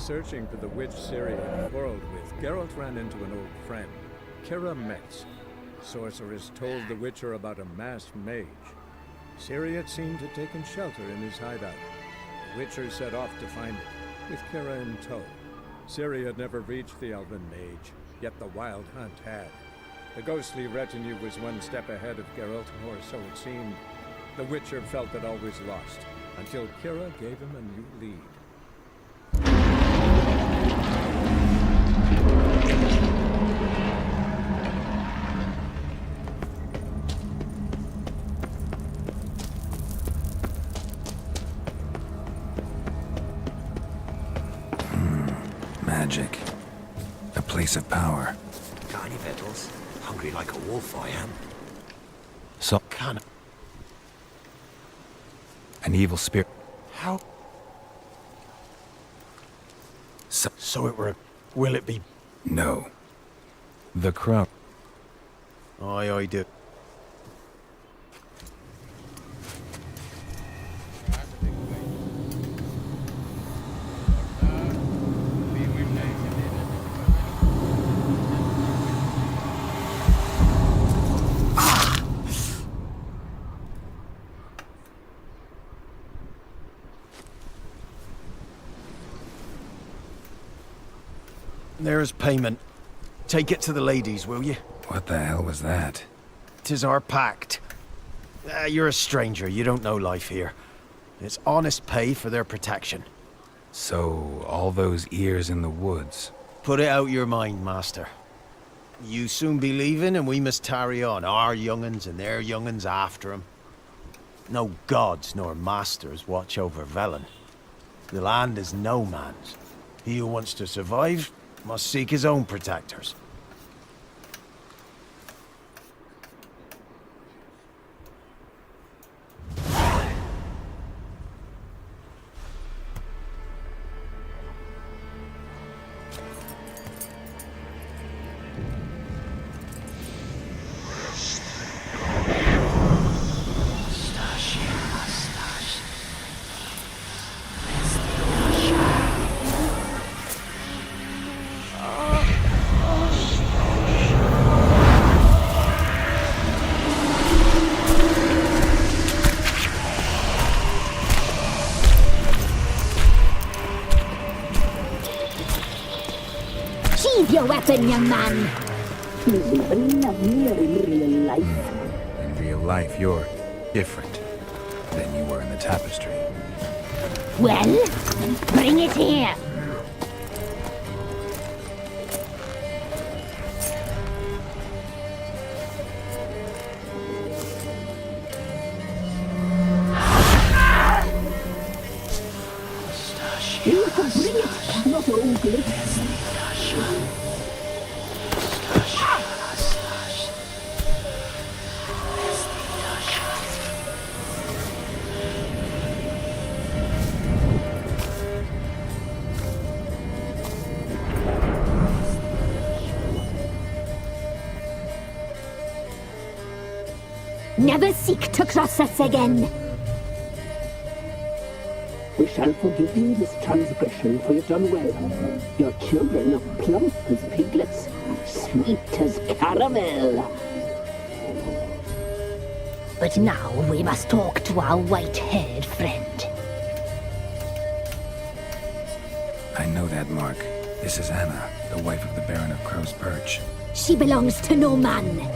searching for the witch Ciri had quarreled with, Geralt ran into an old friend, B.A.M.M.C. Sorceress told the Witcher about a masked mage. Ciri had seemed to have taken shelter in his hideout. The Witcher set off to find it, with Kira in tow. Ciri had never reached the elven mage, yet the wild hunt had. The ghostly retinue was one step ahead of Geralt, or so it seemed. The Witcher felt that all was lost, until Kira gave him a new lead. Magic. A place of power. Got any victuals? Hungry like a wolf, I am. So... Can An evil spirit. How? So it were... Will it be... No. The crow. I do. There's payment. Take it to the ladies, will you? What the hell was that? 'Tis our pact. You're a stranger, you don't know life here. It's honest pay for their protection. So, all those ears in the woods. Put it out your mind, master. You soon be leaving and we must tarry on, our young'uns and their young'uns after 'em. No gods nor masters watch over Velen. The land is no man's. He who wants to survive must seek his own protectors. Sheathe your weapon, young man! He's even lovelier in real life. In real life, you're different than you were in the tapestry. Well, bring it here! You can bring it, not ugly. Never seek to cross us again. We shall forgive you this transgression, for you've done well. Your children are plump as piglets, sweet as caramel. But now we must talk to our white-haired friend. I know that mark. This is Anna, the wife of the Baron of Crow's Perch. She belongs to no man.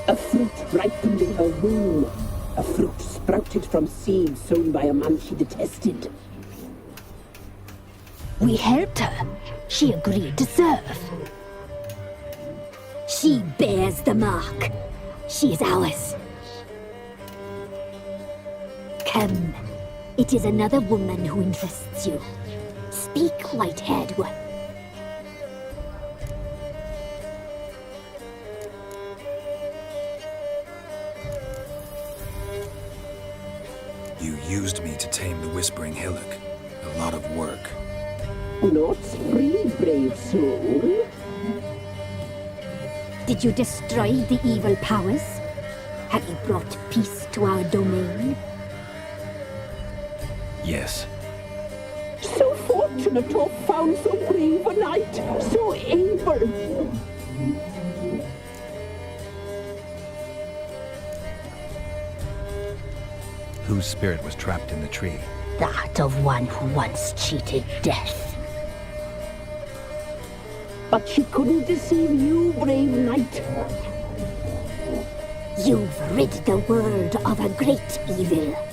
A fruit ripened in her womb. A fruit sprouted from seeds sown by a man she detested. We helped her. She agreed to serve. She bears the mark. She is ours. Come. It is another woman who interests you. Speak, white-haired one. You used me to tame the Whispering Hillock. A lot of work. Not free, brave soul. Did you destroy the evil powers? Have you brought peace to our domain? Yes. fortunate to have found so brave a knight, so able. Whose spirit was trapped in the tree? That of one who once cheated death. But she couldn't deceive you, brave knight. You've rid the world of a great evil.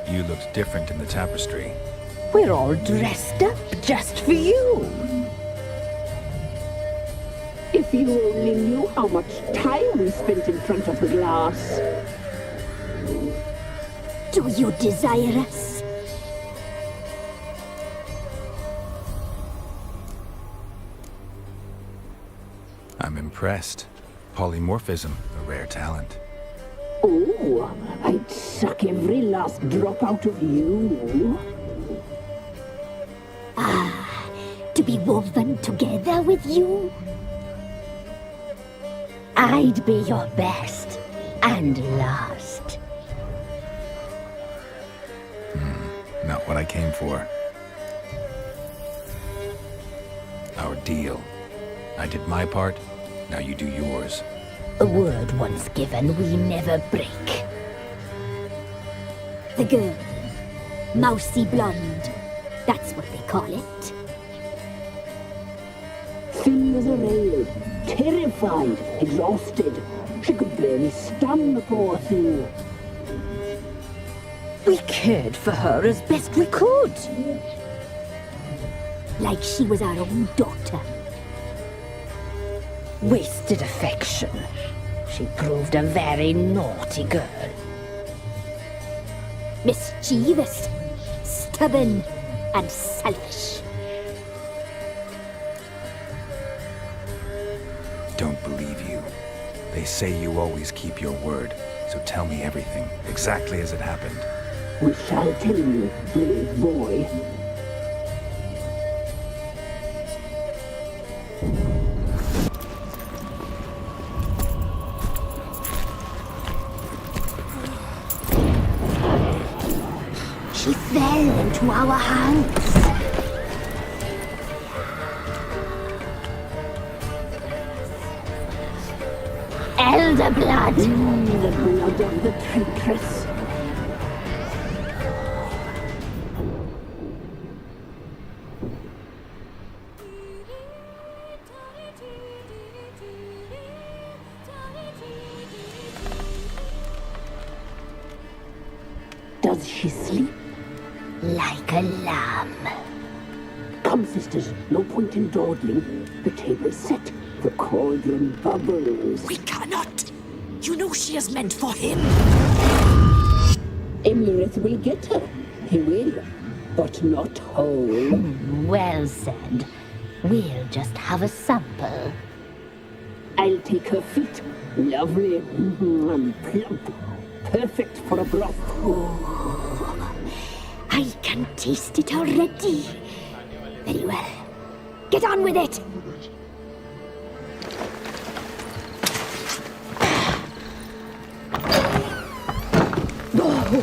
You looked different in the tapestry. We're all dressed up just for you. If you only knew how much time we spent in front of the glass. Do you desire us? I'm impressed. Polymorphism, a rare talent. Oh, I'd suck every last drop out of you. To be woven together with you? I'd be your best and last. Not what I came for. Our deal. I did my part, now you do yours. A word once given, we never break. The girl. Mousy blonde. That's what they call it. Thin as a rail, terrified, exhausted. She could barely stand, the poor thing. We cared for her as best we could. Like she was our own daughter. Wasted affection. She proved a very naughty girl. Mischievous, stubborn, and selfish. Don't believe you. They say you always keep your word, so tell me everything, exactly as it happened. We shall tell you, brave boy. She fell into our hands. Elder blood. The blood of the traitress. Does she sleep? Like a lamb. Come, sisters, no point in dawdling. The table's set. The cauldron bubbles. We cannot! You know she is meant for him! Emirith will get her. He will. But not whole. Well said. We'll just have a sample. I'll take her feet. Lovely. And plump. Perfect for a broth. I can taste it already. Very well. Get on with it.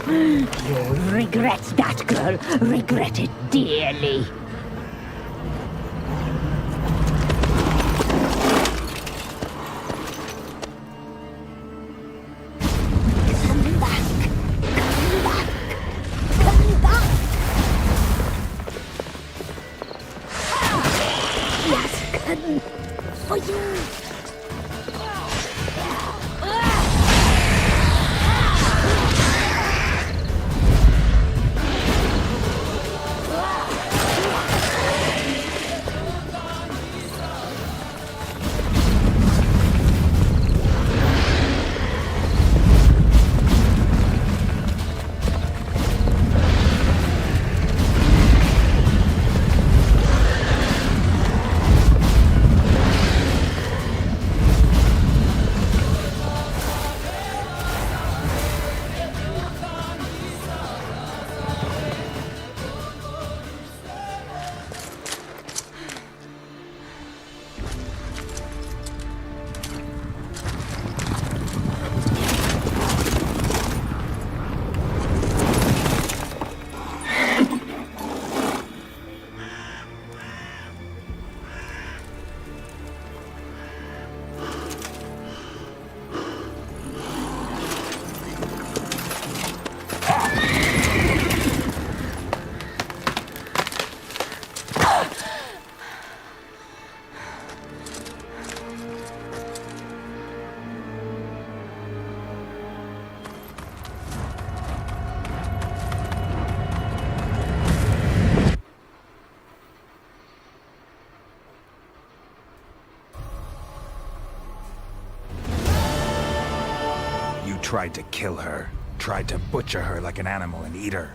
You'll regret that, girl. Regret it dearly. Come back. Come back. Come back. Yes, come for you. tried to kill her. Tried to butcher her like an animal and eat her.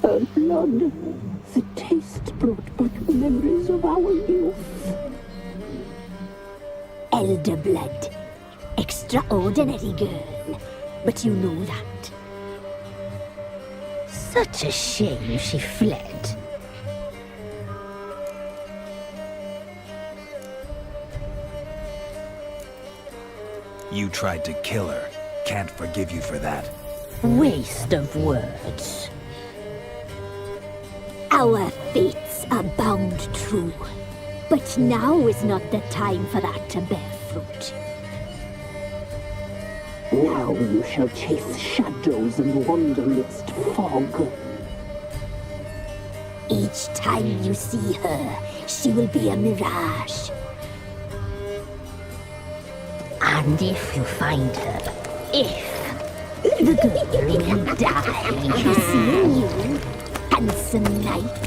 Her blood. The taste brought back memories of our youth. Elder blood. Extraordinary girl. But you know that. Such a shame she fled. You tried to kill her. Can't forgive you for that. Waste of words. Our fates are bound true. But now is not the time for that to bear fruit. Now you shall chase shadows and wander midst fog. Each time you see her, she will be a mirage. And if you find her, the girl will die. Seeing you, handsome knight.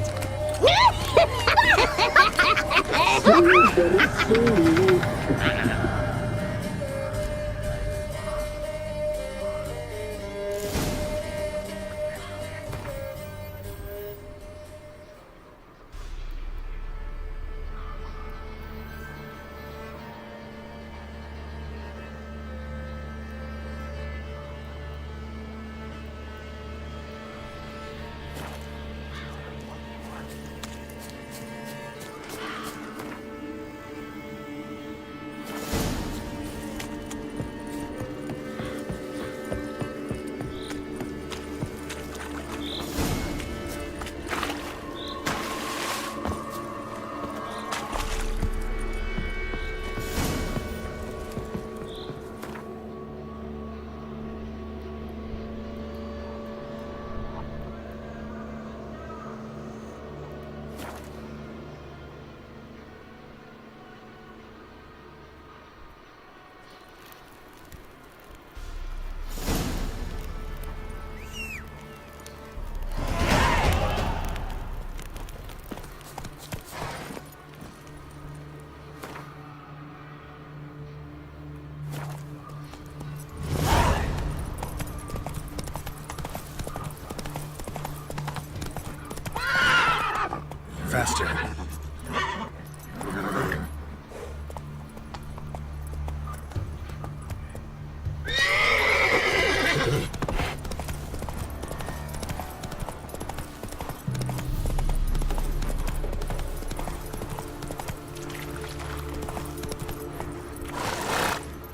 Faster.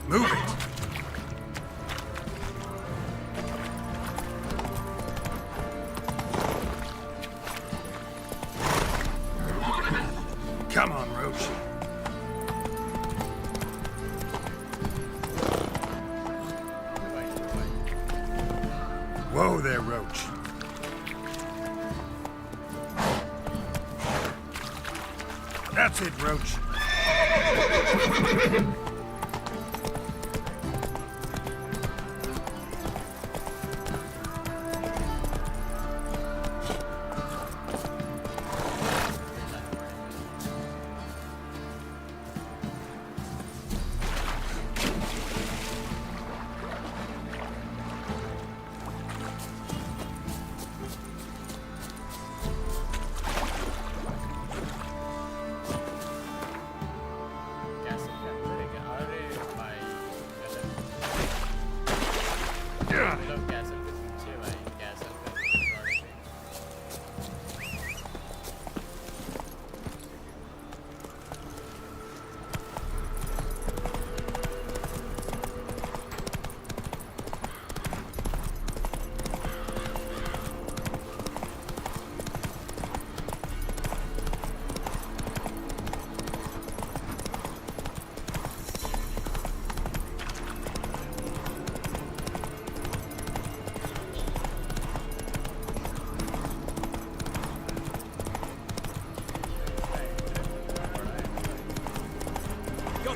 Move it! Come on, Roach. Whoa there, Roach. That's it, Roach.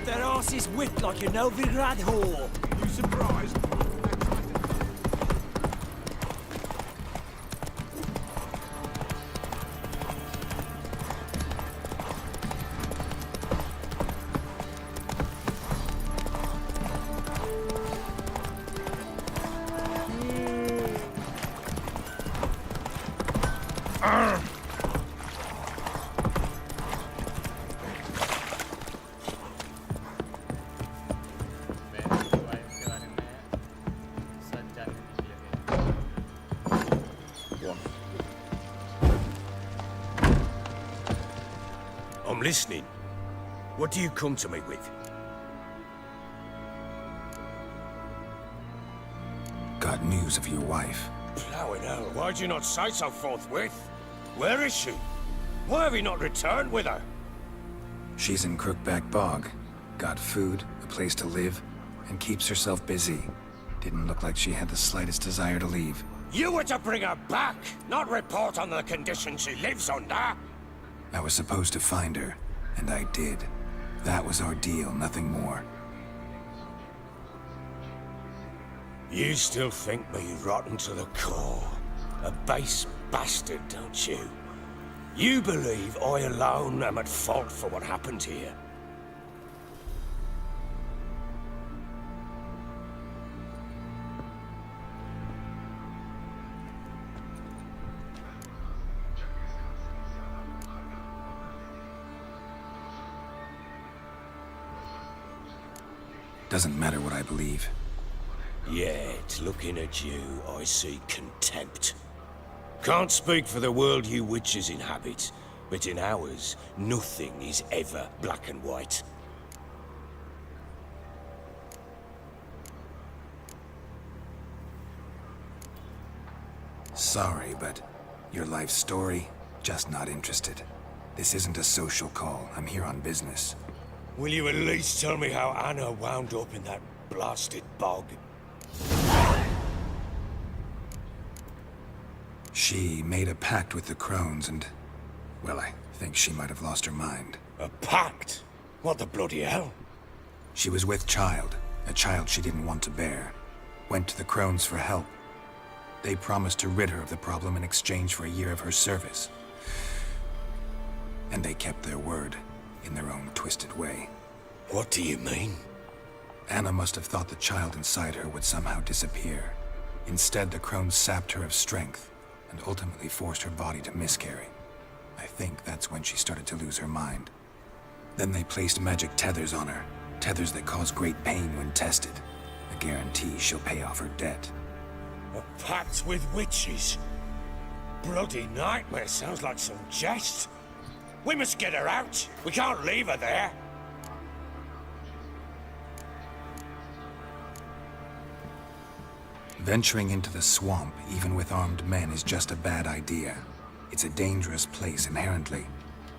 Their asses whipped like a Novigrad whore. You surprised? listening. What do you come to me with? Got news of your wife. Plowing hell, why'd you not say so forthwith? Where is she? Why have you not returned with her? She's in Crookback Bog. Got food, a place to live, and keeps herself busy. Didn't look like she had the slightest desire to leave. You were to bring her back, not report on the conditions she lives under. I was supposed to find her, and I did. That was our deal, nothing more. You still think me rotten to the core. A base bastard, don't you? You believe I alone am at fault for what happened here. Doesn't matter what I believe. Yet, looking at you, I see contempt. Can't speak for the world you witches inhabit, but in ours, nothing is ever black and white. Sorry, but your life story, just not interested. This isn't a social call. I'm here on business. Will you at least tell me how Anna wound up in that blasted bog? She made a pact with the crones and... well, I think she might have lost her mind. A pact? What the bloody hell? She was with child, a child she didn't want to bear. Went to the crones for help. They promised to rid her of the problem in exchange for a year of her service. And they kept their word, in their own twisted way. What do you mean? Anna must have thought the child inside her would somehow disappear. Instead, the crones sapped her of strength, and ultimately forced her body to miscarry. I think that's when she started to lose her mind. Then they placed magic tethers on her, tethers that cause great pain when tested. A guarantee she'll pay off her debt. A pact with witches? Bloody nightmare, sounds like some jest. We must get her out. We can't leave her there. Venturing into the swamp, even with armed men, is just a bad idea. It's a dangerous place inherently,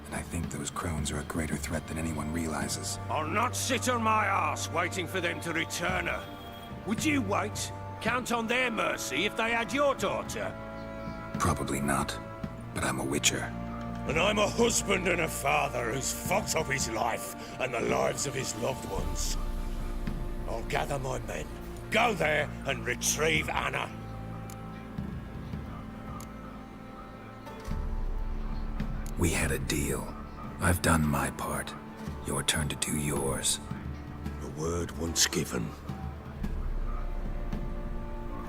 and I think those crones are a greater threat than anyone realizes. I'll not sit on my arse waiting for them to return her. Would you wait? Count on their mercy if they had your daughter? Probably not, but I'm a witcher. And I'm a husband and a father who's fucked up his life and the lives of his loved ones. I'll gather my men, go there and retrieve Anna. We had a deal. I've done my part. Your turn to do yours. A word once given.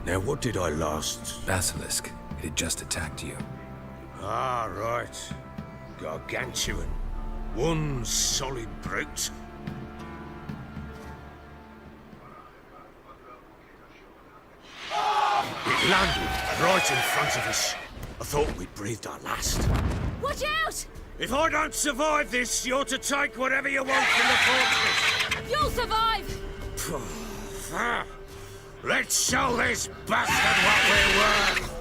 Now what did I last... Basilisk. It had just attacked you. Ah, right. Gargantuan. One solid brute. It landed right in front of us. I thought we'd breathed our last. Watch out! If I don't survive this, you're to take whatever you want from the fortress. You'll survive! Let's show this bastard what we're worth!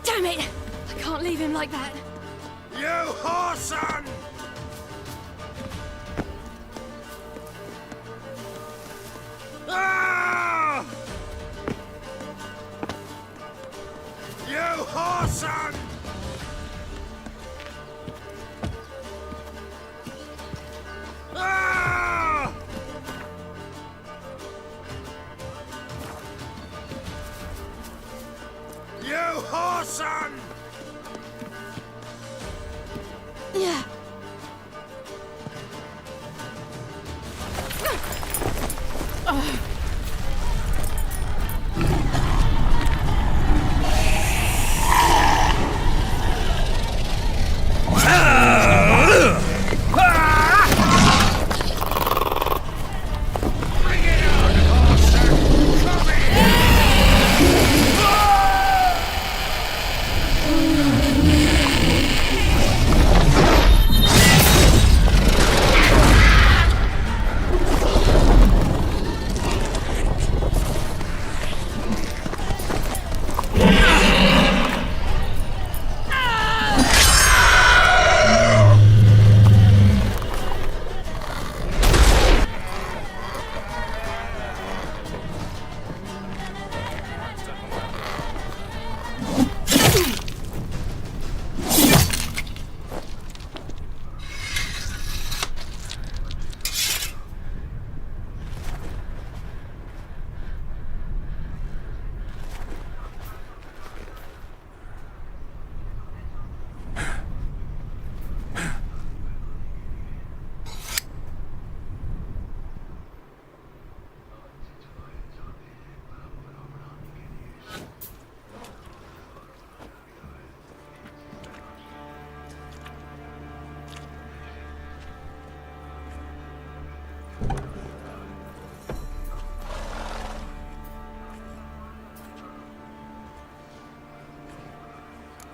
Damn it! I can't leave him like that. You whoreson! Ah! Yeah.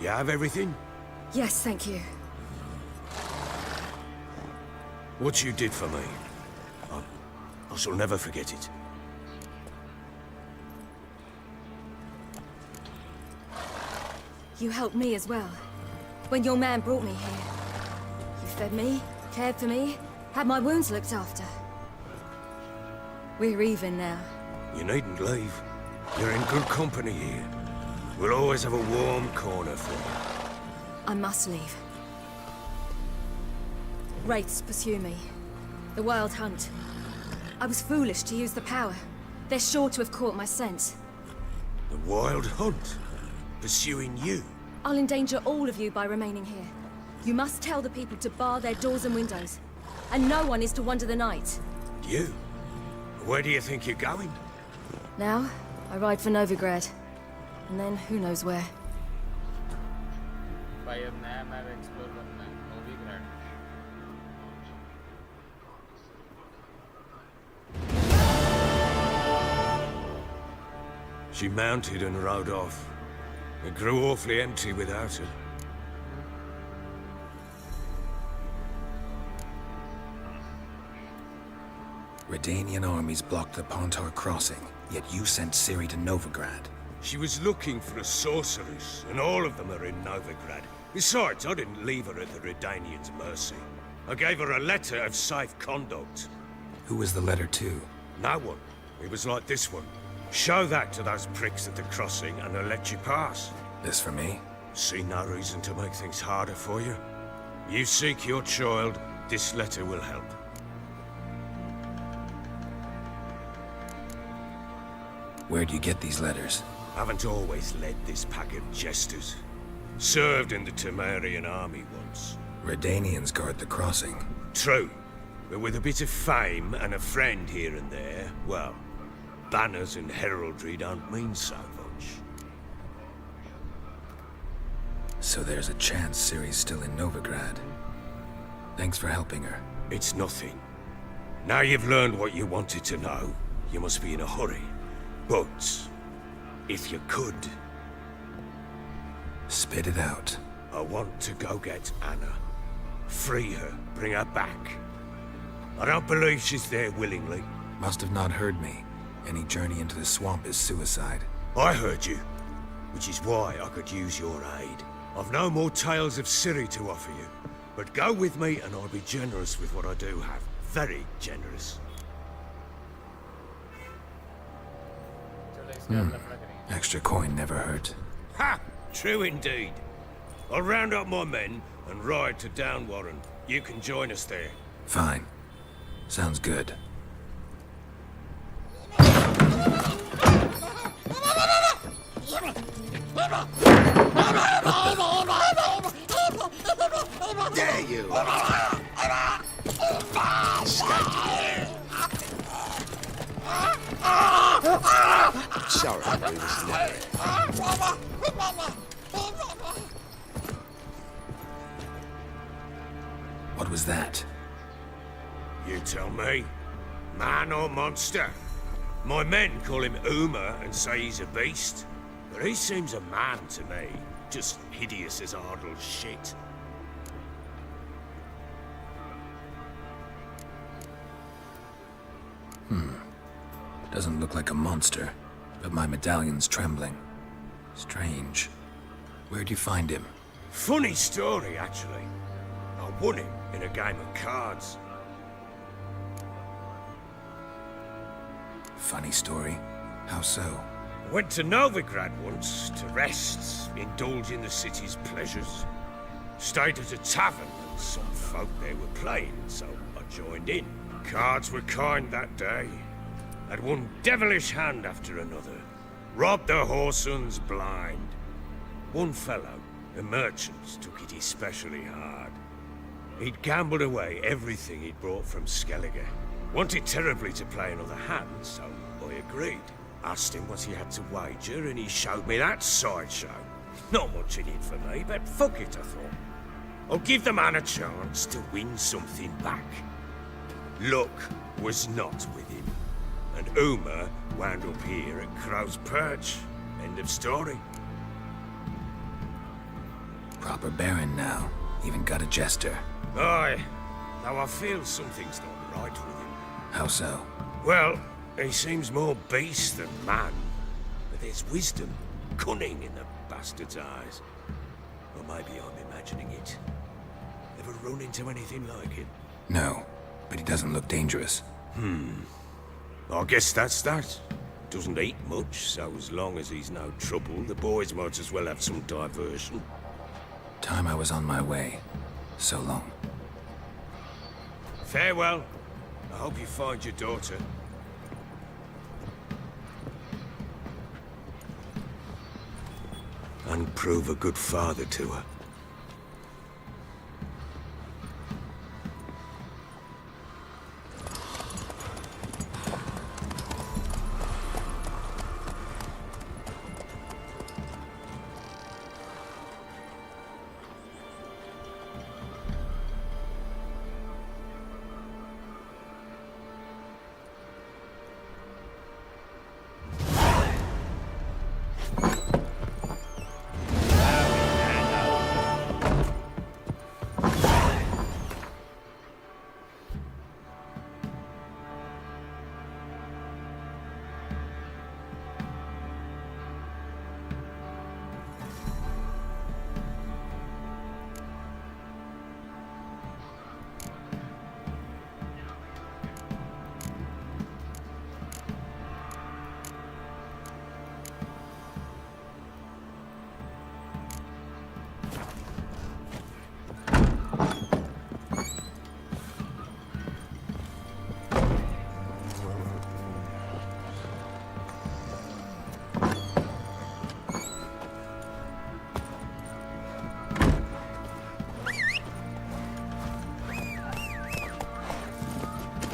You have everything? Yes, thank you. What you did for me, I shall never forget it. You helped me as well. When your man brought me here. You fed me, cared for me, had my wounds looked after. We're even now. You needn't leave. You're in good company here. We'll always have a warm corner for you. I must leave. Wraiths pursue me. The wild hunt. I was foolish to use the power. They're sure to have caught my scent. The wild hunt? Pursuing you? I'll endanger all of you by remaining here. You must tell the people to bar their doors and windows. And no one is to wander the night. You? Where do you think you're going? Now, I ride for Novigrad. And then, who knows where. भाई अब नया map explore करना है नोविग्राड She mounted and rode off. It grew awfully empty without her. Redanian armies blocked the Pontar crossing, yet you sent Ciri to Novigrad. She was looking for a sorceress, and all of them are in Novigrad. Besides, I didn't leave her at the Redanians' mercy. I gave her a letter of safe conduct. Who was the letter to? No one. It was like this one. Show that to those pricks at the crossing, and they'll let you pass. This for me? See no reason to make things harder for you. You seek your child, this letter will help. Where'd you get these letters? Haven't always led this pack of jesters. Served in the Temerian army once. Redanians guard the crossing. True, but with a bit of fame and a friend here and there, well, banners and heraldry don't mean so much. So there's a chance Ciri's still in Novigrad. Thanks for helping her. It's nothing. Now you've learned what you wanted to know, you must be in a hurry. But, if you could... Spit it out. I want to go get Anna. Free her, bring her back. I don't believe she's there willingly. Must have not heard me. Any journey into the swamp is suicide. I heard you, which is why I could use your aid. I've no more tales of Ciri to offer you, but go with me and I'll be generous with what I do have. Very generous. Extra coin never hurt. Ha! True indeed. I'll round up my men and ride to Downwarren. You can join us there. Fine. Sounds good. There you are! Sorry, we was never. What was that? You tell me. Man or monster? My men call him Uma and say he's a beast. But he seems a man to me. Just hideous as Ardle's shit. Doesn't look like a monster, but my medallion's trembling. Strange. Where'd you find him? Funny story, actually. I won him in a game of cards. Funny story? How so? I went to Novigrad once to rest, indulge in the city's pleasures. Stayed at a tavern and some folk there were playing, so I joined in. Cards were kind that day. Had one devilish hand after another. Robbed the whoresun's blind. One fellow, a merchant, took it especially hard. He'd gambled away everything he'd brought from Skellige. Wanted terribly to play another hand, so I agreed. Asked him what he had to wager, and he showed me that sideshow. Not much in it for me, but fuck it, I thought. I'll give the man a chance to win something back. Luck was not with him, and Uma wound up here at Crow's Perch. End of story. Proper baron now. Even got a jester. Aye, though I feel something's not right with him. How so? Well, he seems more beast than man. But there's wisdom, cunning in the bastard's eyes. Or maybe I'm imagining it. Ever run into anything like it? No, but he doesn't look dangerous. I guess that's that. Doesn't eat much, so as long as he's no trouble, the boys might as well have some diversion. Time I was on my way. So long. Farewell. I hope you find your daughter. And prove a good father to her.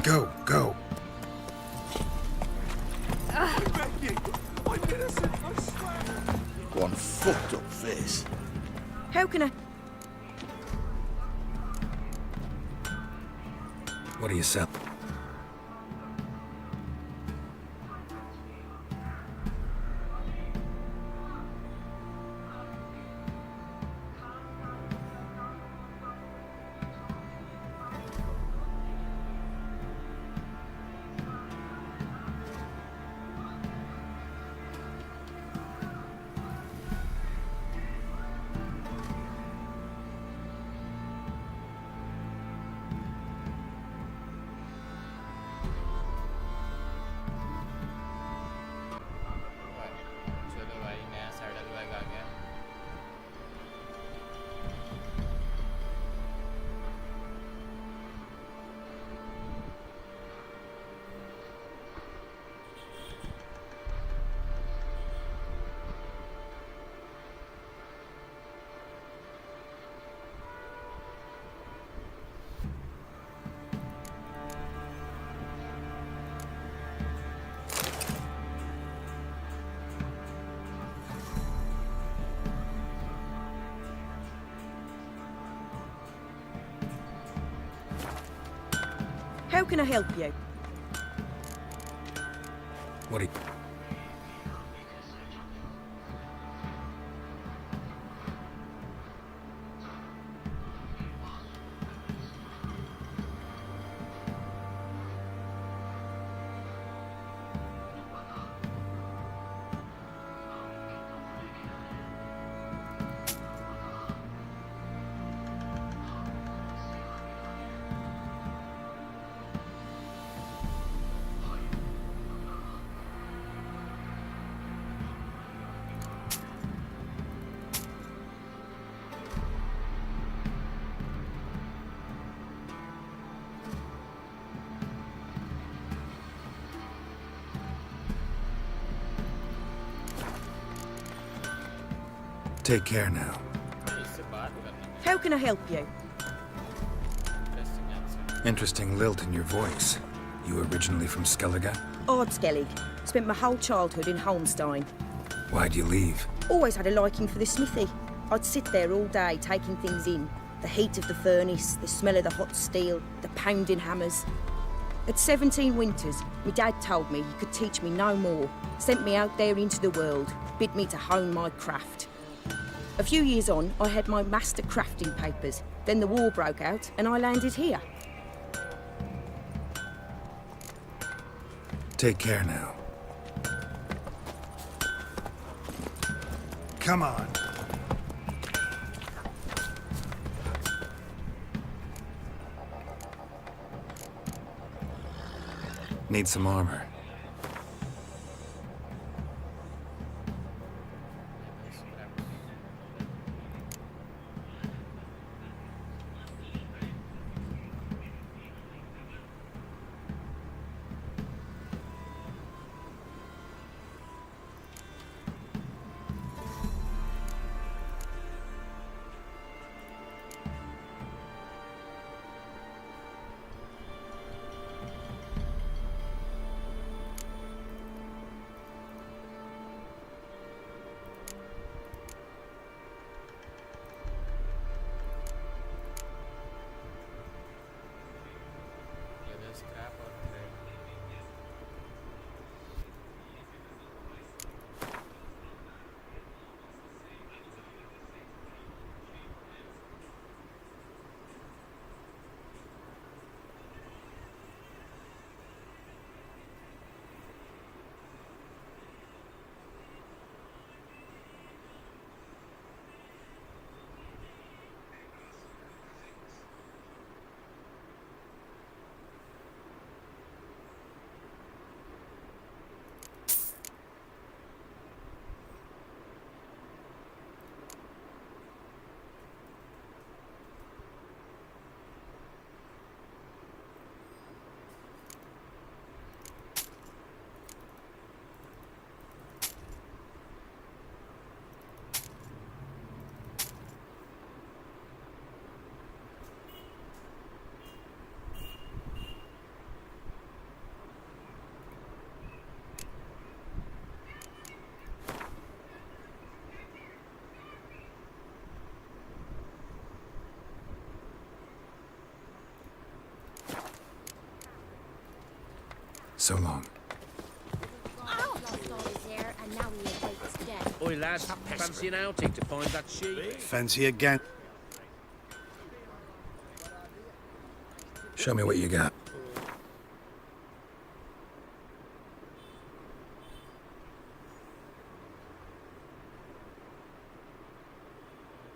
Go, go. One fucked up face. How can I... What do you sell? How can I help you? What do you... Take care now. इससे बात करना है। How can I help you? Interesting answer. Interesting lilt in your voice. You originally from Skellige? Ardskellig. Spent my whole childhood in Holmstein. Why'd you leave? Always had a liking for the smithy. I'd sit there all day taking things in. The heat of the furnace, the smell of the hot steel, the pounding hammers. At 17 winters, my dad told me he could teach me no more. Sent me out there into the world, bid me to hone my craft. A few years on, I had my master crafting papers. Then the war broke out and I landed here. Take care now. Come on. Need some armor. Leather scrap or thread. So long. Oi, lads, fancy an outing to find that sheep? Fancy again? Show me what you got.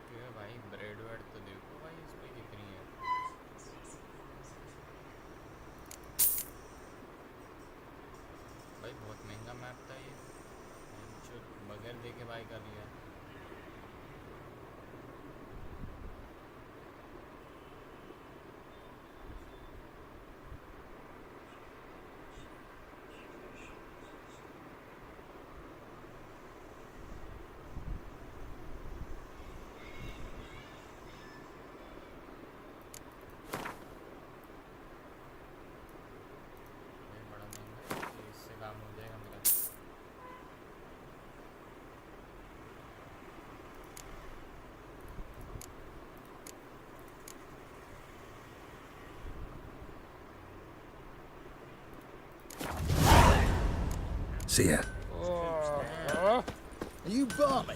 Okay, भाई bread वेड तो देखो भाई इसमें कितनी है। भाई बहुत महंगा मैप था ये। जो बगैर देखे भाई कर लिया। ये बड़ा महंगा है, इससे काम हो जाएगा मेरा। See ya. Are you balmy?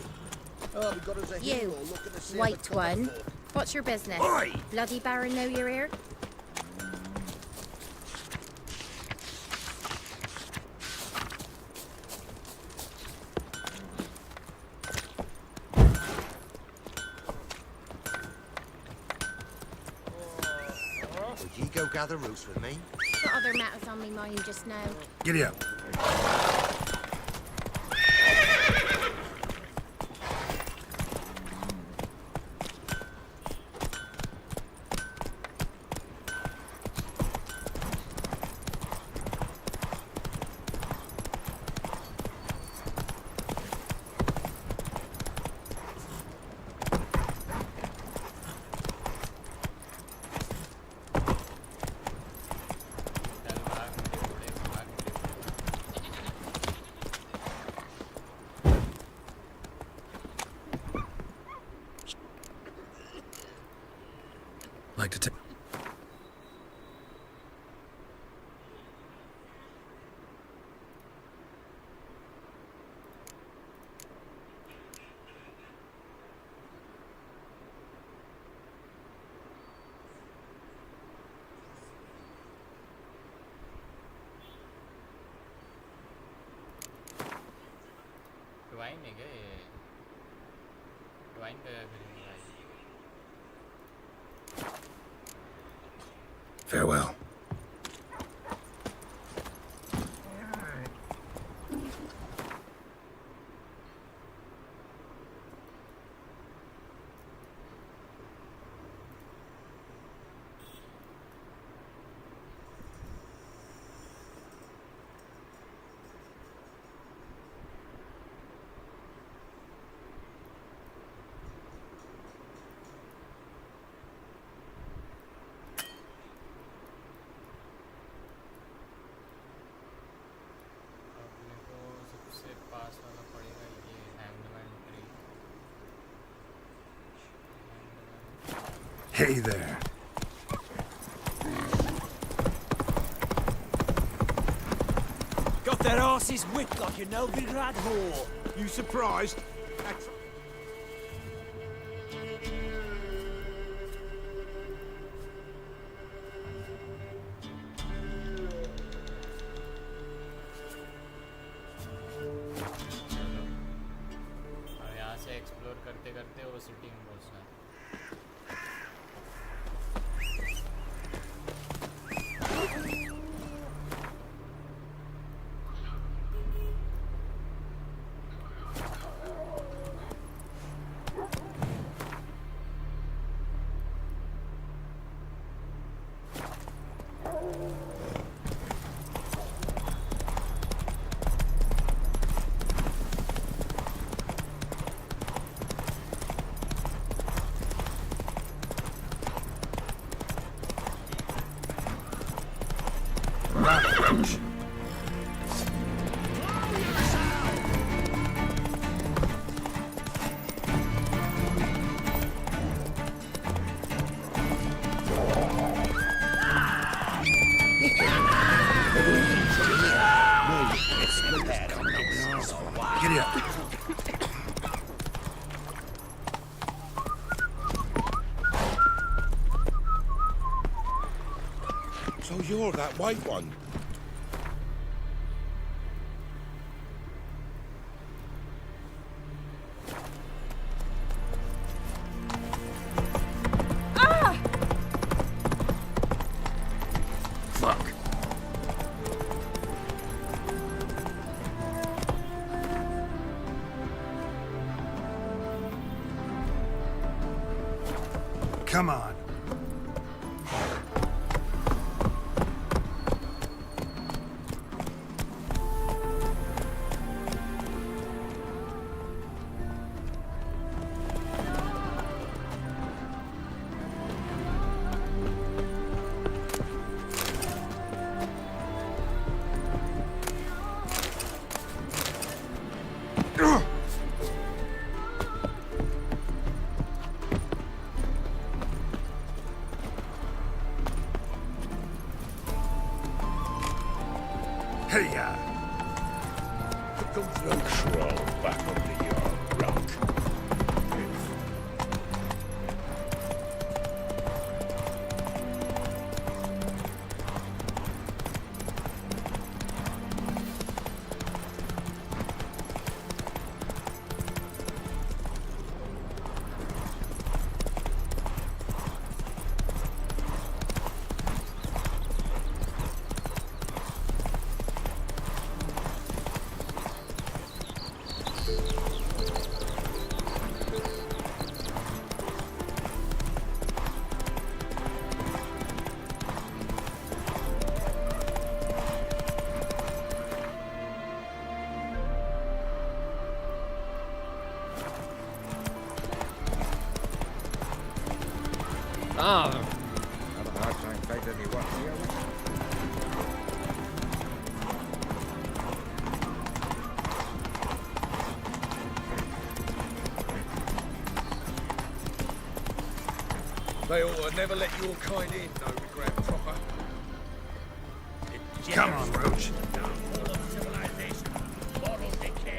Oh, we got us a You, hero looking to see white one. What's your business? Oi! Bloody Baron know you're here? Would ye go gather roots with me? Got other matters on me mind just now. Giddy up. Like to take. Wine नहीं गए wine गया फिर Farewell. अपने को सबसे पास वाला पड़ेगा ये hangman tree Hey there. Got their asses whipped like a Novigrad whore. You surprised? और यहाँ से एक्सप्लोर करते करते वो सिटी में पहुँचना है Giddy up. So you're that white one? Fuck. Come on. Hey-ya! Come through. Crawl back under your rock. Ah, Have a hard time finding any work here. They ought to never let your kind in, no regret proper. Come on, Roach.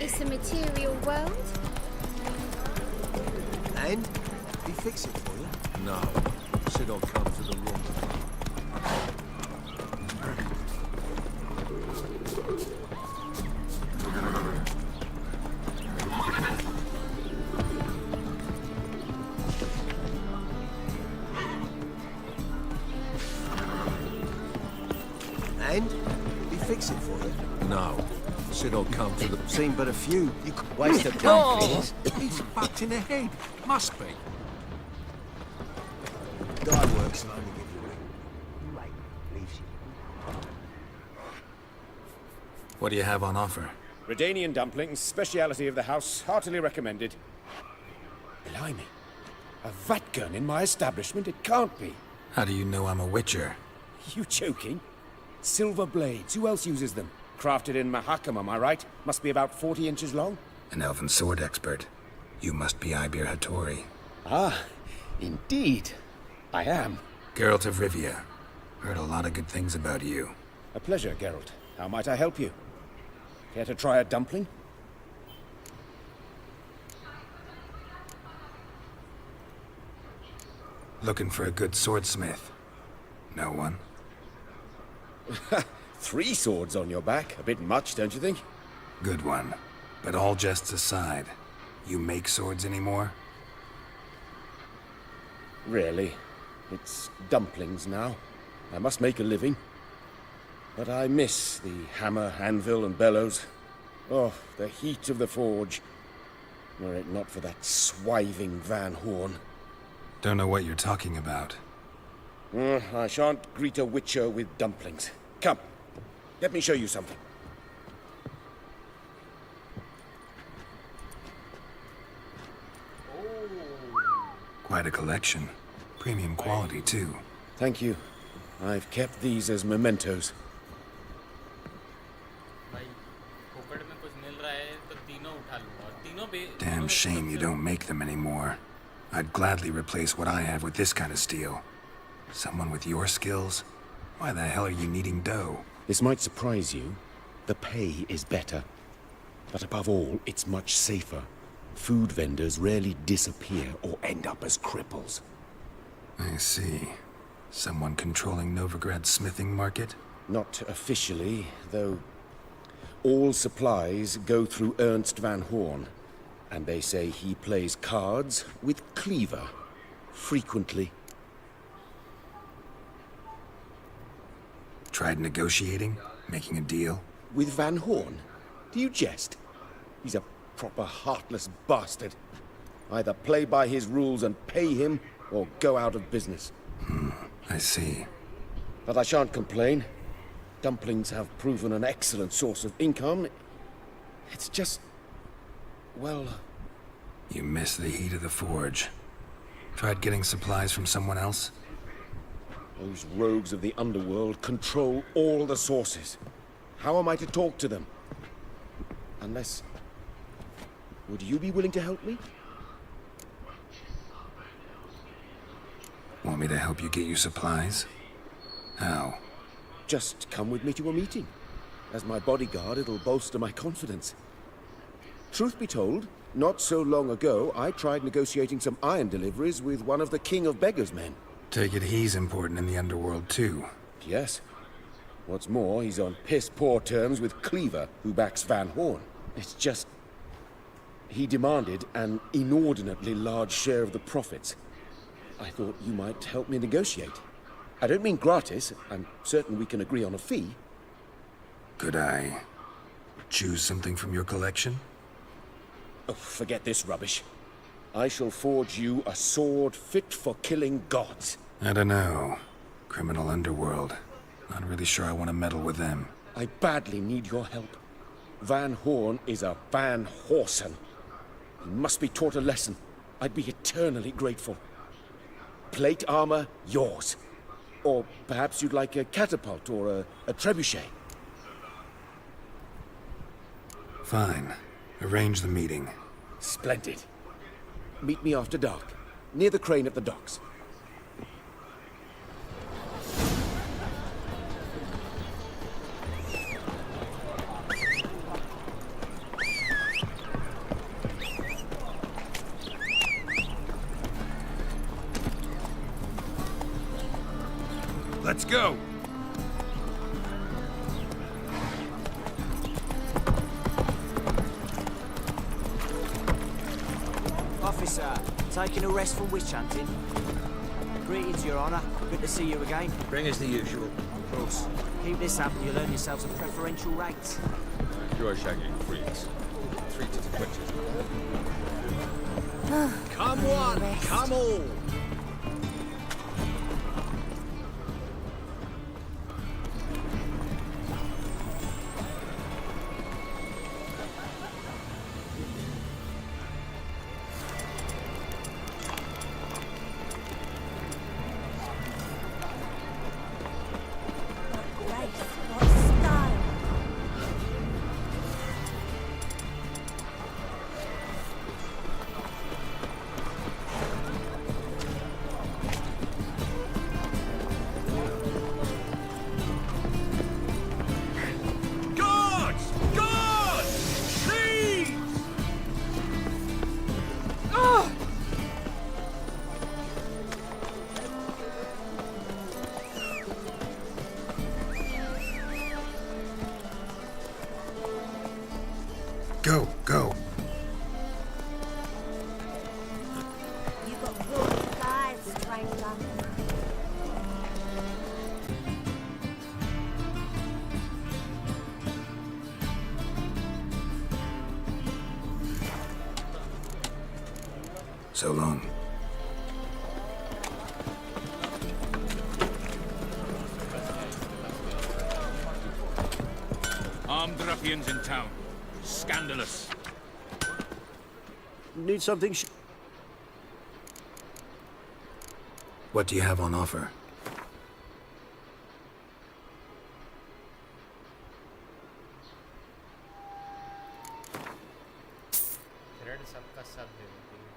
It's a material world. And? We fix it for you? no. Sid will come to the room. And? We fix it for you? No. Sid will come to the... Seen but a few. You could waste a dump, He's fucked in the head. Must be. Guy works and only give you a ring. Right, leaves you. What do you have on offer? Redanian dumplings, speciality of the house, heartily recommended. Blimey. A vat gun in my establishment? It can't be. How do you know I'm a witcher? You joking? Silver blades, who else uses them? Crafted in Mahakam, am I right? Must be about 40 inches long? An elven sword expert. You must be Ibir Hattori. Ah, indeed. I am. Geralt of Rivia. Heard a lot of good things about you. A pleasure, Geralt. How might I help you? Care to try a dumpling? Looking for a good swordsmith. No one? 3 swords on your back. A bit much, don't you think? Good one. But all jests aside, you make swords anymore? Really? It's dumplings now. I must make a living. But I miss the hammer, anvil, and bellows. Oh, the heat of the forge. Were it not for that swiving Van Horn. Don't know what you're talking about. I shan't greet a witcher with dumplings. Come, let me show you something. Quite a collection. Premium quality, too. Thank you. I've kept these as mementos. Damn shame you don't make them anymore. I'd gladly replace what I have with this kind of steel. Someone with your skills? Why the hell are you needing dough? This might surprise you. The pay is better. But above all, it's much safer. Food vendors rarely disappear or end up as cripples. I see. Someone controlling Novigrad's smithing market? Not officially, though all supplies go through Ernst Van Horn. And they say he plays cards with Cleaver. Frequently. Tried negotiating? Making a deal? With Van Horn? Do you jest? He's a proper heartless bastard. Either play by his rules and pay him, or go out of business. I see. But I shan't complain. Dumplings have proven an excellent source of income. It's just... well... You miss the heat of the forge. Tried getting supplies from someone else? Those rogues of the underworld control all the sources. How am I to talk to them? Unless... would you be willing to help me? Want me to help you get you supplies? How? Just come with me to a meeting. As my bodyguard, it'll bolster my confidence. Truth be told, not so long ago, I tried negotiating some iron deliveries with one of the King of Beggars' men. Take it he's important in the underworld, too. Yes. What's more, he's on piss-poor terms with Cleaver, who backs Van Horn. It's just... he demanded an inordinately large share of the profits. I thought you might help me negotiate. I don't mean gratis. I'm certain we can agree on a fee. Could I choose something from your collection? Oh, forget this rubbish. I shall forge you a sword fit for killing gods. I don't know. Criminal underworld. Not really sure I want to meddle with them. I badly need your help. Van Horn is a Van Horsen. He must be taught a lesson. I'd be eternally grateful. Plate armor, yours. Or perhaps you'd like a catapult or a trebuchet. Fine. Arrange the meeting. Splendid. Meet me after dark, near the crane at the docks. Let's go! Officer, taking a rest from witch hunting. Greetings, Your Honor. Good to see you again. Bring us the usual. Of course. Keep this up and you'll earn yourselves a preferential rate. Enjoy shagging freaks. Treat it to twitches. Come one, come all. Go, go. You got good guys, stranger. So long. Armed ruffians in town. Scandalous. Need something What do you have on offer? Thread सबका सब दे देती है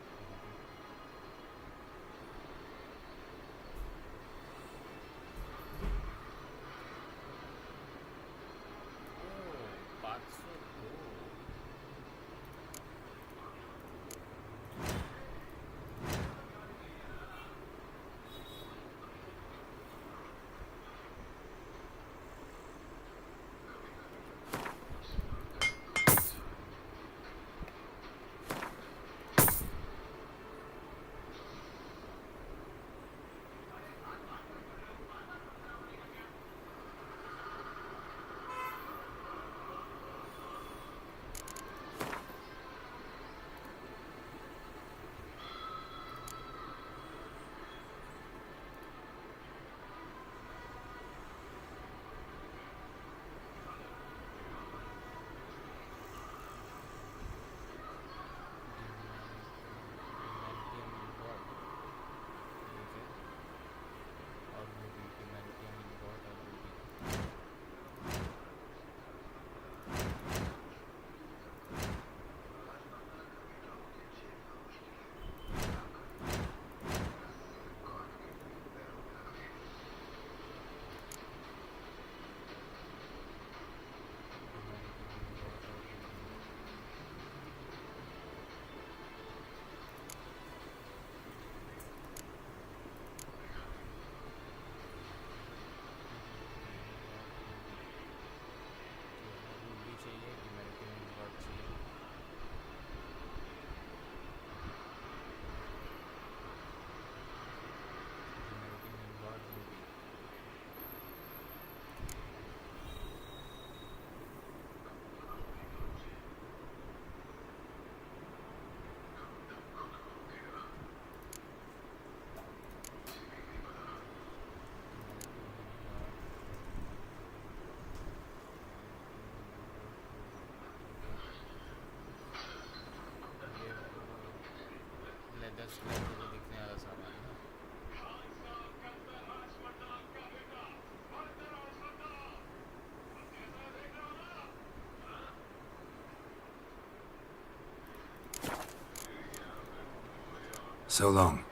So long.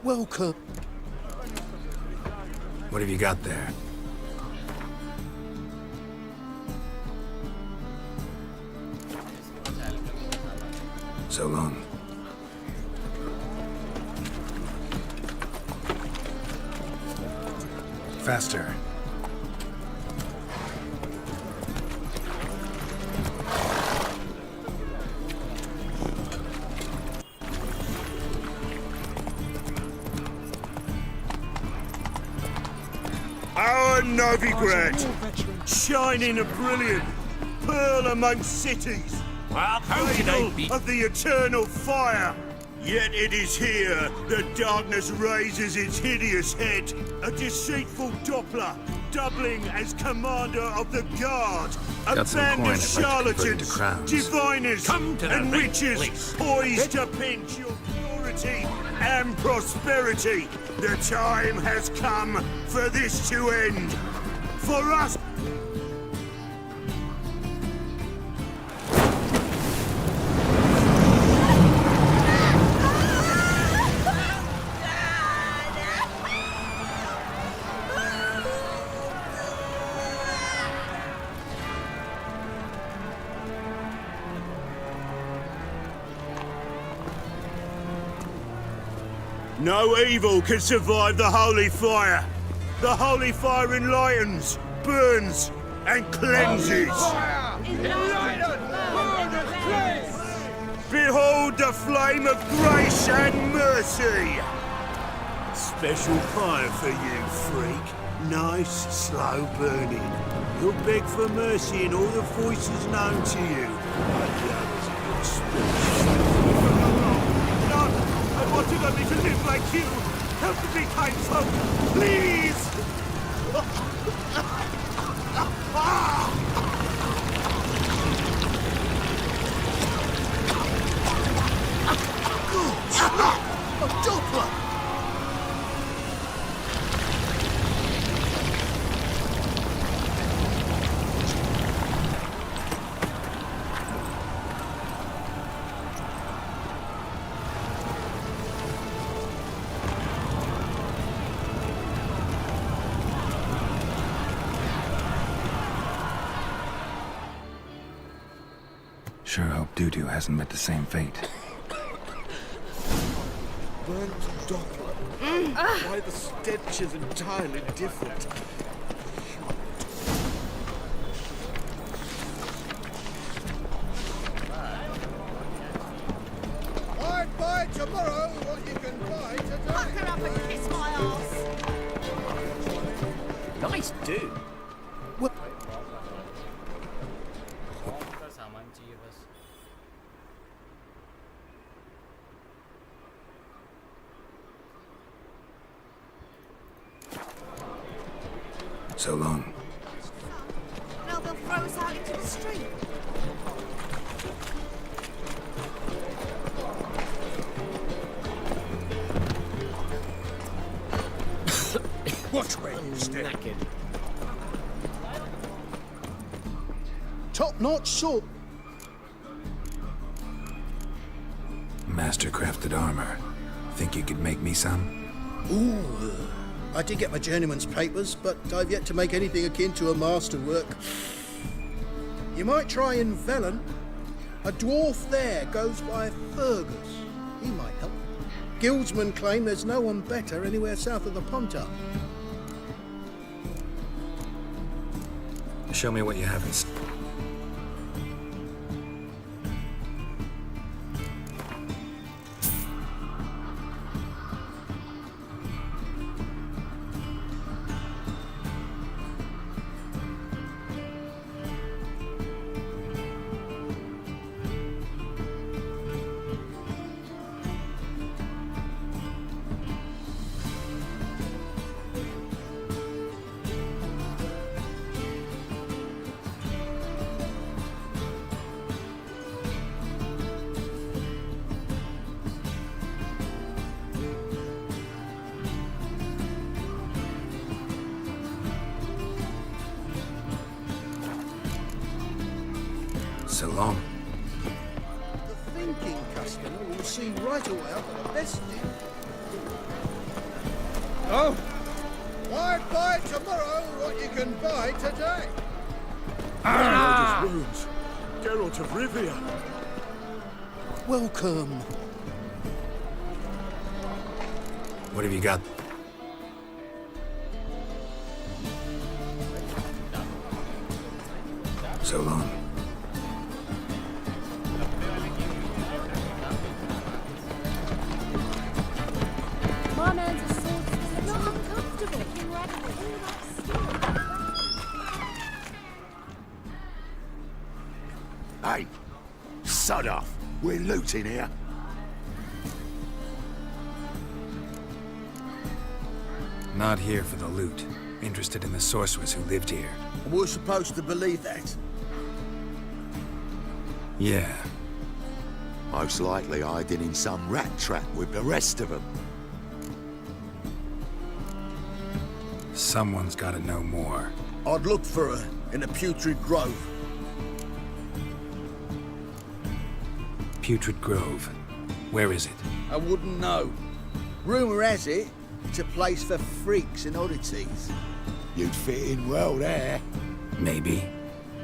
Welcome. What have you got there? So long. Faster. Our Novigrad, shining and brilliant, pearl amongst cities, cradle of the eternal fire. Yet it is here that darkness raises its hideous head, a deceitful Doppler, doubling as commander of the guard, a Got some band coin of I'd like to convert into charlatans, crowns. diviners, Come to the and right witches place. poised to pinch your purity and prosperity. The time has come for this to end. For us. No evil can survive the holy fire. The holy fire enlightens, burns, and cleanses. Behold the flame of grace and mercy. Special fire for you, freak. Nice, slow burning. You'll beg for mercy in all the voices known to you. Like the others of your species. No, I wanted only to live like you. Help me, kind folk, please! A Doppler! Sure hope Dudu hasn't met the same fate. Burnt Doppler. Why the stench is entirely different. I'd buy tomorrow what you can buy today. Pucker up and kiss my ass. Nice dude. का सामान चाहिए बस So long. Now they'll throw us out into the street. Watch where you step. Top-notch sword. Master-crafted armor. Think you could make me some? Ooh, I did get my journeyman's papers, but I've yet to make anything akin to a masterwork. You might try in Velen. A dwarf there goes by Fergus. He might help. Guildsmen claim there's no one better anywhere south of the Pontar. Show me what you have in... So long. The thinking customer will see right away I've got the best deal. Oh! Why buy tomorrow what you can buy today? Ah! Wounds. Geralt of Rivia. Welcome. What have you got? So long. My man's a sword. Not uncomfortable. All that Hey, sod off. We're looting here. Not here for the loot. Interested in the sorceress who lived here. We're supposed to believe that. Yeah. Most likely hiding in some rat trap with the rest of them. Someone's gotta know more. I'd look for her in a putrid grove. Putrid Grove. Where is it? I wouldn't know. Rumour has it, it's a place for freaks and oddities. You'd fit in well there. Maybe.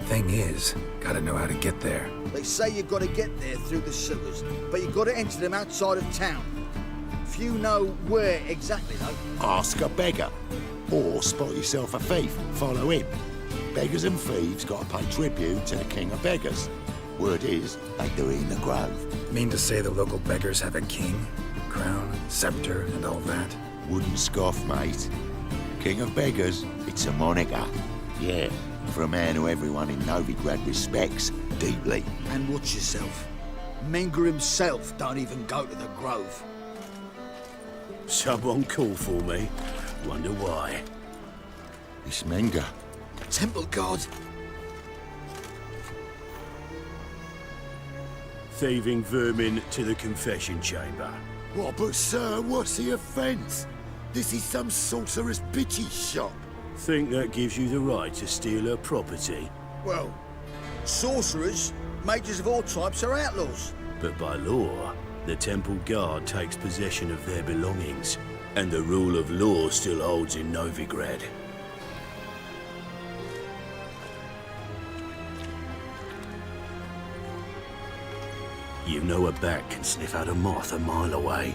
Thing is, gotta know how to get there. They say you've got to get there through the sewers, but you've got to enter them outside of town. Few know where exactly, though. Ask a beggar. Or spot yourself a thief. Follow him. Beggars and thieves got to pay tribute to the king of beggars. Word is, they do it in the grove. Mean to say the local beggars have a king? Crown, scepter, and all that? Wouldn't scoff, mate. King of beggars, it's a moniker. Yeah, for a man who everyone in Novigrad respects deeply. And watch yourself. Menger himself don't even go to the grove. Someone call for me. Wonder why. It's Menger. Temple God. Thieving vermin to the confession chamber. What, but sir, what's the offence? This is some sorcerer's bitchy shop. Think that gives you the right to steal her property? Well, sorcerers, mages of all types are outlaws. But by law, the temple guard takes possession of their belongings, and the rule of law still holds in Novigrad. You know a bat can sniff out a moth a mile away.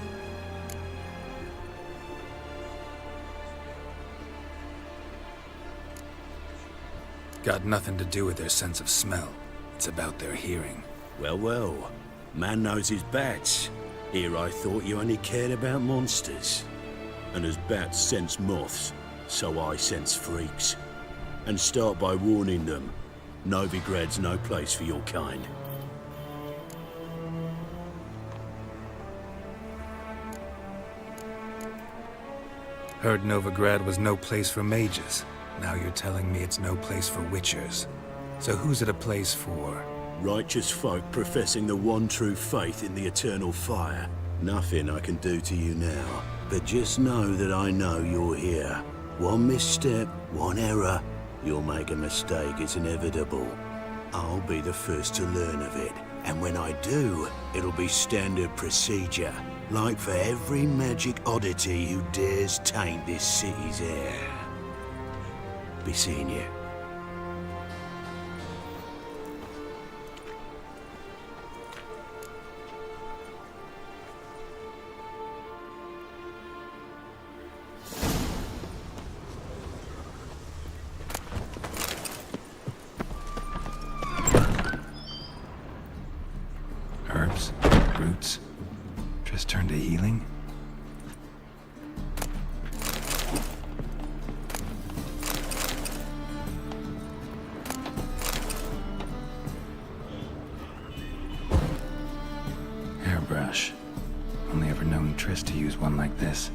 Got nothing to do with their sense of smell. It's about their hearing. Well, well. Man knows his bats. Here I thought you only cared about monsters. And as bats sense moths, so I sense freaks. And start by warning them. Novigrad's no place for your kind. Heard Novigrad was no place for mages. Now you're telling me it's no place for witchers. So who's it a place for? Righteous folk professing the one true faith in the eternal fire. Nothing I can do to you now. But just know that I know you're here. One misstep, one error. You'll make a mistake, it's inevitable. I'll be the first to learn of it. And when I do, it'll be standard procedure. Like for every magic oddity who dares taint this city's air. Be seeing you. Herbs, roots, just turn to healing? Hairbrush. Only ever known Triss to use one like this.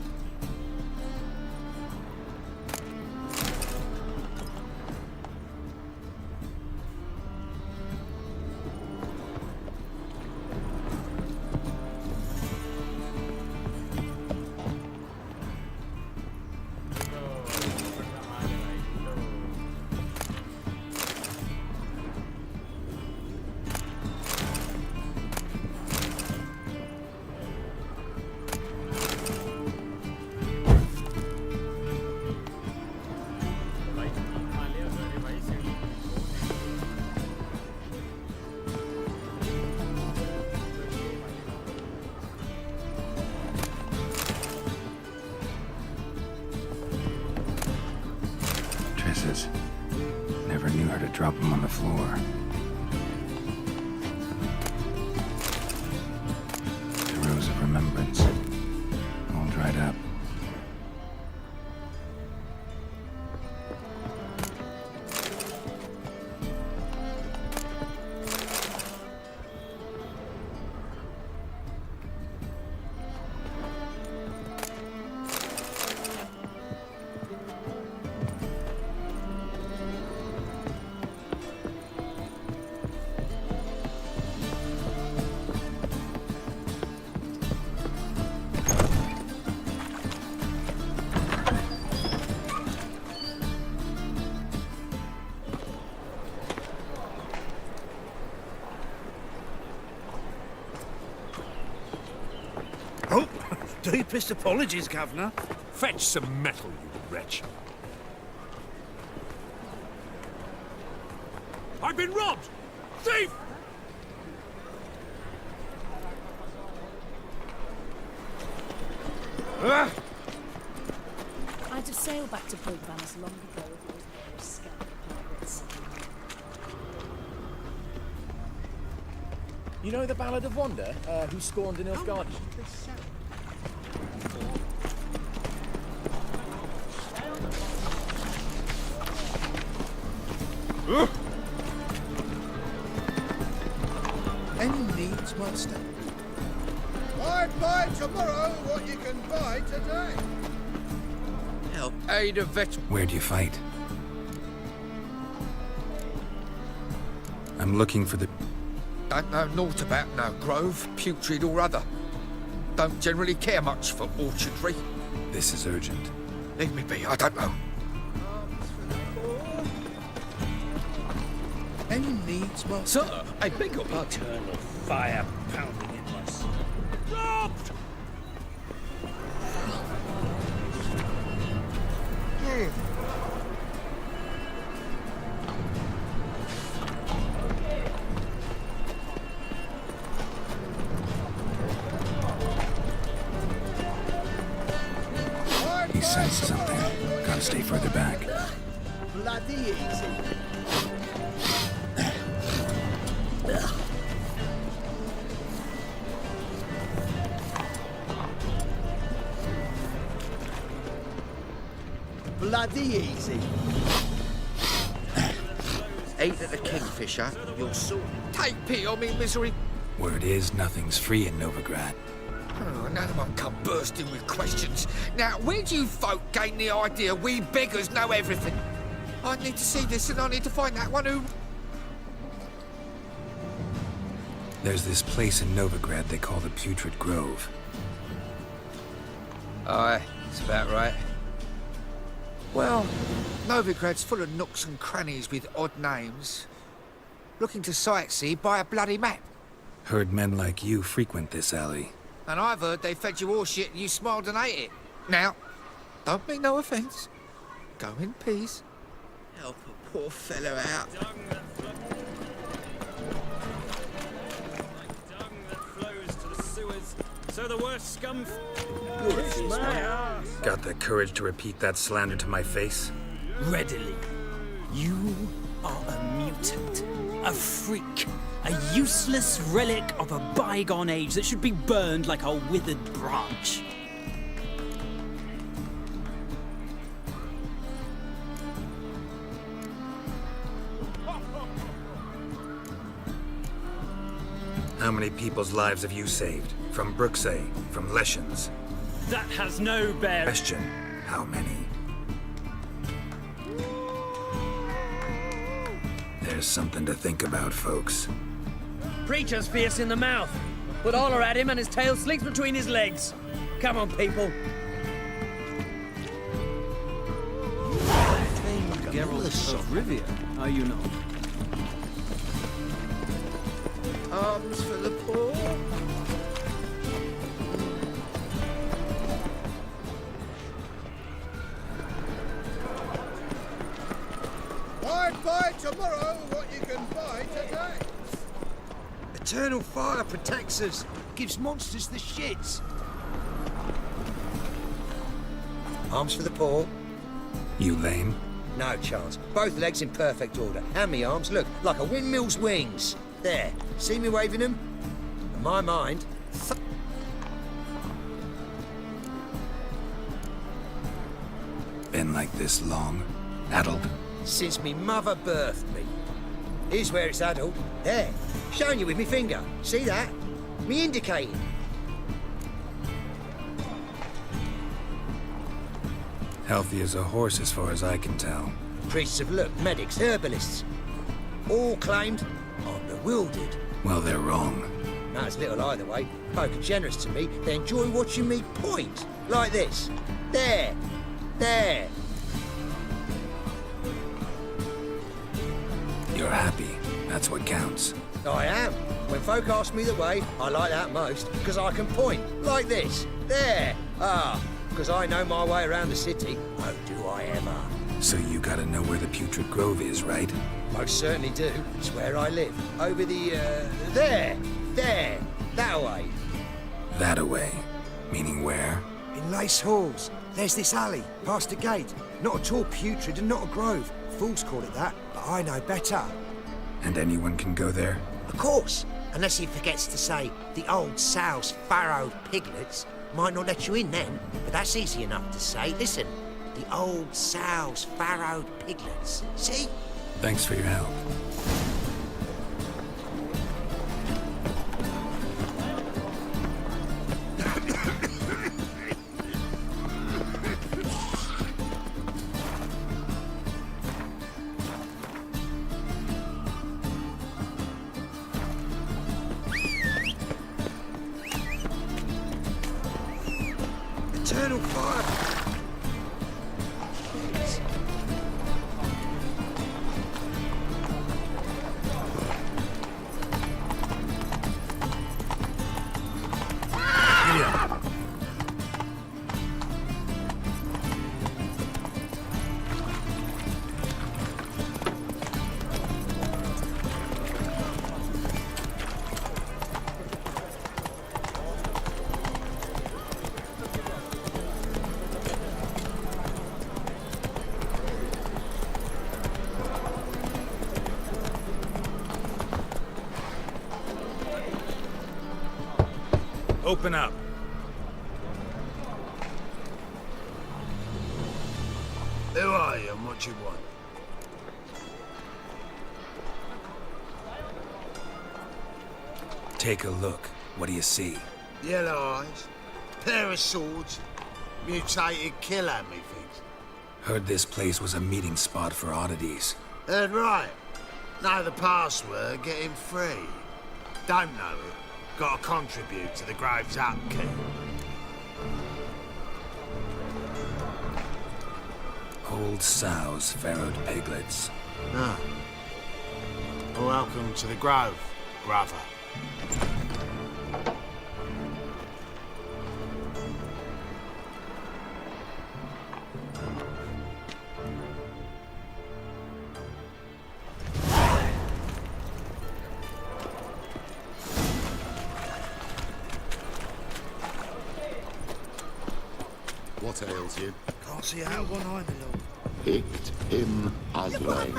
drop them on the floor. The rose of remembrance, all dried up. Oh, deepest apologies, Governor. Fetch some metal, you wretch. I've been robbed! Thief! I'd have sailed back to Pavilion long ago if it wasn't for those scum pirates. You know the Ballad of Wanda, who scorned an Nilfgaardian? Any needs, Master? I buy tomorrow what you can buy today. Help aid a veteran. Where do you fight? I'm looking for the... Don't know naught about no grove, putrid or other. Don't generally care much for orchardry. This is urgent. Leave me be, I don't know. Any needs, Master? Sir, I beg your pardon. Eternal fire pounding in my soul. Robbed! He sensed something. Gotta stay further back. Bloody easy. Bloody easy. Ate at the Kingfisher, you'll soon take pity on me misery. Word is, nothing's free in Novigrad. Oh, another one come bursting with questions. Now, where do you folk gain the idea we beggars know everything? I need to see this and I need to find that one who... There's this place in Novigrad they call the Putrid Grove. Aye, that's about right. Well, Novigrad's full of nooks and crannies with odd names. Looking to sightsee, buy a bloody map. Heard men like you frequent this alley. And I've heard they fed you all shit and you smiled and ate it. Now, don't mean no offence. Go in peace. Help a poor fellow out. So the worst scum... Got the courage to repeat that slander to my face? Readily. You are a mutant. A freak. A useless relic of a bygone age that should be burned like a withered branch. How many people's lives have you saved? From Bruxay, from Leshens? That has no bearing. Question, how many? There's something to think about, folks. Preacher's fierce in the mouth, but holler at him and his tail slinks between his legs. Come on, people. Geralt of Rivia, are you not? Arms for the poor. I'd buy tomorrow what you can buy today. Eternal fire protects us. Gives monsters the shits. Arms for the poor. You lame? No chance. Both legs in perfect order. And me arms, look, like a windmill's wings. There. See me waving them? In my mind... Been like this long? Addled? Since me mother birthed me. Here's where it's addled. There. Showing you with me finger. See that? Me indicating. Healthy as a horse as far as I can tell. Priests of look, medics, herbalists. All claimed I'm bewildered. Well, they're wrong. Matters little either way. Folk are generous to me. They enjoy watching me point. Like this. There. There. You're happy. That's what counts. I am. When folk ask me the way, I like that most, because I can point. Like this. There. Ah. Because I know my way around the city. Oh, do I ever. So you gotta know where the Putrid Grove is, right? Most certainly do. It's where I live. Over the, there. There. That way. That away. Meaning where? In Lace Halls. There's this alley, past the gate. Not at all putrid and not a grove. Fools call it that, but I know better. And anyone can go there? Of course. Unless he forgets to say the old sow's farrowed piglets. Might not let you in then, but that's easy enough to say. Listen, the old sow's farrowed piglets. See? Thanks for your help. Eternal fire! Open up. Who are you and what you want? Take a look. What do you see? Yellow eyes, pair of swords, mutated killer, methinks. Heard this place was a meeting spot for oddities. Heard right. Know the password, get him free. Don't know it. Got to contribute to the Grove's upkeep. Old sows, farrowed piglets. Ah. Welcome to the Grove, Grover. What ails you? Can't see out one eye, my lord. Picked him as lame.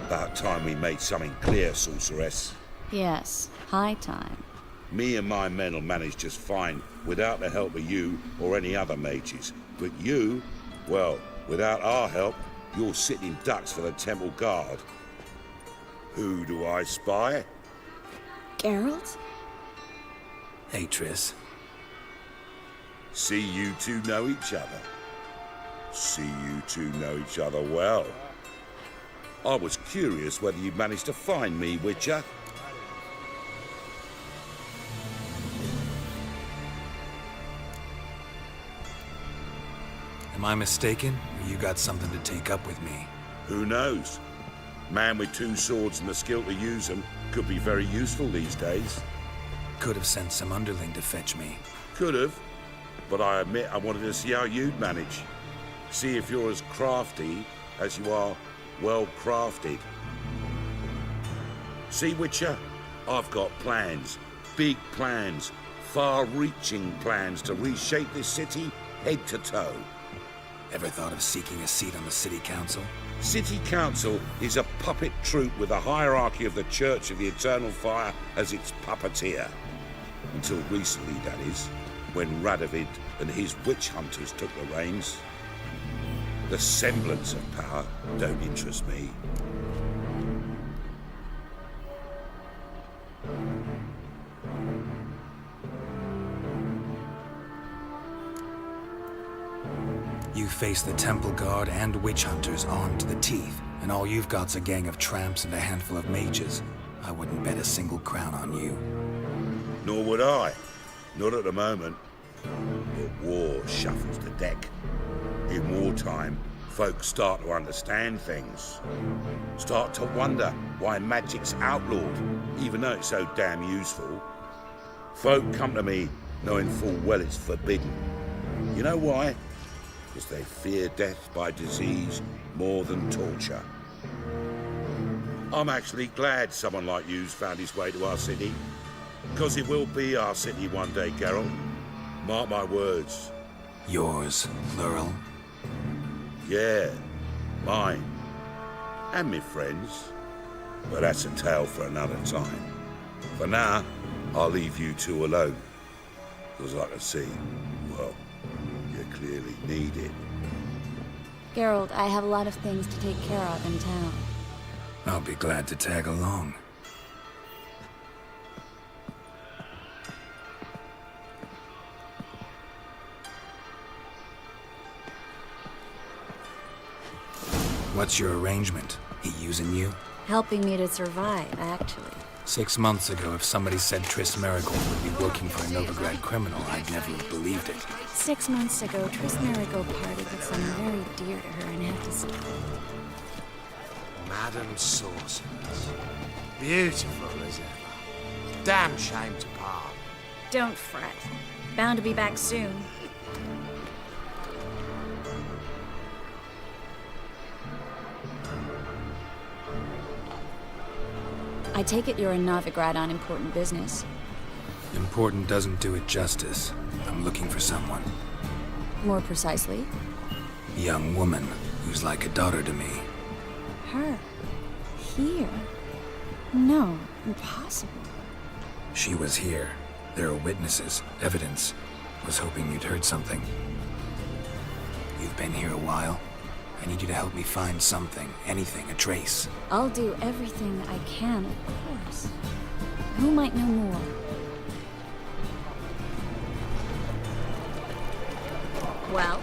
About time we made something clear, sorceress. Yes, high time. Me and my men will manage just fine without the help of you or any other mages. But you, well, without our help, you're sitting ducks for the temple guard. Who do I spy? Geralt? Hey, Triss. See you two know each other. See you two know each other well. I was curious whether you'd managed to find me, Witcher. Am I mistaken, or you got something to take up with me? Who knows? Man with two swords and the skill to use them could be very useful these days. Could have sent some underling to fetch me. Could have, but I admit I wanted to see how you'd manage. See if you're as crafty as you are well-crafted. See, Witcher? I've got plans. Big plans. Far-reaching plans to reshape this city head to toe. Ever thought of seeking a seat on the city council? City Council is a puppet troupe with a hierarchy of the Church of the Eternal Fire as its puppeteer. Until recently, that is, when Radovid and his witch hunters took the reins. The semblance of power don't interest me. You face the Temple Guard and witch hunters armed to the teeth, and all you've got's a gang of tramps and a handful of mages. I wouldn't bet a single crown on you. Nor would I. Not at the moment. But war shuffles the deck. In wartime, folks start to understand things. Start to wonder why magic's outlawed, even though it's so damn useful. Folk come to me knowing full well it's forbidden. You know why? Because they fear death by disease more than torture. I'm actually glad someone like you's found his way to our city. Because it will be our city one day, Geralt. Mark my words. Yours, Lurel? Yeah, mine. And me friends. But that's a tale for another time. For now, I'll leave you two alone. Because I can see, well, you clearly need it. Geralt, I have a lot of things to take care of in town. I'll be glad to tag along. What's your arrangement? He using you? Helping me to survive, actually. 6 months ago, if somebody said Triss Merigold would be working for a Novigrad criminal, I'd never have believed it. 6 months ago, Triss Merigold parted with someone very dear to her and had to stop. Madam Sorceress. Beautiful as ever. Damn shame to part. Don't fret. Bound to be back soon. I take it you're a Novigrad on important business. Important doesn't do it justice. I'm looking for someone. More precisely? A young woman who's like a daughter to me. Her? Here? No, impossible. She was here. There are witnesses, evidence. Was hoping you'd heard something. You've been here a while. I need you to help me find something, anything, a trace. I'll do everything I can, of course. Who might know more? Well?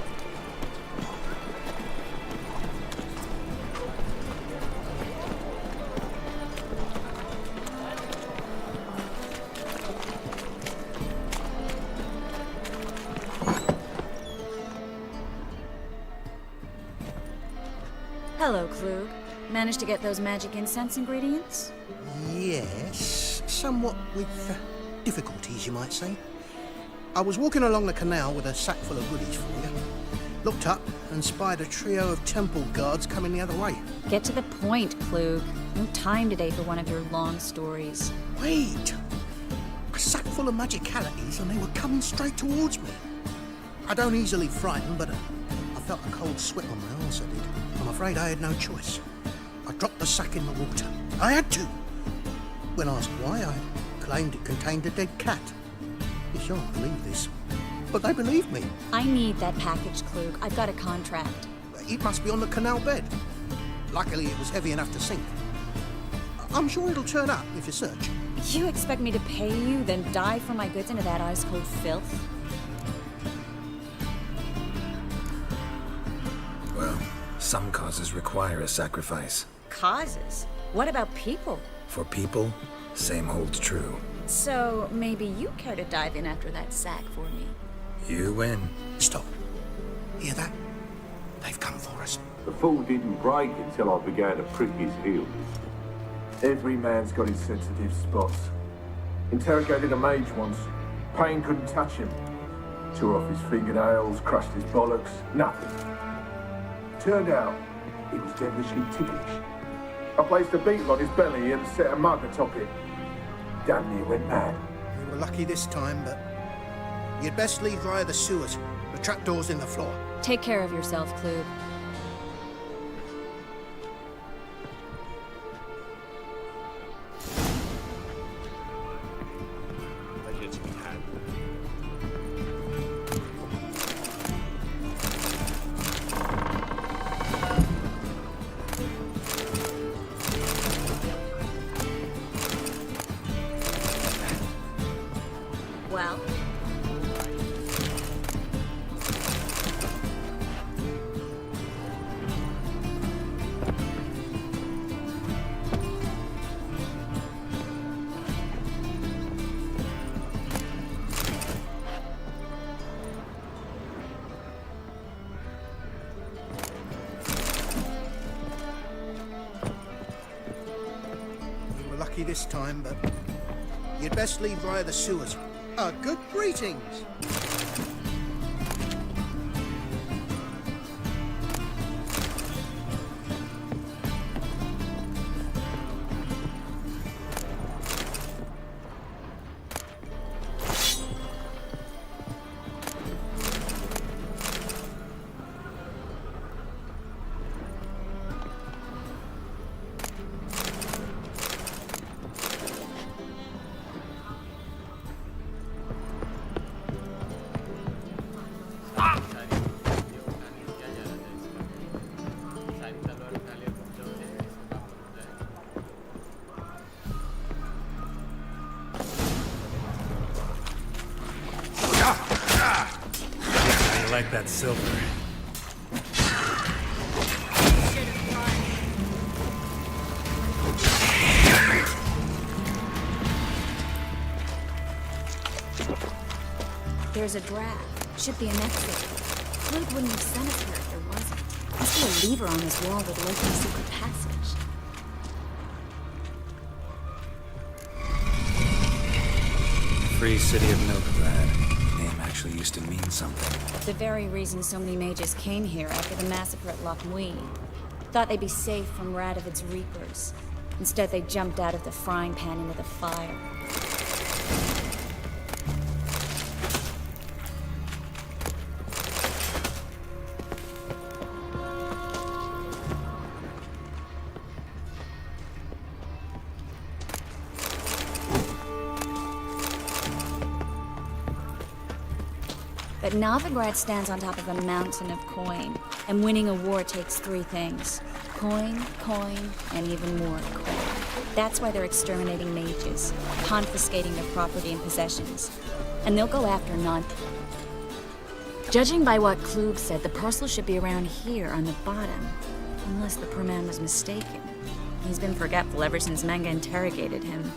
Hello, Klug. Managed to get those magic incense ingredients? Yes, somewhat with difficulties, you might say. I was walking along the canal with a sack full of goodies for you. Looked up and spied a trio of temple guards coming the other way. Get to the point, Klug. No time today for one of your long stories. Wait! A sack full of magicalities and they were coming straight towards me. I don't easily frighten, but I felt a cold sweat on my arse, I did. I'm afraid I had no choice. I dropped the sack in the water. I had to. When asked why, I claimed it contained a dead cat. You shan't believe this, but they believed me. I need that package, Klug. I've got a contract. It must be on the canal bed. Luckily, it was heavy enough to sink. I'm sure it'll turn up if you search. You expect me to pay you, then dive for my goods into that ice-cold filth? Well, some causes require a sacrifice. Causes? What about people? For people, same holds true. So, maybe you care to dive in after that sack for me? You win. Stop. Hear that? They've come for us. The fool didn't break until I began to prick his heels. Every man's got his sensitive spots. Interrogated a mage once. Pain couldn't touch him. Tore off his fingernails, crushed his bollocks, nothing. Turned out, he was devilishly ticklish. I placed a beetle on his belly and set a mug atop it. Damn near went mad. We were lucky this time, but you'd best leave via the sewers. The trapdoor's in the floor. Take care of yourself, Klug. Pleasure to be had. Well? We were lucky this time, but you'd best leave via the sewers. Good greetings. I like that silver. There's a draft. Should be an exit. Klug wouldn't have sent us here if there wasn't. Must be a lever on this wall that'll open a secret passage. Free City of Novigrad. Name actually used to mean something. The very reason so many mages came here after the massacre at Loch Muir. Thought they'd be safe from Radovid's reapers. Instead, they jumped out of the frying pan into the fire. But Novigrad stands on top of a mountain of coin, and winning a war takes three things. Coin, coin, and even more coin. That's why they're exterminating mages, confiscating their property and possessions. And they'll go after none. Judging by what Klug said, the parcel should be around here on the bottom. Unless the poor man was mistaken. He's been forgetful ever since Manga interrogated him.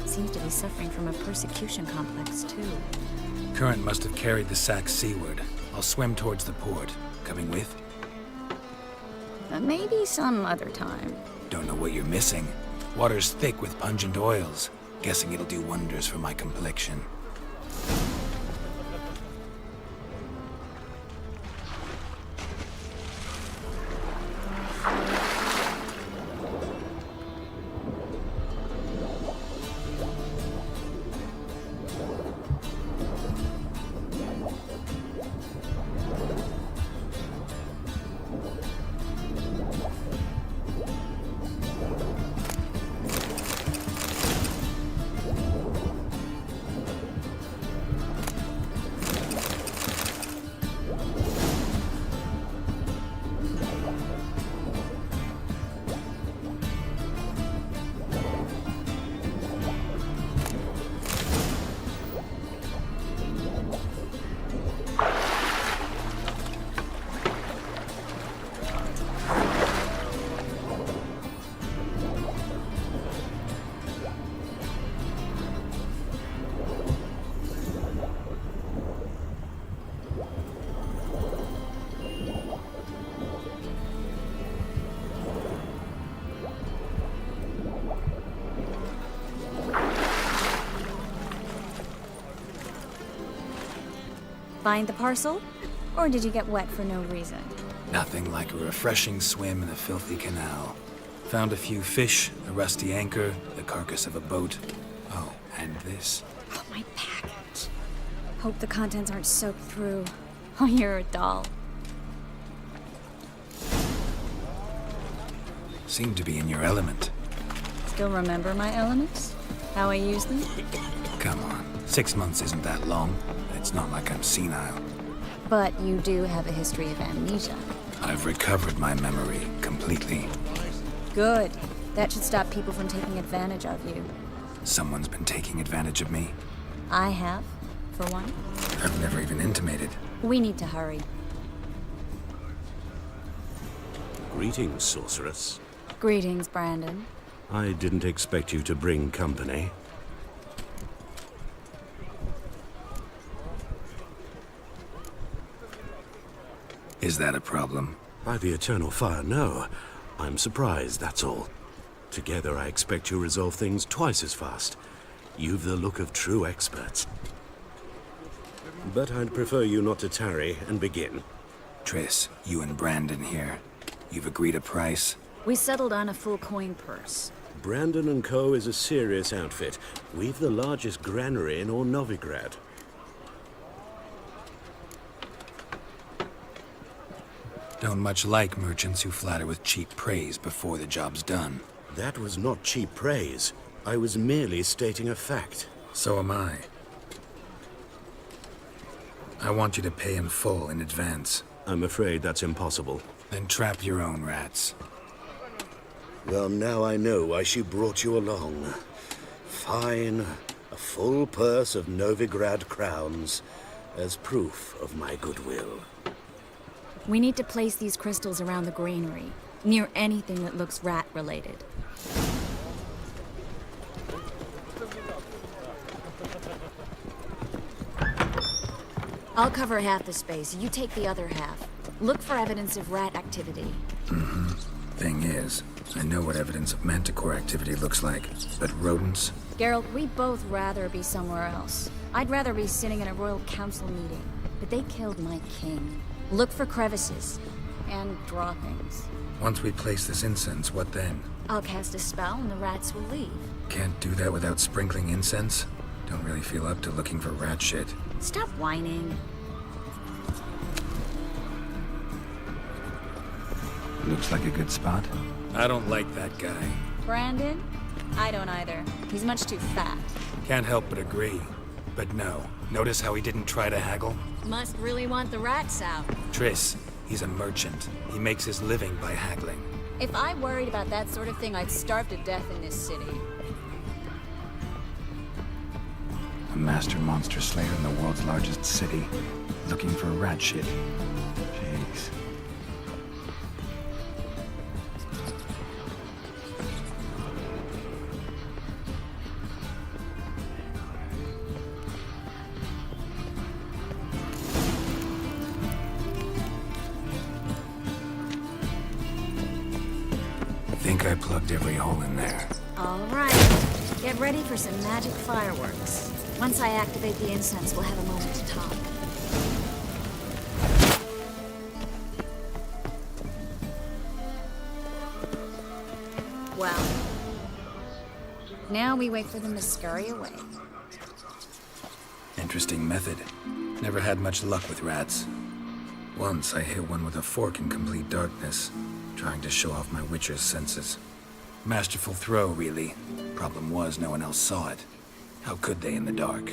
Seems to be suffering from a persecution complex, too. Current must have carried the sack seaward. I'll swim towards the port. Coming with? Maybe some other time. Don't know what you're missing. Water's thick with pungent oils. Guessing it'll do wonders for my complexion. Find the parcel? Or did you get wet for no reason? Nothing like a refreshing swim in a filthy canal. Found a few fish, a rusty anchor, the carcass of a boat. Oh, and this. Oh, my package. Hope the contents aren't soaked through. Oh, you're a doll. Seem to be in your element. Still remember my elements? How I use them? Come on. 6 months isn't that long. It's not like I'm senile. But you do have a history of amnesia. I've recovered my memory completely. Good. That should stop people from taking advantage of you. Someone's been taking advantage of me. I have, for one. I've never even intimated. We need to hurry. Greetings, sorceress. Greetings, Brandon. I didn't expect you to bring company. Is that a problem? By the eternal fire, no. I'm surprised, that's all. Together, I expect you resolve things twice as fast. You've the look of true experts. But I'd prefer you not to tarry and begin. Triss, you and Brandon here. You've agreed a price? We settled on a full coin purse. Brandon & Co. is a serious outfit. We've the largest granary in all Novigrad. Don't much like merchants who flatter with cheap praise before the job's done. That was not cheap praise. I was merely stating a fact. So am I. I want you to pay in full in advance. I'm afraid that's impossible. Then trap your own rats. Well, now I know why she brought you along. Fine. A full purse of Novigrad crowns as proof of my goodwill. We need to place these crystals around the granary, near anything that looks rat-related. I'll cover half the space, you take the other half. Look for evidence of rat activity. Thing is, I know what evidence of manticore activity looks like, but rodents? Geralt, we'd both rather be somewhere else. I'd rather be sitting in a royal council meeting, but they killed my king. Look for crevices, and draw things. Once we place this incense, what then? I'll cast a spell and the rats will leave. Can't do that without sprinkling incense? Don't really feel up to looking for rat shit. Stop whining. Looks like a good spot. I don't like that guy. Brandon? I don't either. He's much too fat. Can't help but agree. But no. Notice how he didn't try to haggle? Must really want the rats out. Triss, he's a merchant. He makes his living by haggling. If I worried about that sort of thing, I'd starve to death in this city. A master monster slayer in the world's largest city. Looking for rat shit. Jeez. Think I plugged every hole in there. All right. Get ready for some magic fireworks. Once I activate the incense, we'll have a moment to talk. Well, now we wait for them to scurry away. Interesting method. Never had much luck with rats. Once I hit one with a fork in complete darkness, trying to show off my witcher's senses. Masterful throw, really. Problem was, no one else saw it. How could they in the dark?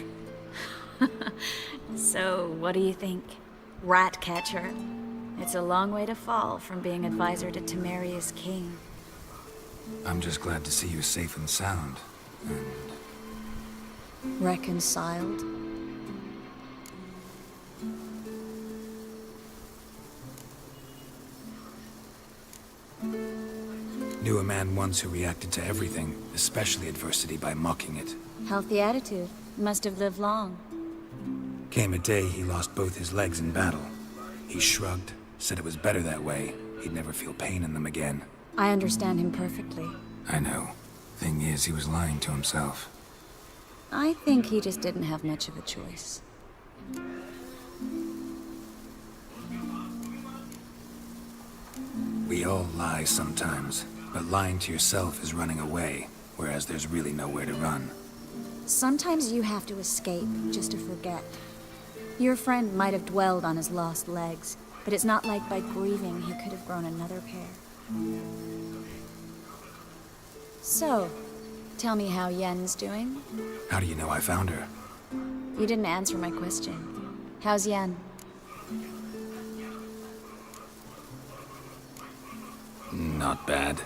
So, what do you think? Rat catcher? It's a long way to fall from being advisor to Temeria's king. I'm just glad to see you safe and sound. Reconciled? Knew a man once who reacted to everything, especially adversity, by mocking it. Healthy attitude. Must have lived long. Came a day he lost both his legs in battle. He shrugged, said it was better that way. He'd never feel pain in them again. I understand him perfectly. I know. Thing is, he was lying to himself. I think he just didn't have much of a choice. We all lie sometimes, but lying to yourself is running away, whereas there's really nowhere to run. Sometimes you have to escape just to forget. Your friend might have dwelled on his lost legs, but it's not like by grieving he could have grown another pair. So, tell me how Yen's doing? How do you know I found her? You didn't answer my question. How's Yen? Not bad.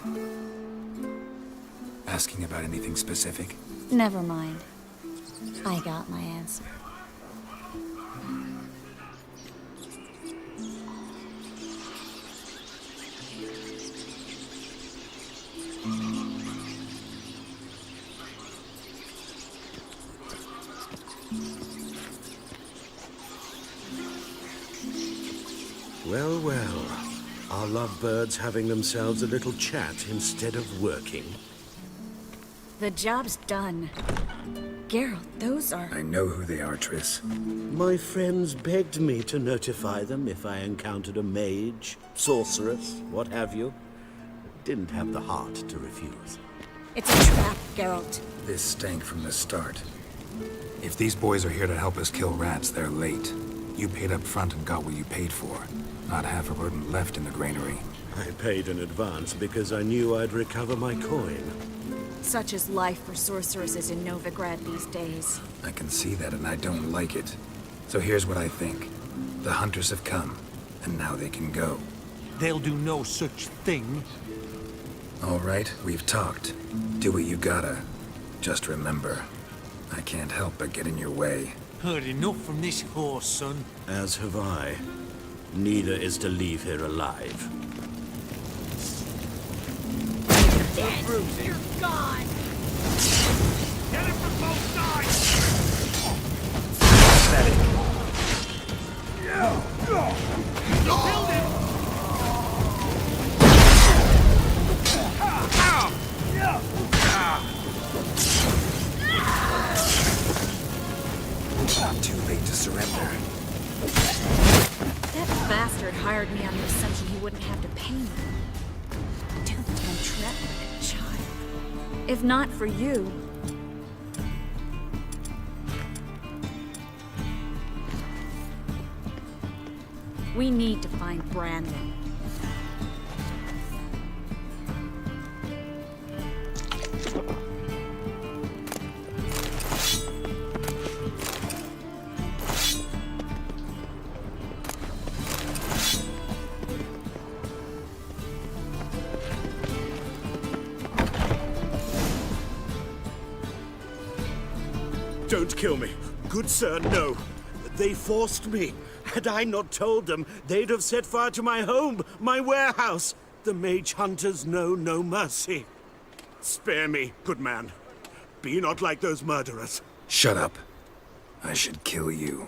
Asking about anything specific? Never mind. I got my answer. Well, well. Are lovebirds having themselves a little chat instead of working? The job's done. Geralt, those are... I know who they are, Triss. My friends begged me to notify them if I encountered a mage, sorceress, what have you. Didn't have the heart to refuse. It's a trap, Geralt. This stank from the start. If these boys are here to help us kill rats, they're late. You paid up front and got what you paid for. Not half a rodent left in the granary. I paid in advance because I knew I'd recover my coin. Such is life for sorceresses in Novigrad these days. I can see that, and I don't like it. So here's what I think. The hunters have come, and now they can go. They'll do no such thing. All right, we've talked. Do what you gotta. Just remember, I can't help but get in your way. Heard enough from this horse, son. As have I. Neither is to leave here alive. You're gone! Get him from both sides! Build it! Not too late to surrender. That bastard hired me on the assumption he wouldn't have to pay me. Don't entrap a child. If not for you... We need to find Brandon. Don't kill me. Good sir, no. They forced me. Had I not told them, they'd have set fire to my home, my warehouse. The mage hunters know no mercy. Spare me, good man. Be not like those murderers. Shut up. I should kill you.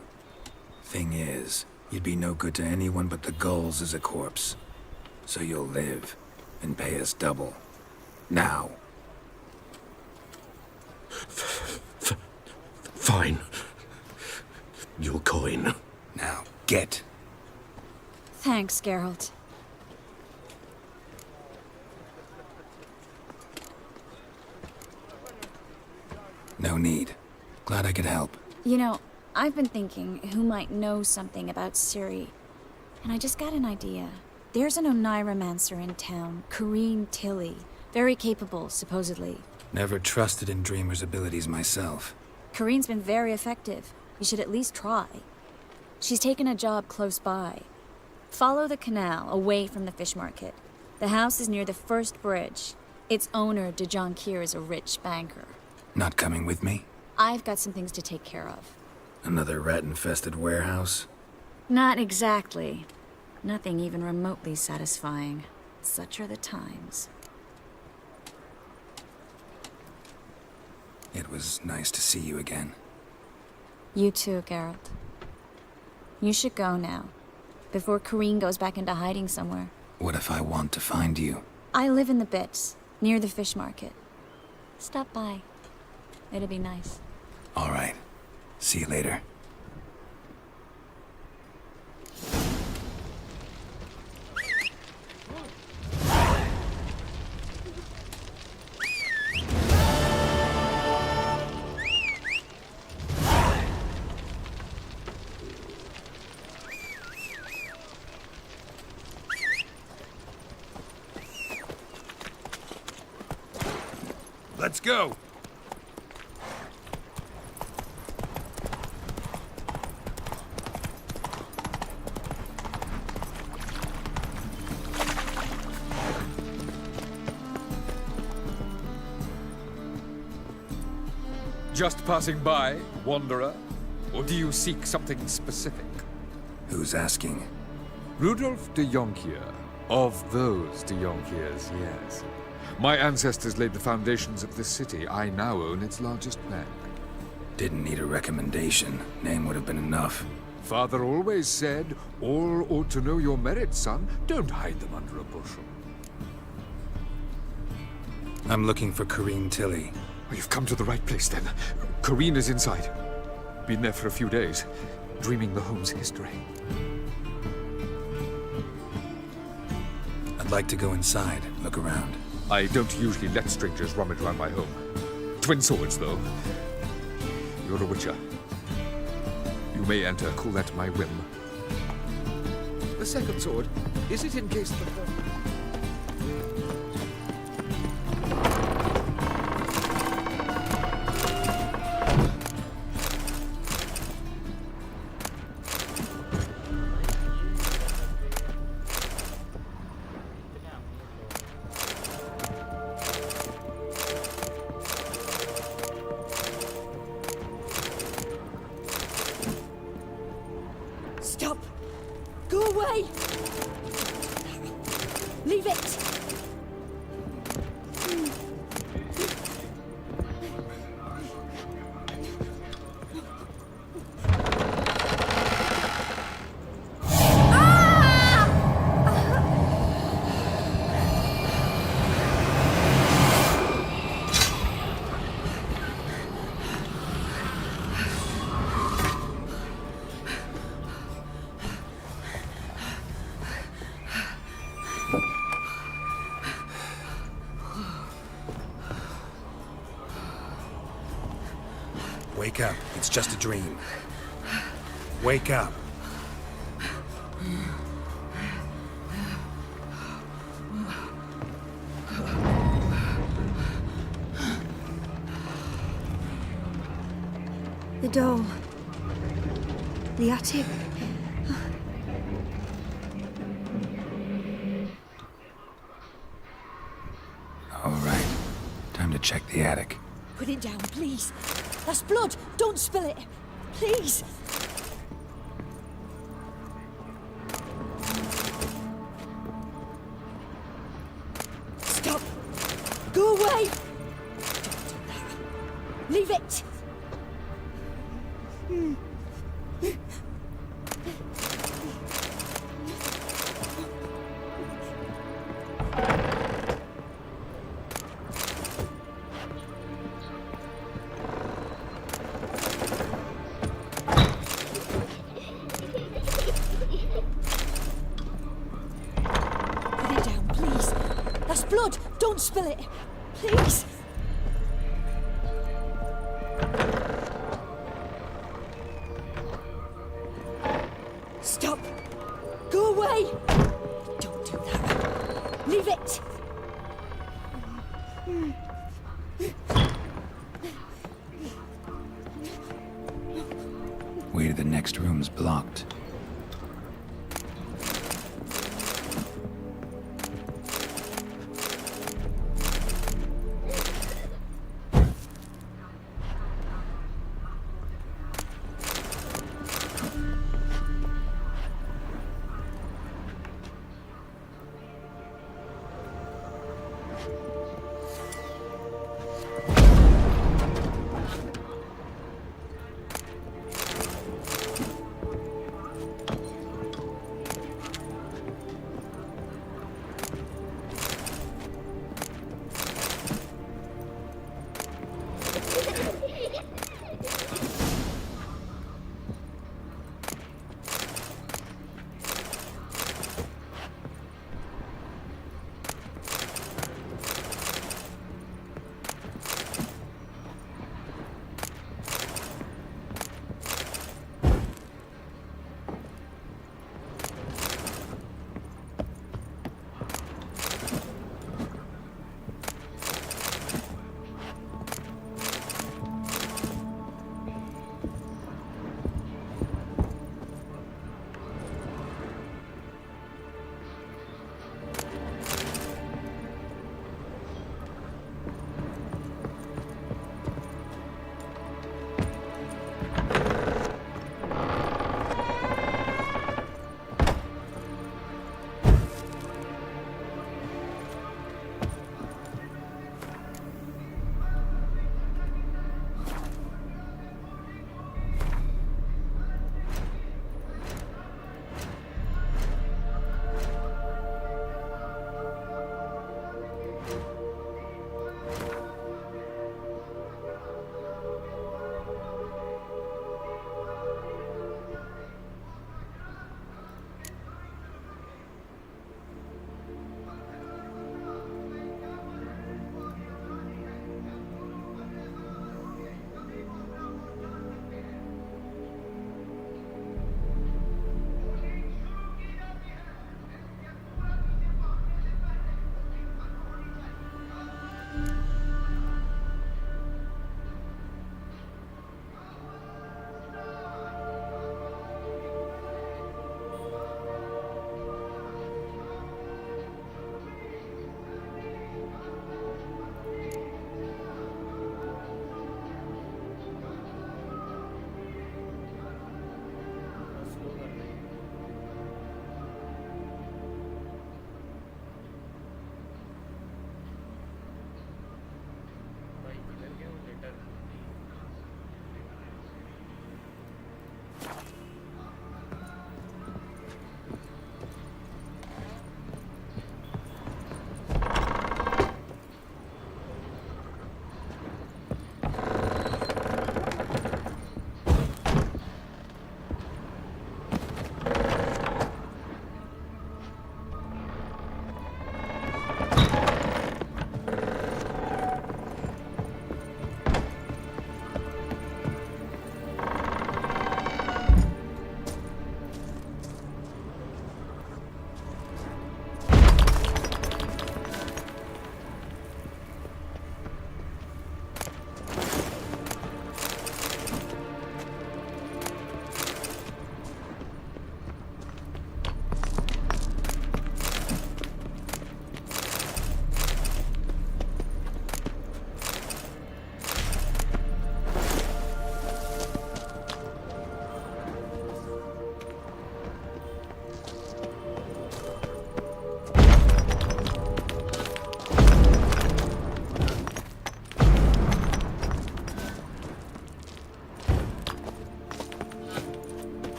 Thing is, you'd be no good to anyone but the gulls as a corpse. So you'll live and pay us double. Now. Fine. Your coin. Now, get. Thanks, Geralt. No need. Glad I could help. You know, I've been thinking who might know something about Ciri. And I just got an idea. There's an Oneiromancer in town, Corrine Tilly. Very capable, supposedly. Never trusted in Dreamer's abilities myself. Corrine's been very effective. You should at least try. She's taken a job close by. Follow the canal, away from the fish market. The house is near the first bridge. Its owner, de Jonquier, is a rich banker. Not coming with me? I've got some things to take care of. Another rat-infested warehouse? Not exactly. Nothing even remotely satisfying. Such are the times. It was nice to see you again. You too, Geralt. You should go now, before Corrine goes back into hiding somewhere. What if I want to find you? I live in the Bits, near the fish market. Stop by. It'll be nice. All right. See you later. Let's go. Just passing by, wanderer? Or do you seek something specific? Who's asking? Rudolf de Jonkier. Of those de Jonkiers, yes. My ancestors laid the foundations of this city. I now own its largest bank. Didn't need a recommendation. Name would have been enough. Father always said, all ought to know your merits, son. Don't hide them under a bushel. I'm looking for Corrine Tilly. Oh, you've come to the right place, then. Corrine is inside. Been there for a few days, dreaming the home's history. I'd like to go inside, look around. I don't usually let strangers rummage around my home. Twin swords, though. You're a witcher. You may enter, call that my whim. The second sword, is it in case the first... Stop! Go away! Leave it! Wake up. It's just a dream. Wake up. The doll. The attic. All right. Time to check the attic. Put it down, please. That's blood. Don't spill it. Please. Stop. Go away. Don't do that. Leave it. Blood! Don't spill it! Please! Stop! Go away! Don't do that. Leave it! Way to the next room's blocked.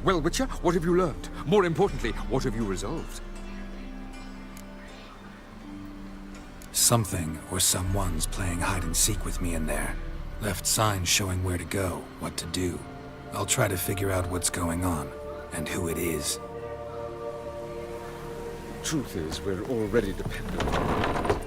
Well, Witcher, what have you learned? More importantly, what have you resolved? Something or someone's playing hide and seek with me in there. Left signs showing where to go, what to do. I'll try to figure out what's going on, and who it is. Truth is, we're already dependent on it.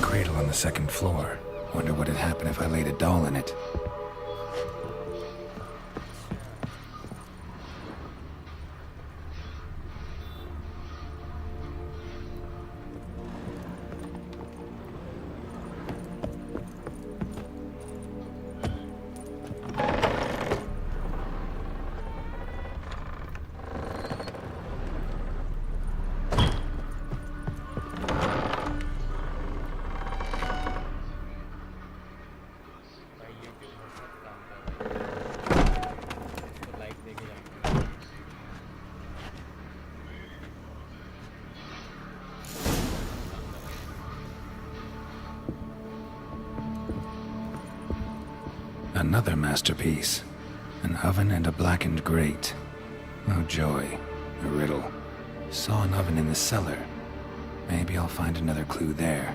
Cradle on the second floor. Wonder what'd happen if I laid a doll in it. Another masterpiece. An oven and a blackened grate. Oh joy. A riddle. Saw an oven in the cellar. Maybe I'll find another clue there.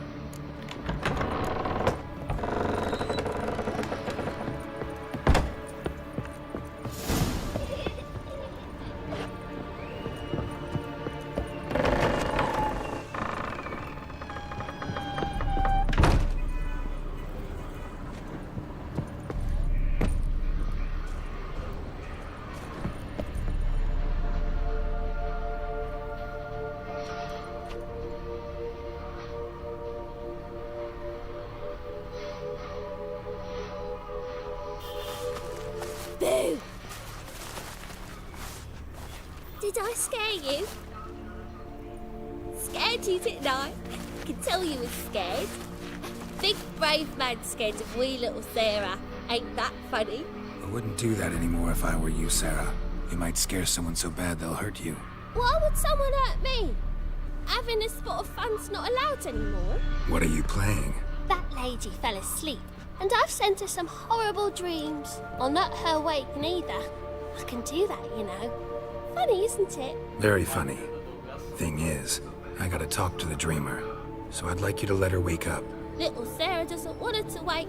Boo! Did I scare you? Scared you, didn't I? I can tell you was scared. Big brave man scared of wee little Sarah. Ain't that funny? I wouldn't do that anymore if I were you, Sarah. You might scare someone so bad they'll hurt you. Why would someone hurt me? Having a spot of fun's not allowed anymore. What are you playing? That lady fell asleep, and I've sent her some horrible dreams. I'll not her wake neither. I can do that, you know. Funny, isn't it? Very funny. Thing is, I gotta talk to the dreamer, so I'd like you to let her wake up. Little Sarah doesn't want her to wake.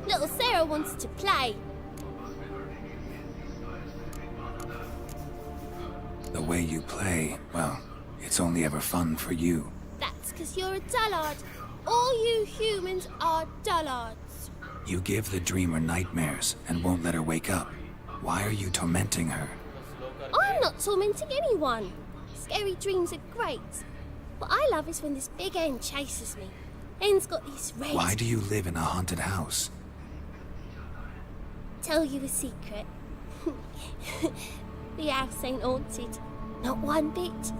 Little Sarah wants to play. The way you play, well, it's only ever fun for you. That's because you're a dullard. All you humans are dullards. You give the dreamer nightmares and won't let her wake up. Why are you tormenting her? I'm not tormenting anyone. Scary dreams are great. What I love is when this big N chases me. N's got these red... Why do you live in a haunted house? Tell you a secret. The house ain't haunted. Not one bit.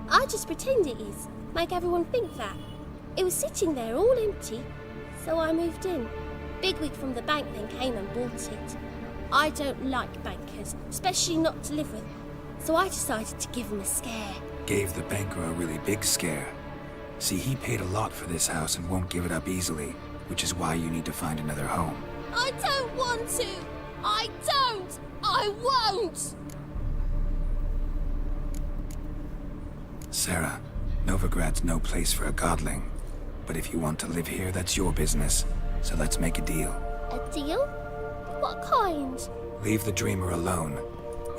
I just pretend it is. Make everyone think that. It was sitting there all empty, so I moved in. Bigwig from the bank then came and bought it. I don't like bankers, especially not to live with, so I decided to give him a scare. Gave the banker a really big scare. See, he paid a lot for this house and won't give it up easily, which is why you need to find another home. I don't want to! I don't! I won't! Sarah, Novigrad's no place for a godling. But if you want to live here, that's your business. So let's make a deal. A deal? What kind? Leave the dreamer alone.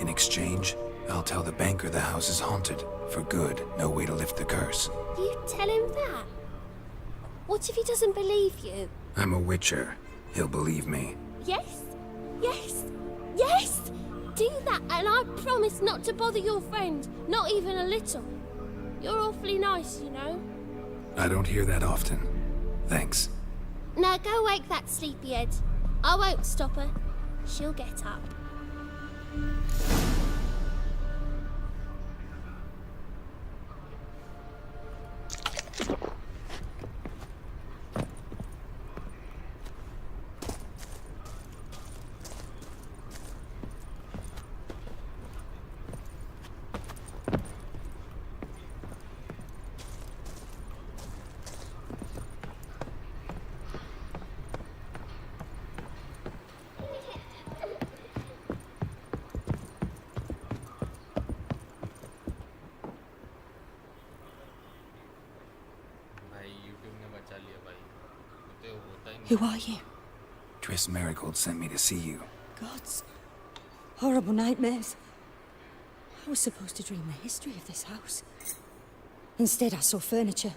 In exchange, I'll tell the banker the house is haunted. For good, no way to lift the curse. You tell him that? What if he doesn't believe you? I'm a witcher. He'll believe me. Yes? Yes? Yes! Do that and I promise not to bother your friend. Not even a little. You're awfully nice, you know. I don't hear that often. Thanks. Now go wake that sleepyhead. I won't stop her. She'll get up. Who are you? Triss Marigold sent me to see you. Gods. Horrible nightmares. I was supposed to dream the history of this house. Instead, I saw furniture.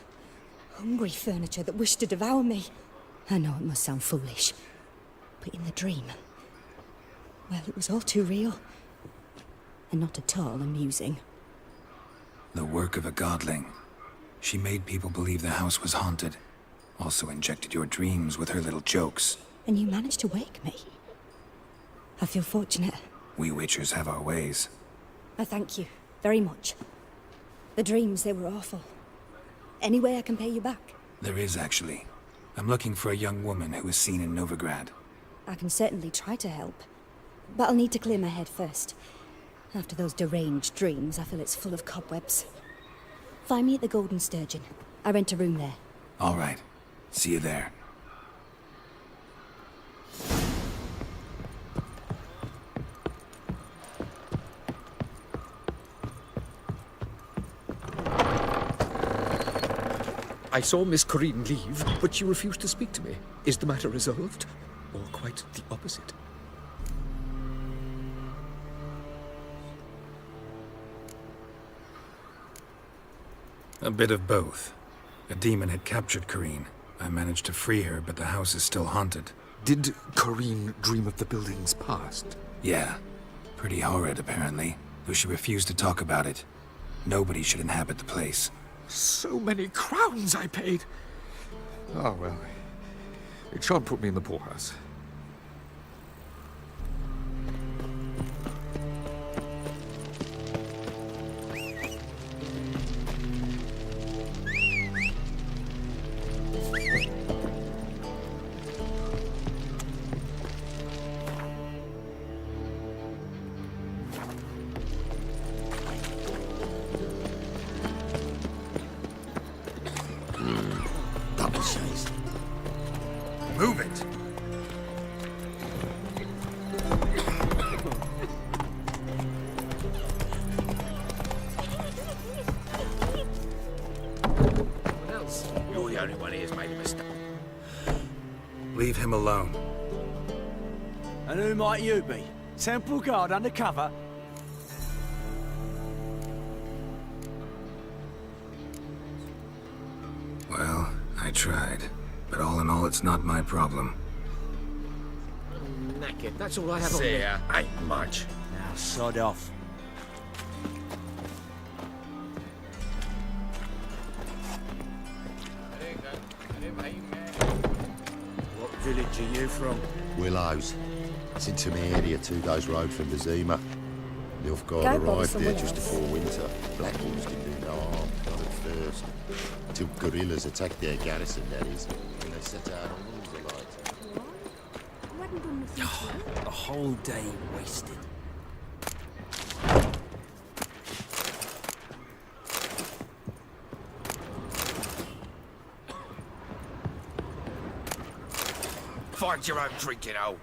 Hungry furniture that wished to devour me. I know it must sound foolish, but in the dream, well, it was all too real. And not at all amusing. The work of a godling. She made people believe the house was haunted. Also injected your dreams with her little jokes. And you managed to wake me. I feel fortunate. We witchers have our ways. I thank you very much. The dreams, they were awful. Any way I can pay you back? There is, actually. I'm looking for a young woman who was seen in Novigrad. I can certainly try to help. But I'll need to clear my head first. After those deranged dreams, I feel it's full of cobwebs. Find me at the Golden Sturgeon. I rent a room there. All right. See you there. I saw Miss Corinne leave, but she refused to speak to me. Is the matter resolved? Or quite the opposite? A bit of both. A demon had captured Corinne. I managed to free her, but the house is still haunted. Did Corinne dream of the building's past? Yeah. Pretty horrid, apparently, though she refused to talk about it. Nobody should inhabit the place. So many crowns I paid! Oh, well. It shan't put me in the poorhouse. Double size. Move it! What else? You're the only one here's made a mistake. Leave him alone. And who might you be? Temple Guard undercover? Well, I tried. But all in all, it's not my problem. Knackered, that's all I have on See me. ya, ain't much. Now, sod off. What village are you from? Willows. It's into my area, 2 days' road from the Zima. The off-guard arrived there just before winter. Blackhawks didn't do no harm, not at first. Till guerrillas attacked their garrison, that is. And they set out on walls alight. A whole day wasted. Find your own drinking hole.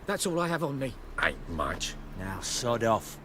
That's all I have on me. Ain't much. Now, sod off.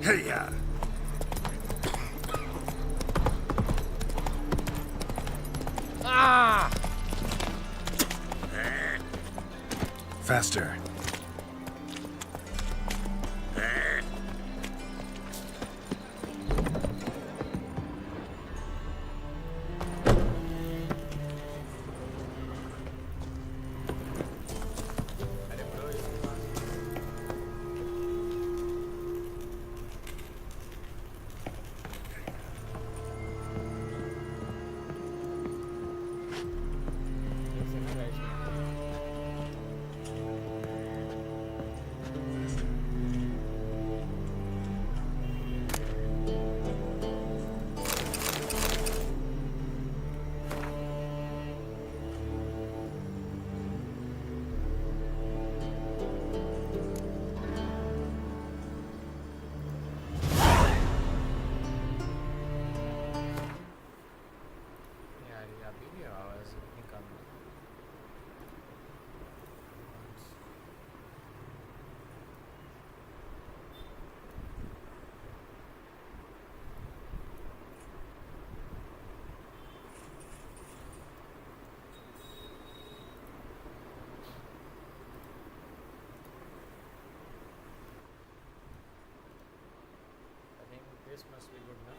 Hey-ya. Ah! Faster. This must be good enough.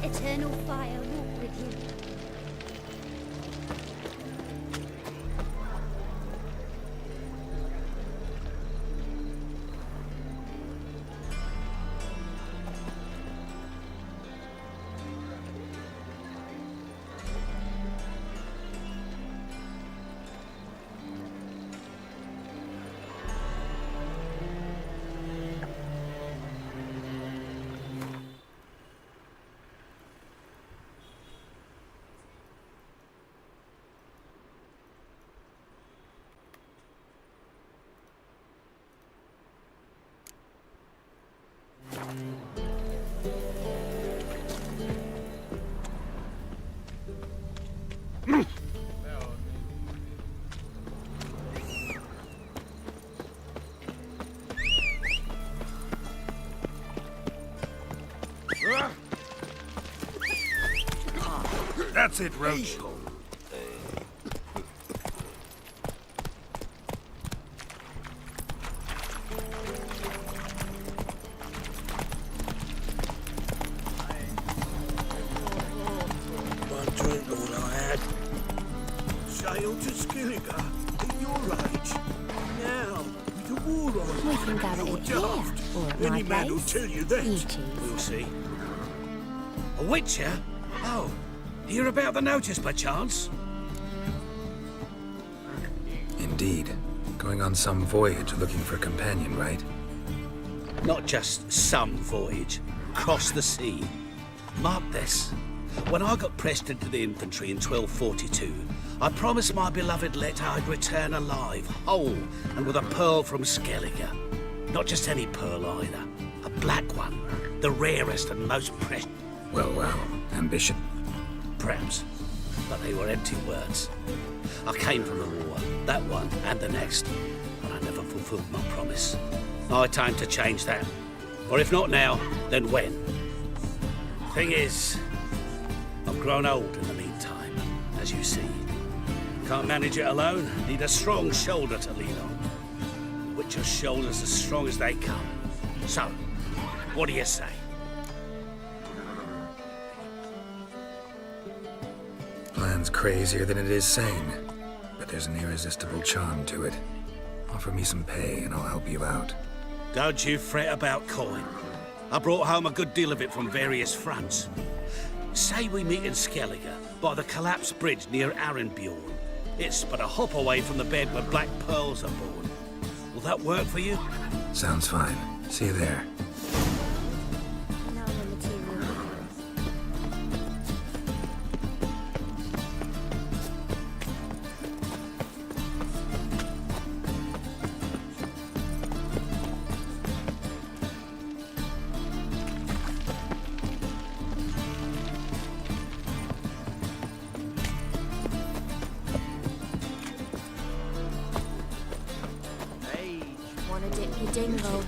Eternal fire walk with you. That's it, Roach. One drink all I had. Sail to Skilliger at your age. Now, with the war on. We can go You're at it here, daft. or at Any my man will place. tell you that. You choose. We'll see. A witcher? Oh, hear about the notice, perchance? Indeed. Going on some voyage looking for a companion, right? Not just some voyage. Cross the sea. Mark this. When I got pressed into the infantry in 1242, I promised my beloved Let I'd return alive, whole, and with a pearl from Skellige. Not just any pearl either. A black one. The rarest and most precious. Well, ambition. Perhaps. But they were empty words. I came from the war, that one and the next, but I never fulfilled my promise. Now time to change that. Or if not now, then when? Thing is, I've grown old in the meantime, as you see. Can't manage it alone, need a strong shoulder to lean on. Witcher's shoulders as strong as they come. So, what do you say? Plan's crazier than it is sane, but there's an irresistible charm to it. Offer me some pay and I'll help you out. Don't you fret about coin. I brought home a good deal of it from various fronts. Say we meet in Skellige, by the collapsed bridge near Arenbjorn. It's but a hop away from the bed where black pearls are born. Will that work for you? Sounds fine. See you there. Now the material. the dingo.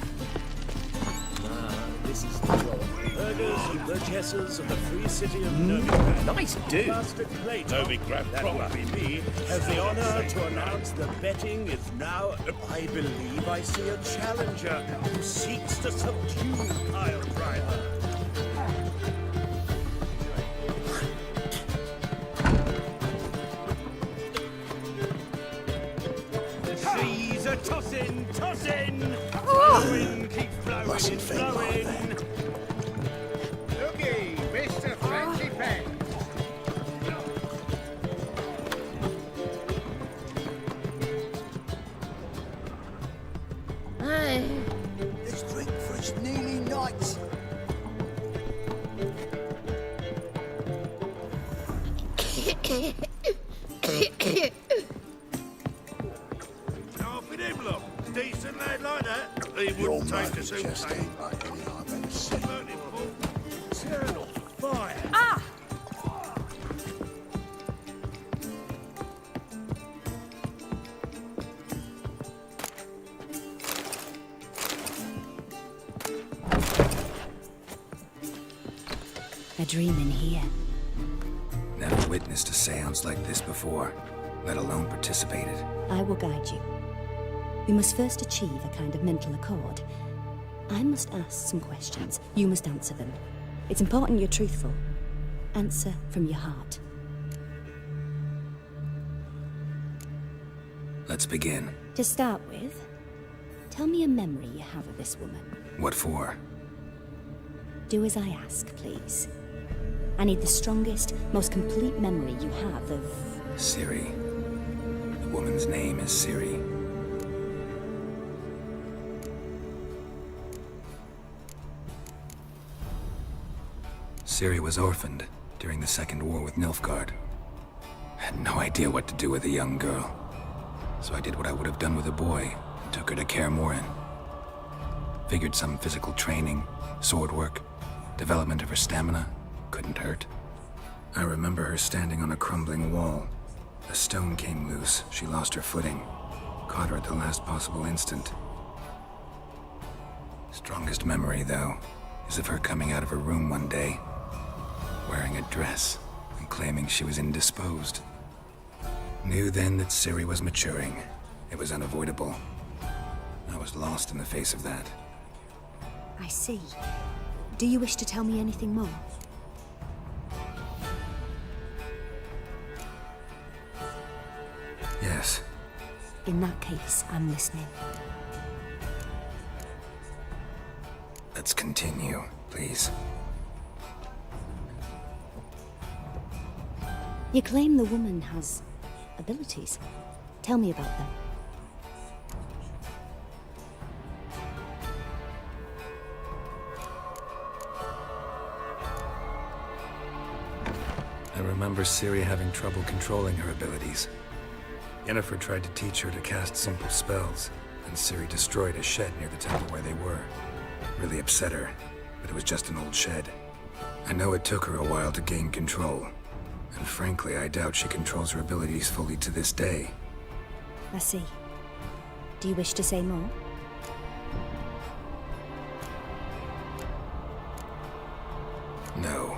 This is the job. Burghers and burgesses of the free city of Novigrad. Nice dude. Master Clayton, Novigrad that proper. would be me, has the honor to announce the betting is now... I believe I see a challenger who seeks to subdue Kyle Driver. The seas are tossing, tossing! The wind keeps blowing, Mustn't think like blowing. Looky, Mr. Friendly Pants. Aye. Let's drink for its nearly night. Half of him, look. Decent lad like that. He Your wouldn't take mate us all just day. ain't like any I've ever seen. Burning full. Turn off fire. Ah! A dream in here. Never witnessed a seance like this before, let alone participated. I will guide you. We must first achieve a kind of mental accord. I must ask some questions. You must answer them. It's important you're truthful. Answer from your heart. Let's begin. To start with, tell me a memory you have of this woman. What for? Do as I ask, please. I need the strongest, most complete memory you have of... Siri. The woman's name is Siri. Siri was orphaned during the Second War with Nilfgaard. Had no idea what to do with a young girl. So I did what I would have done with a boy and took her to Kaer Morhen. Figured some physical training, sword work, development of her stamina couldn't hurt. I remember her standing on a crumbling wall. A stone came loose, she lost her footing. Caught her at the last possible instant. Strongest memory, though, is of her coming out of her room one day, wearing a dress and claiming she was indisposed. Knew then that Siri was maturing. It was unavoidable. I was lost in the face of that. I see. Do you wish to tell me anything more? Yes. In that case, I'm listening. Let's continue, please. You claim the woman has abilities. Tell me about them. I remember Siri having trouble controlling her abilities. Yennefer tried to teach her to cast simple spells, and Siri destroyed a shed near the temple where they were. Really upset her, but it was just an old shed. I know it took her a while to gain control, and frankly, I doubt she controls her abilities fully to this day. I see. Do you wish to say more? No.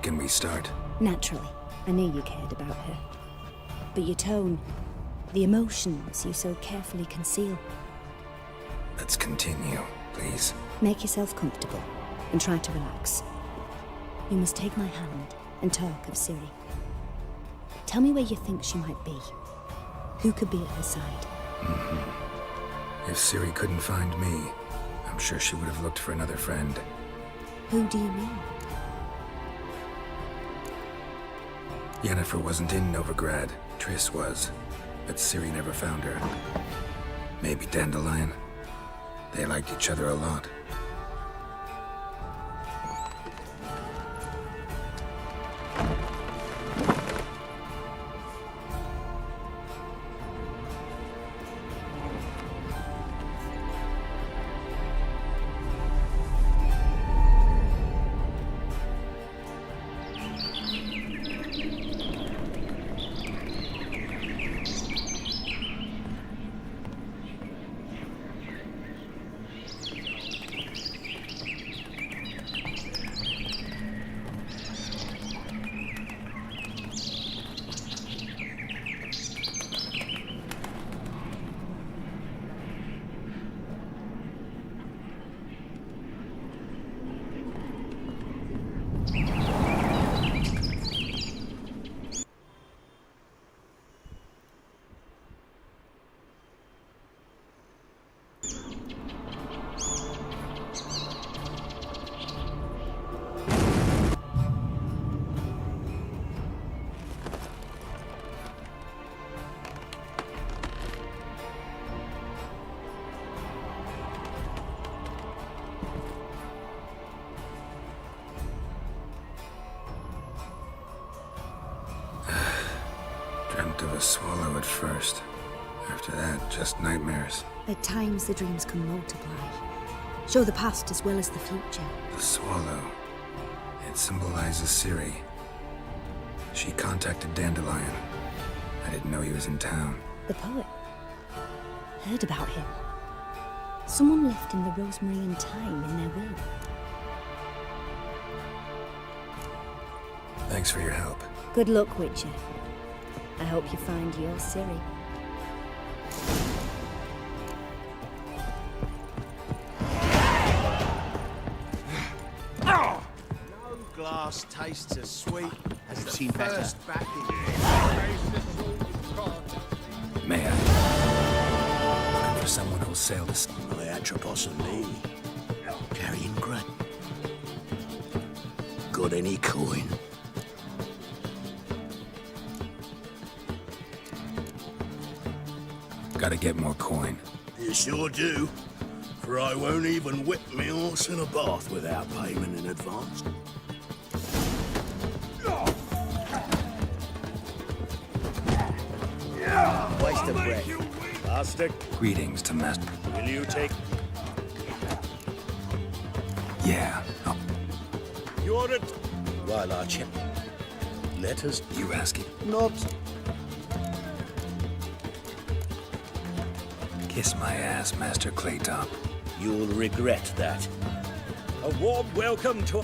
Can we start? Naturally. I knew you cared about her. But your tone, the emotions you so carefully conceal. Let's continue, please. Make yourself comfortable and try to relax. You must take my hand and talk of Siri. Tell me where you think she might be. Who could be at her side? If Siri couldn't find me, I'm sure she would have looked for another friend. Who do you mean? Yennefer wasn't in Novigrad. Triss was. But Ciri never found her. Maybe Dandelion. They liked each other a lot. Dreamt of a swallow at first. After that, just nightmares. At times, the dreams can multiply. Show the past as well as the future. The swallow. It symbolizes Ciri. She contacted Dandelion. I didn't know he was in town. The poet. Heard about him. Someone left him the rosemary and thyme in their will. Thanks for your help. Good luck, Witcher. I hope you find your Ciri. No glass tastes as sweet as the first back in. May I? Looking for someone who'll sail this. My Atropos and me. Carrying grain. Got any coin? Gotta get more coin. You sure do. For I won't even whip me horse in a bath without payment in advance. Waste of breath. Master, Greetings to Master. will you take... Yeah. Oh, You're it. While I check. Letters. you asking? Not. Kiss my ass, Master Claytop. You'll regret that. A warm welcome to...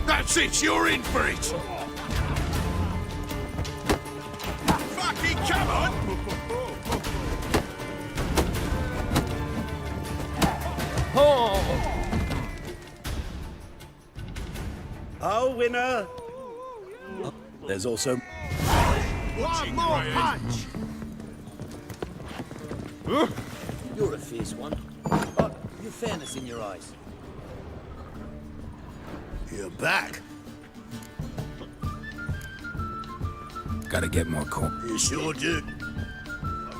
That's it, you're in for it! Fucking come on! Our winner. There's also... One more punch! You're a fierce one. But you've fairness in your eyes. You're back. Gotta get more coin. You sure do.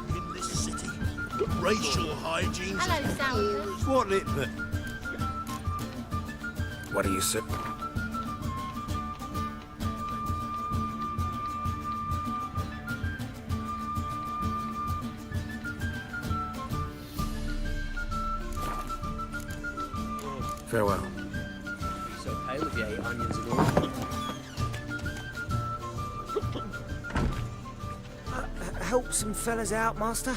In this city, racial hygiene. Hello, Sounders. What it? What do you say? Farewell. It's okay with you ate onions and all. Help some fellas out, Master.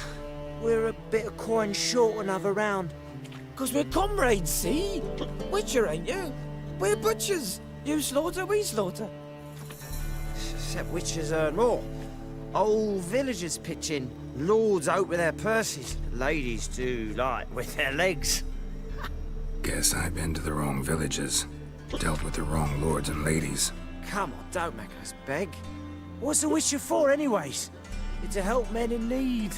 We're a bit of coin short another round. 'Cause we're comrades, see? Witcher, ain't you? We're butchers. You slaughter, we slaughter. Except witchers earn more. Old villagers pitch in. Lords out with their purses. Ladies do like with their legs. Guess I've been to the wrong villages. Dealt with the wrong lords and ladies. Come on, don't make us beg. What's a witcher for, anyways? It's to help men in need.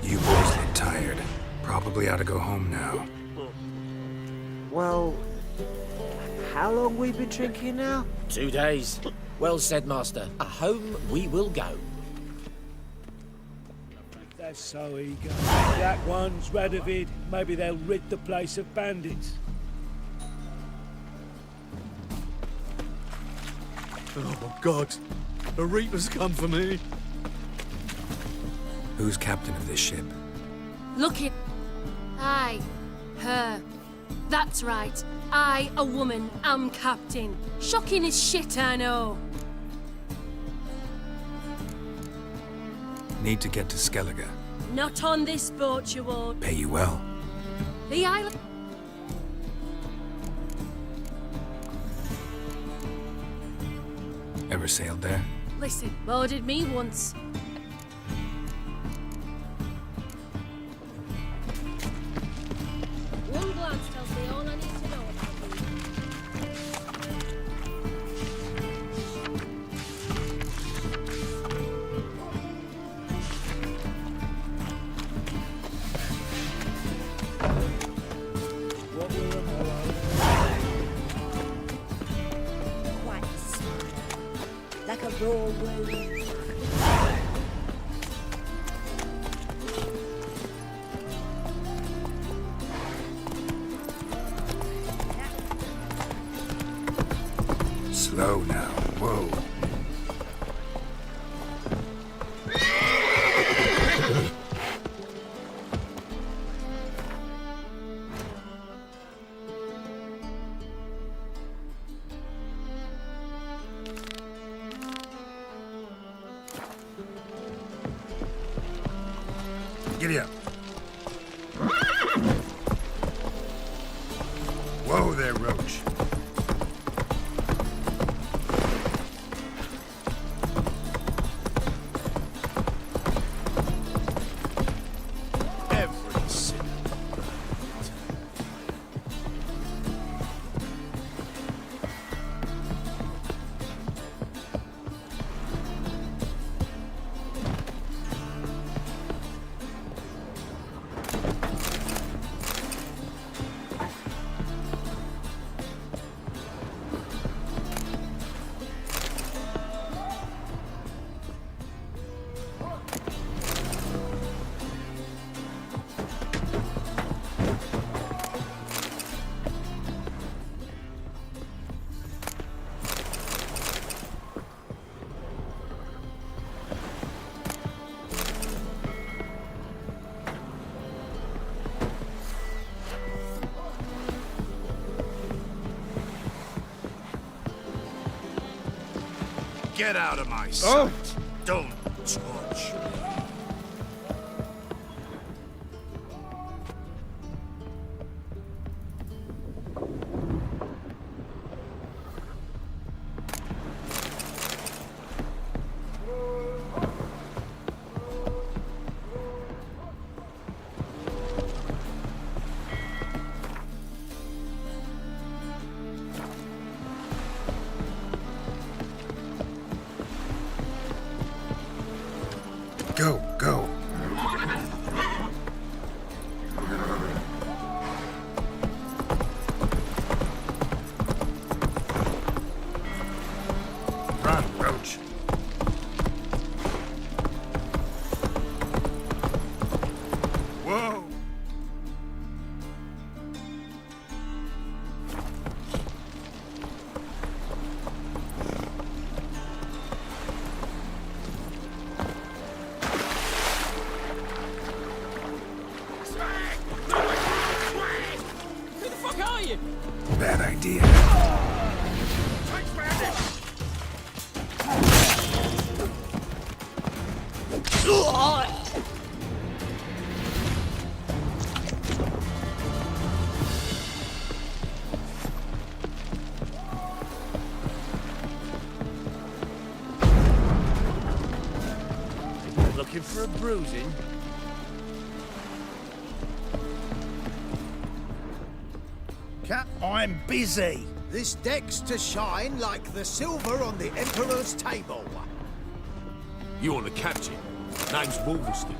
You boys look tired. Probably ought to go home now. Well, how long we been drinking now? 2 days. Well said, Master. Home we will go. That's so eager. That one's Radovid. Maybe they'll rid the place of bandits. Oh, God. The Reaper's come for me. Who's captain of this ship? Look it. Aye. Her. That's right. I, a woman, am captain. Shocking as shit, I know. Need to get to Skellige. Not on this boat, you won't. Pay you well. The island... Ever sailed there? Listen, boarded me once. One glance tells me all I need to know about you. your way. Slow now. Whoa. Giddy up. Whoa there, Roach. Every single Get out of my sight. Don't touch me. Go, go. Run, Roach. Whoa. Who the fuck are you? Bad idea. Looking for a bruising? Cap, I'm busy. This deck's to shine like the silver on the Emperor's table. You want the captain? Name's Wolverston.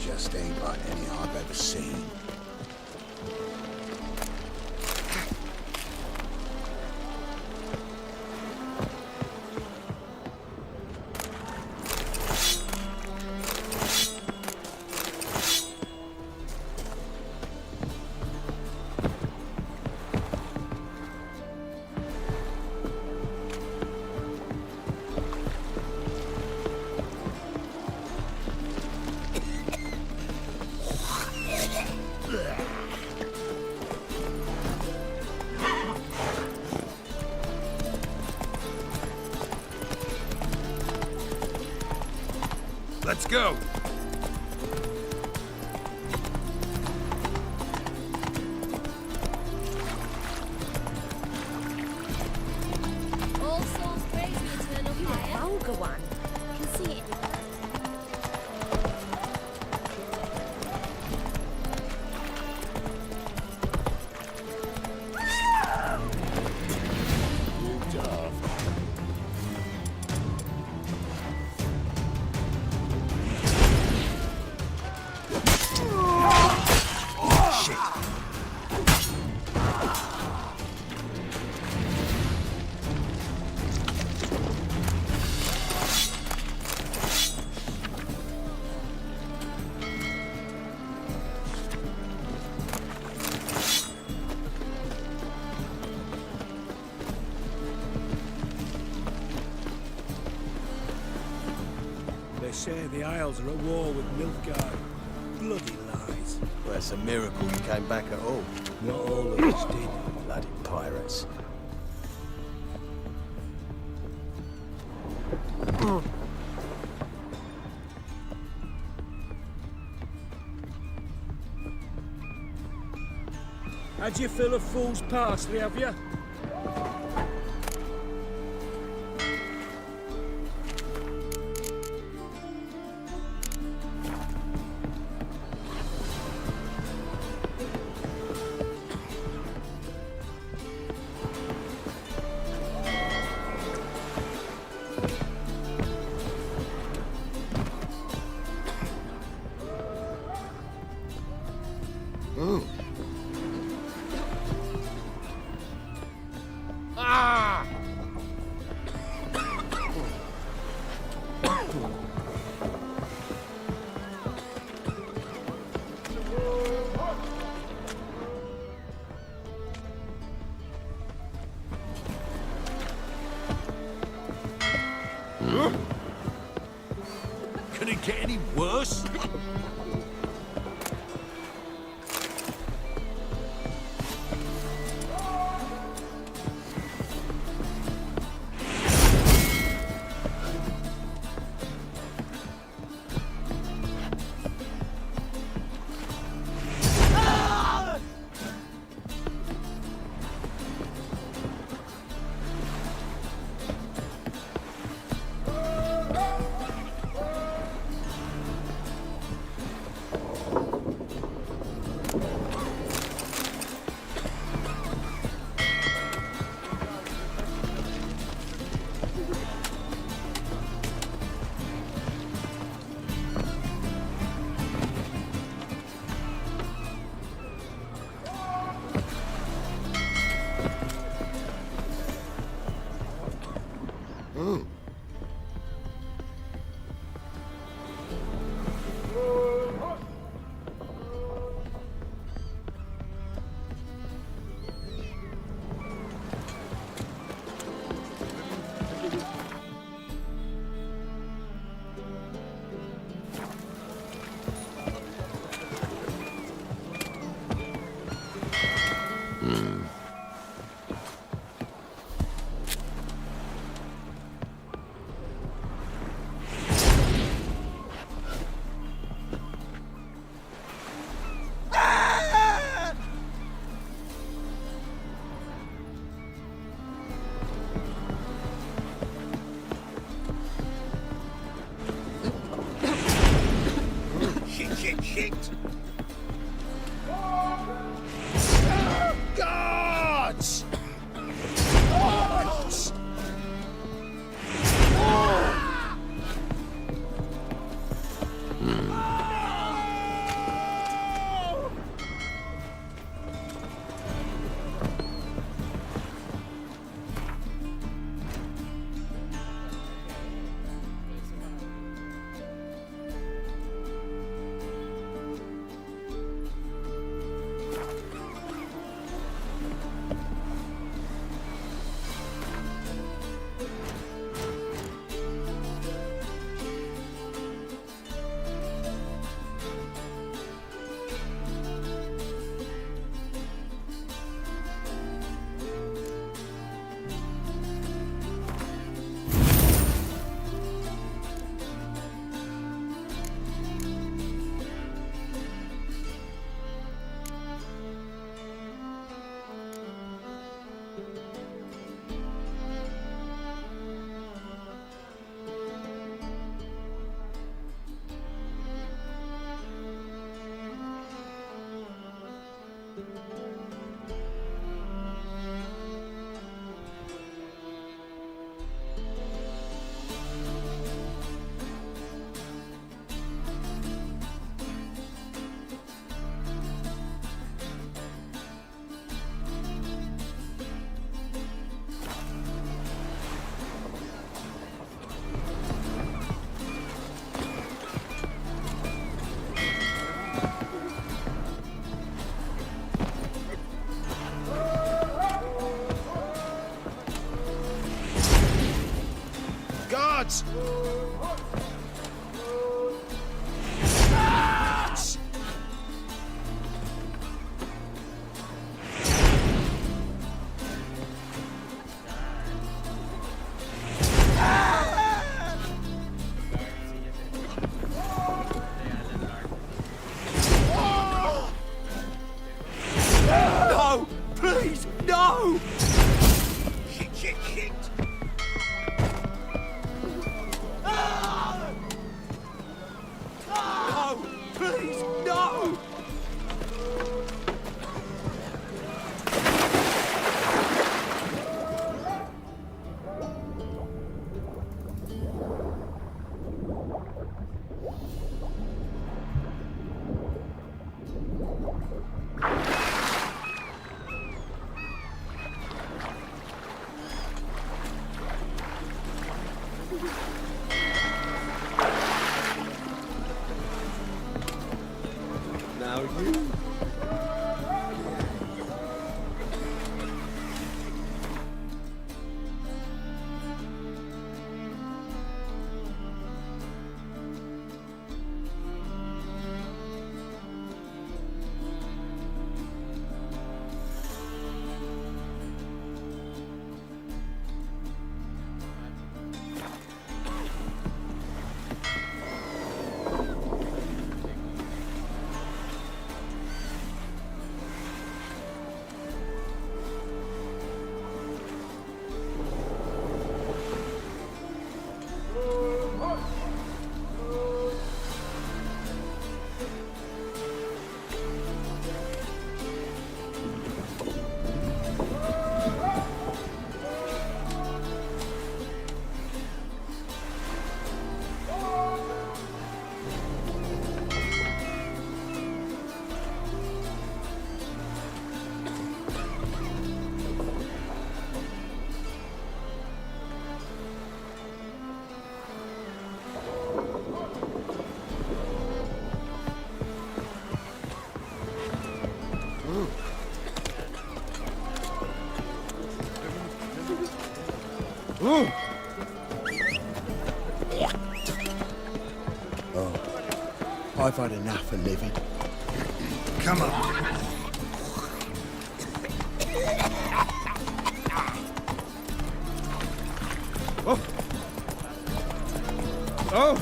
Just ain't like any I've ever seen. go. All souls praise the eternal fire. Vulgar one. Can see it. They say the Isles are at war with Nilfgaard. Bloody lies. Well, it's a miracle you came back at all. Not all of us did. Bloody pirates. Had you fill of fool's parsley, have you? Can it get any worse? Shit! Guards! Guards! Now you. Oh, I've had enough of living. Come on. Oh! Oh!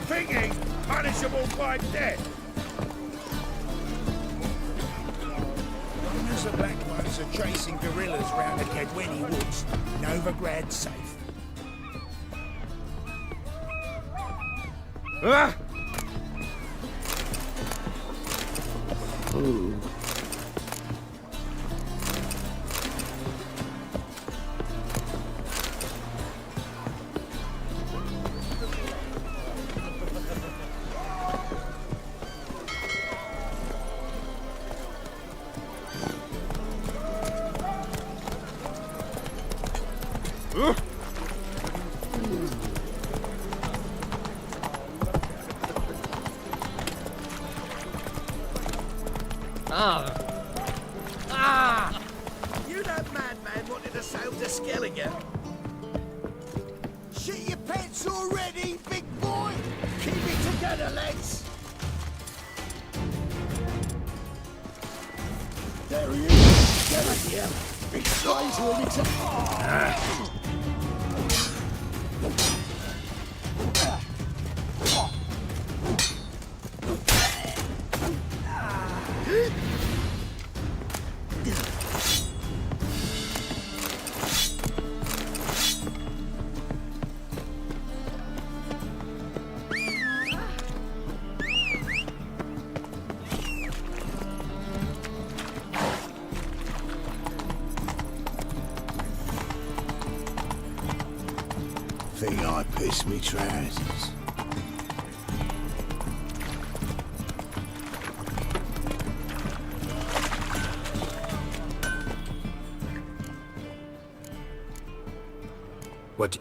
Thinking punishable by death. Long as the black ones are chasing gorillas round the Kedweni woods, Novigrad's safe. Ah! Ooh. You that madman wanted to sail to Skelliger? Shit your pants already, big boy! Keep it together, lads! There he is! Get it, yeah! Big size when it's Think I pissed me trousers. What?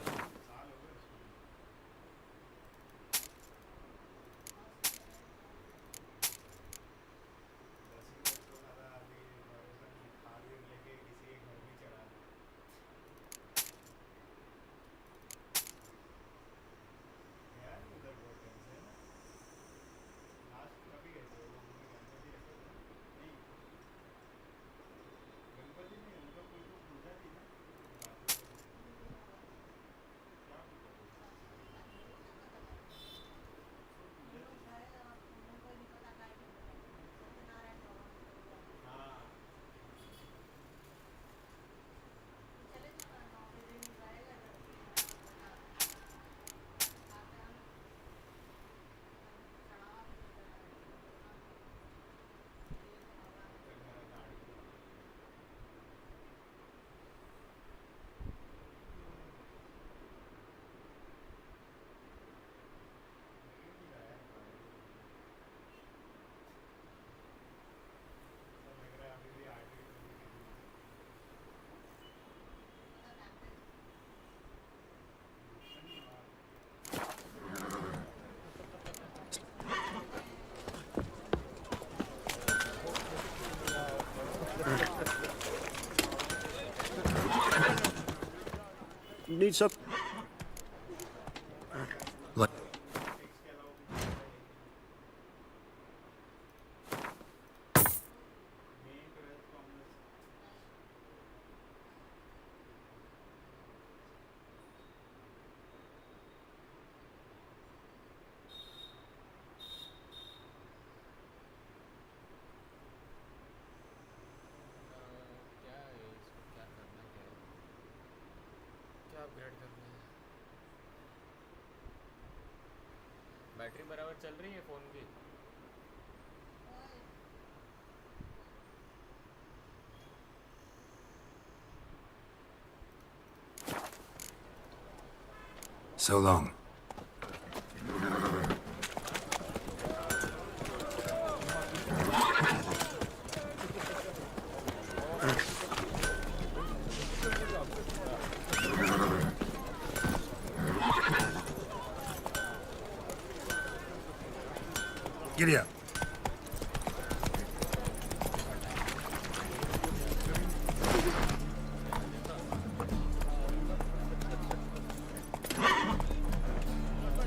need some... Look. Battery बराबर चल रही है phone की So long. Giddy up.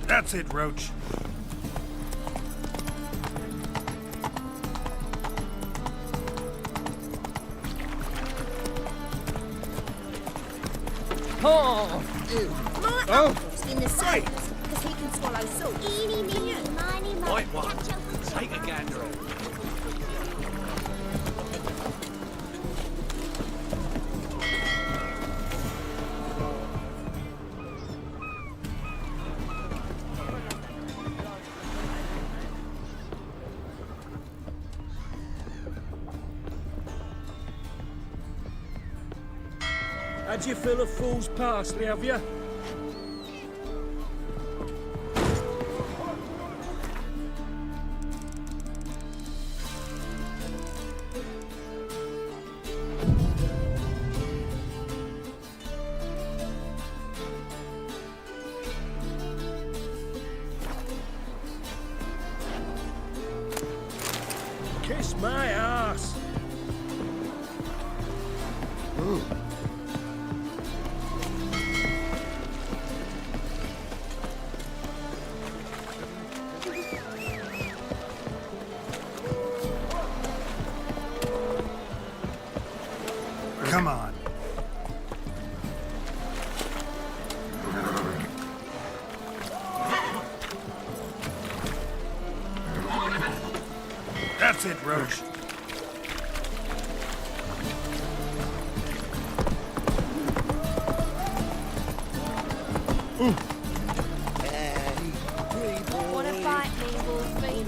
That's it, Roach. Oh! More apples in the circus, because he can swallow salt. Eeny, meeny, miny, miny. Right one. Take a gander. How'd you fill a fool's parsley, have you? Kiss my ass. Come on. That's it, Roach. Wanna fight me, Wolfie?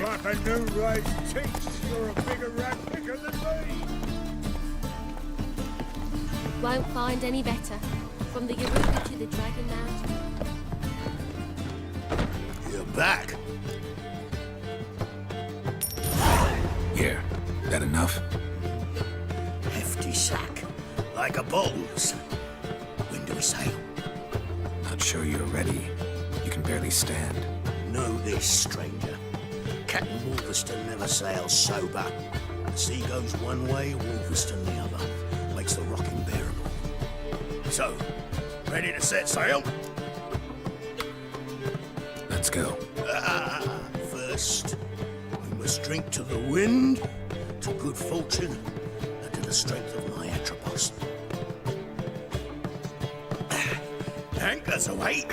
Like a new raised teats, you're a bigger rat picker than me. Won't find any better. From the Yoruba to the Dragon Mountain. You're back. Here. That enough? Hefty sack. Like a bull's. When do we sail? Not sure you're ready. You can barely stand. Know this, stranger. Captain Wolverston never sails sober. The sea goes one way, Wolverston the other. Makes the rocking bearable. So, ready to set sail? Let's go. First, we must drink to the wind, to good fortune, and to the strength of my Atropos. Anchors away.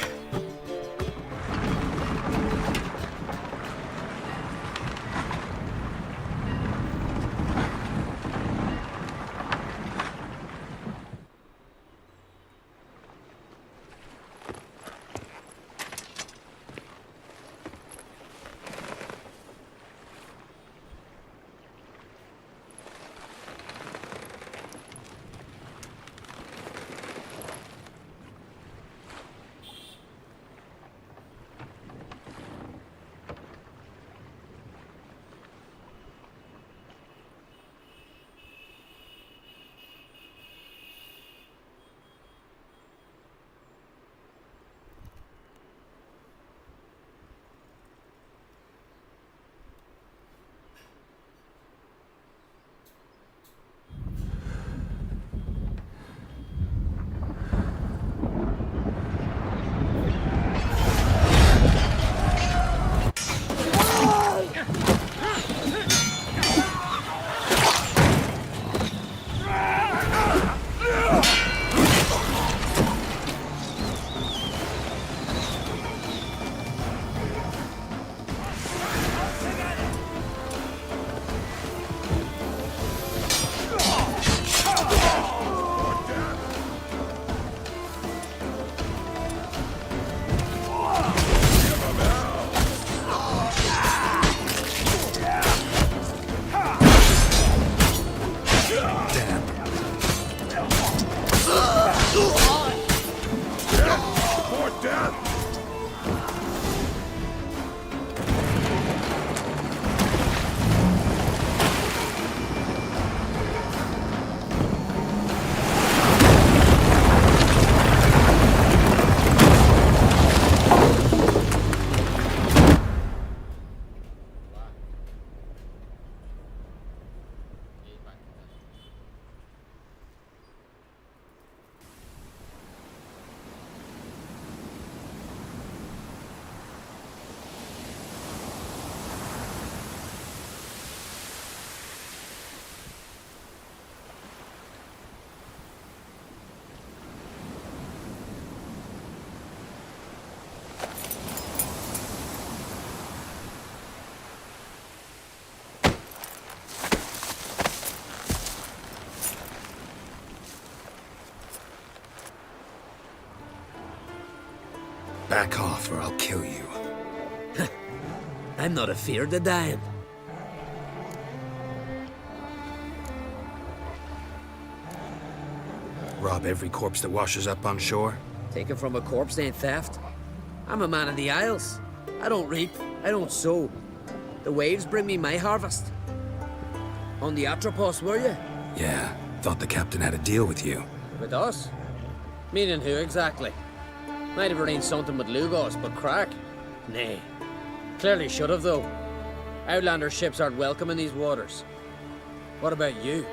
Back off or I'll kill you. I'm not afeard of dying. Rob every corpse that washes up on shore? Taken from a corpse ain't theft. I'm a man of the Isles. I don't reap, I don't sow. The waves bring me my harvest. On the Atropos, were you? Yeah, thought the captain had a deal with you. With us? Meaning who exactly? Might have arranged something with Lugos, but crack? Nay. Clearly should have, though. Outlander ships aren't welcome in these waters. What about you?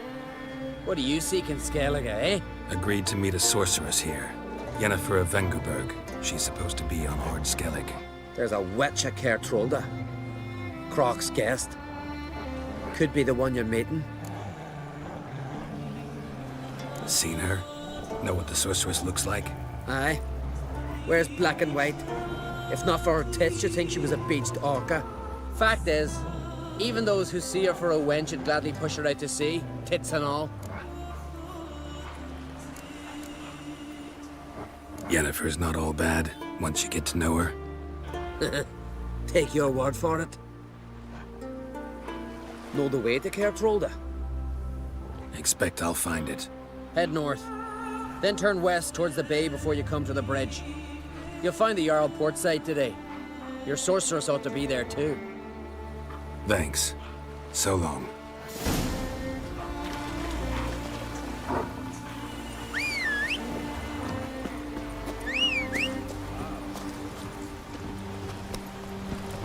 What do you seek in Skellige, eh? Agreed to meet a sorceress here. Yennefer of Vengerberg. She's supposed to be on Ard Skellig. There's a witch at Kertrolda. Croc's guest. Could be the one you're meeting. Seen her? Know what the sorceress looks like? Aye. Wears black and white. If not for her tits, you'd think she was a beached orca. Fact is, even those who see her for a wench would gladly push her out to sea, tits and all. Yennefer's not all bad, once you get to know her. Take your word for it. Know the way to Kertrolda? Expect I'll find it. Head north. Then turn west towards the bay before you come to the bridge. You'll find the Jarl port site today. Your sorceress ought to be there too. Thanks. So long.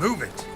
Move it!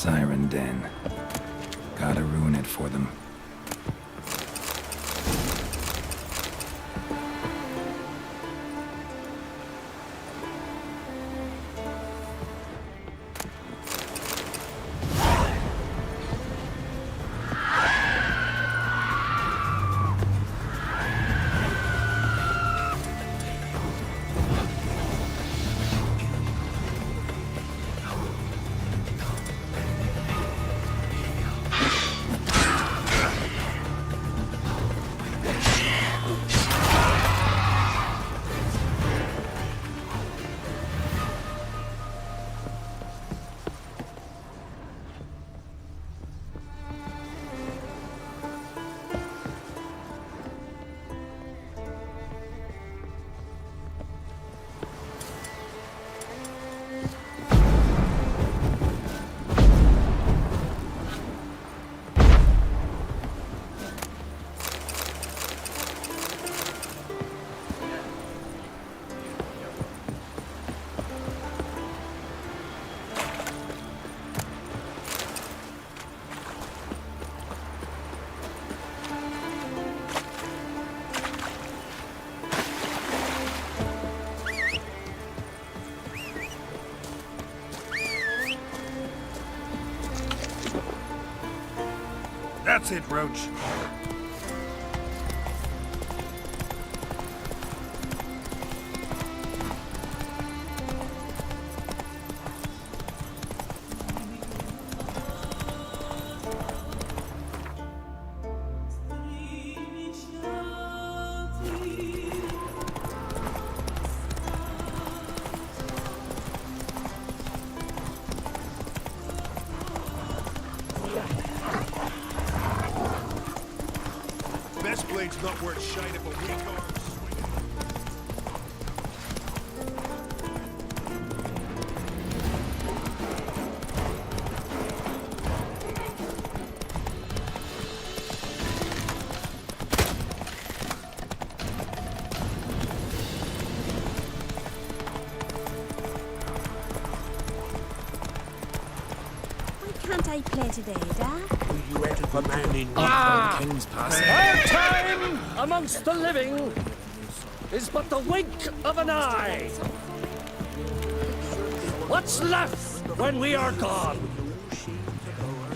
Siren Den. Gotta ruin it for them. That's it, Roach. Best blade's not worth shite if a weak arm swing. Can't I play today, Dad? You enter the man in King's passing. Our time amongst the living is but the wink of an eye. What's left when we are gone?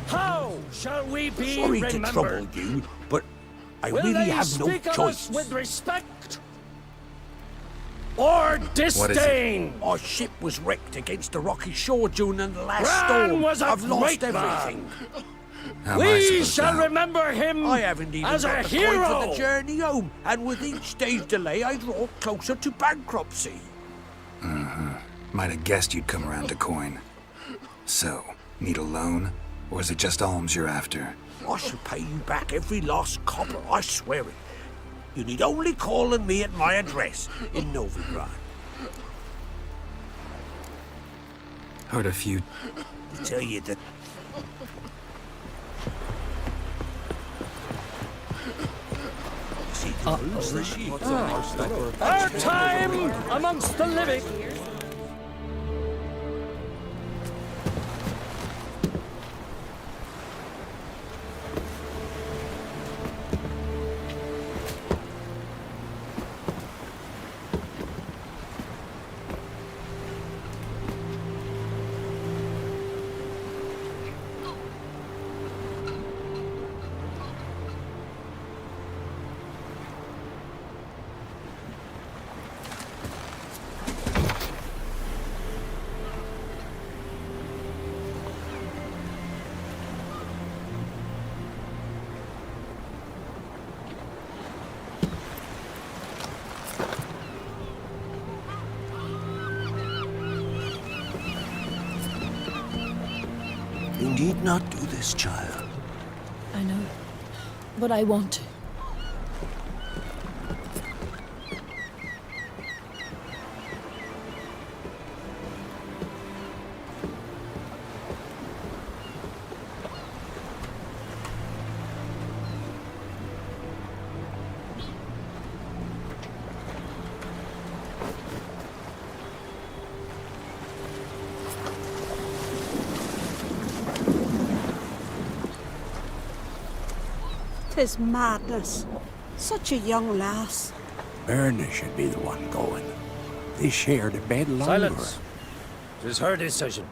How shall we be Sorry remembered? to trouble you, but I Will really they have no speak of choice. us with respect or disdain? Our ship was wrecked against the rocky shore during the last Bran storm. was a I've lost great everything. man. How am I We supposed shall to help? remember him I haven't even as got a the hero. coin for the journey home, and with each day's delay, I draw closer to bankruptcy. Might have guessed you'd come around to coin. So, need a loan? Or is it just alms you're after? I shall pay you back every last copper, I swear it. You need only call on me at my address in Novigrad. Heard a few... To tell you that... Our time amongst the living. You need not do this, child. I know, but I want to. Tis madness. Such a young lass. Erna should be the one going. They shared a bed longer. Silence. It is her decision.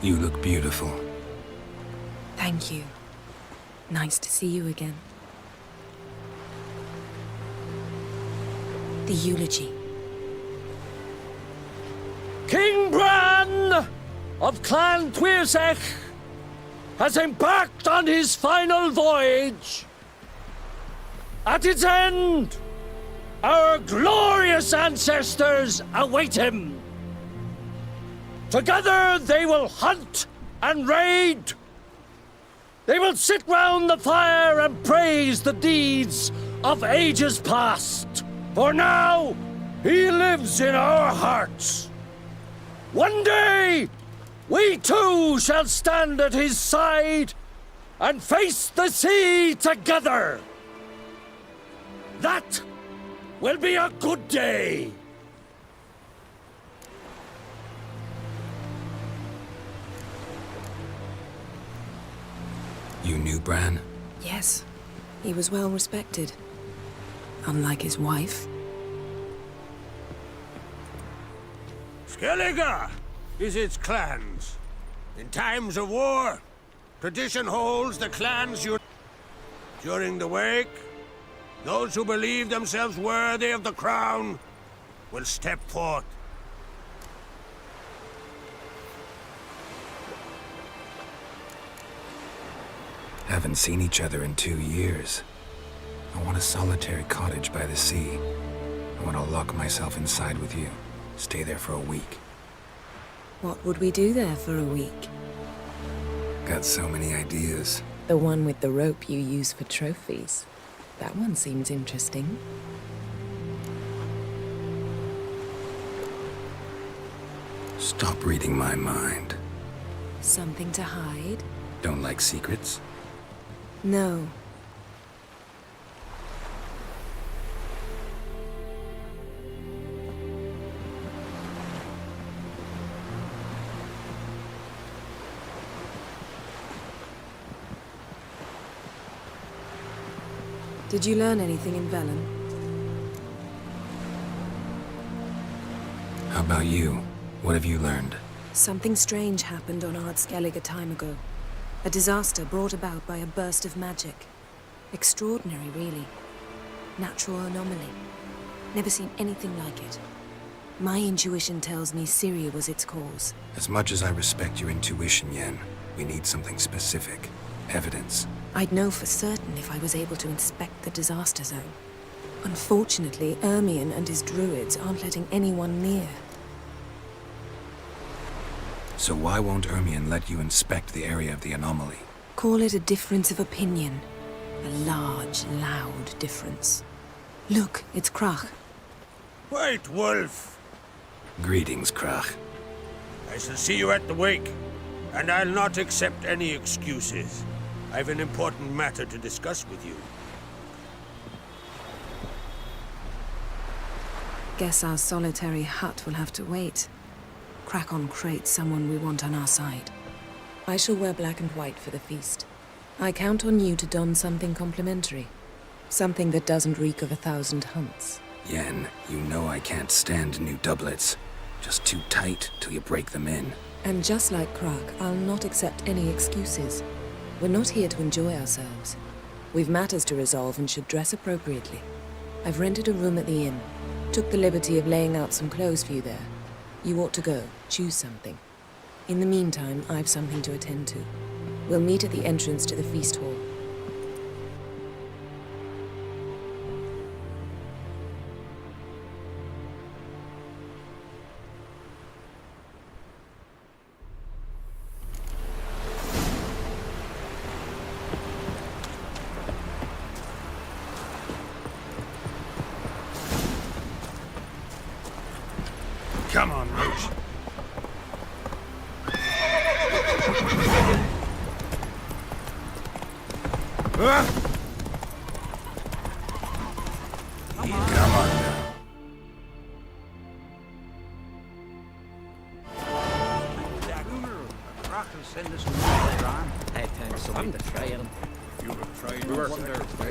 You look beautiful. Thank you. Nice to see you again. The eulogy. King Bran of Clan Tuirsech has embarked on his final voyage. At its end, our glorious ancestors await him. Together they will hunt and raid, They will sit round the fire and praise the deeds of ages past. For now, he lives in our hearts. One day, we too shall stand at his side and face the sea together. That will be a good day. You knew Bran? Yes, he was well respected. Unlike his wife. Skellige is its clans. In times of war, tradition holds the clans unite. During the wake, those who believe themselves worthy of the crown will step forth. Haven't seen each other in 2 years. I want a solitary cottage by the sea. I want to lock myself inside with you. Stay there for a week. What would we do there for a week? Got so many ideas. The one with the rope you use for trophies. That one seems interesting. Stop reading my mind. Something to hide? Don't like secrets? No. Did you learn anything in Velen? How about you? What have you learned? Something strange happened on Ard Skellige a time ago. A disaster brought about by a burst of magic. Extraordinary, really. Natural anomaly. Never seen anything like it. My intuition tells me Syria was its cause. As much as I respect your intuition, Yen, we need something specific. Evidence. I'd know for certain if I was able to inspect the disaster zone. Unfortunately, Ermion and his druids aren't letting anyone near. So why won't Ermion let you inspect the area of the anomaly? Call it a difference of opinion. A large, loud difference. Look, it's Krach. Wait, Wolf. Greetings, Krach. I shall see you at the wake, and I'll not accept any excuses. I've an important matter to discuss with you. Guess our solitary hut will have to wait. Crack on Crate's someone we want on our side. I shall wear black and white for the feast. I count on you to don something complimentary. Something that doesn't reek of 1,000 hunts. Yen, you know I can't stand new doublets. Just too tight till you break them in. And just like Krak, I'll not accept any excuses. We're not here to enjoy ourselves. We've matters to resolve and should dress appropriately. I've rented a room at the inn. Took the liberty of laying out some clothes for you there. You ought to go. Choose something. In the meantime, I've something to attend to. We'll meet at the entrance to the feast hall. Come on, Roach. Come on now.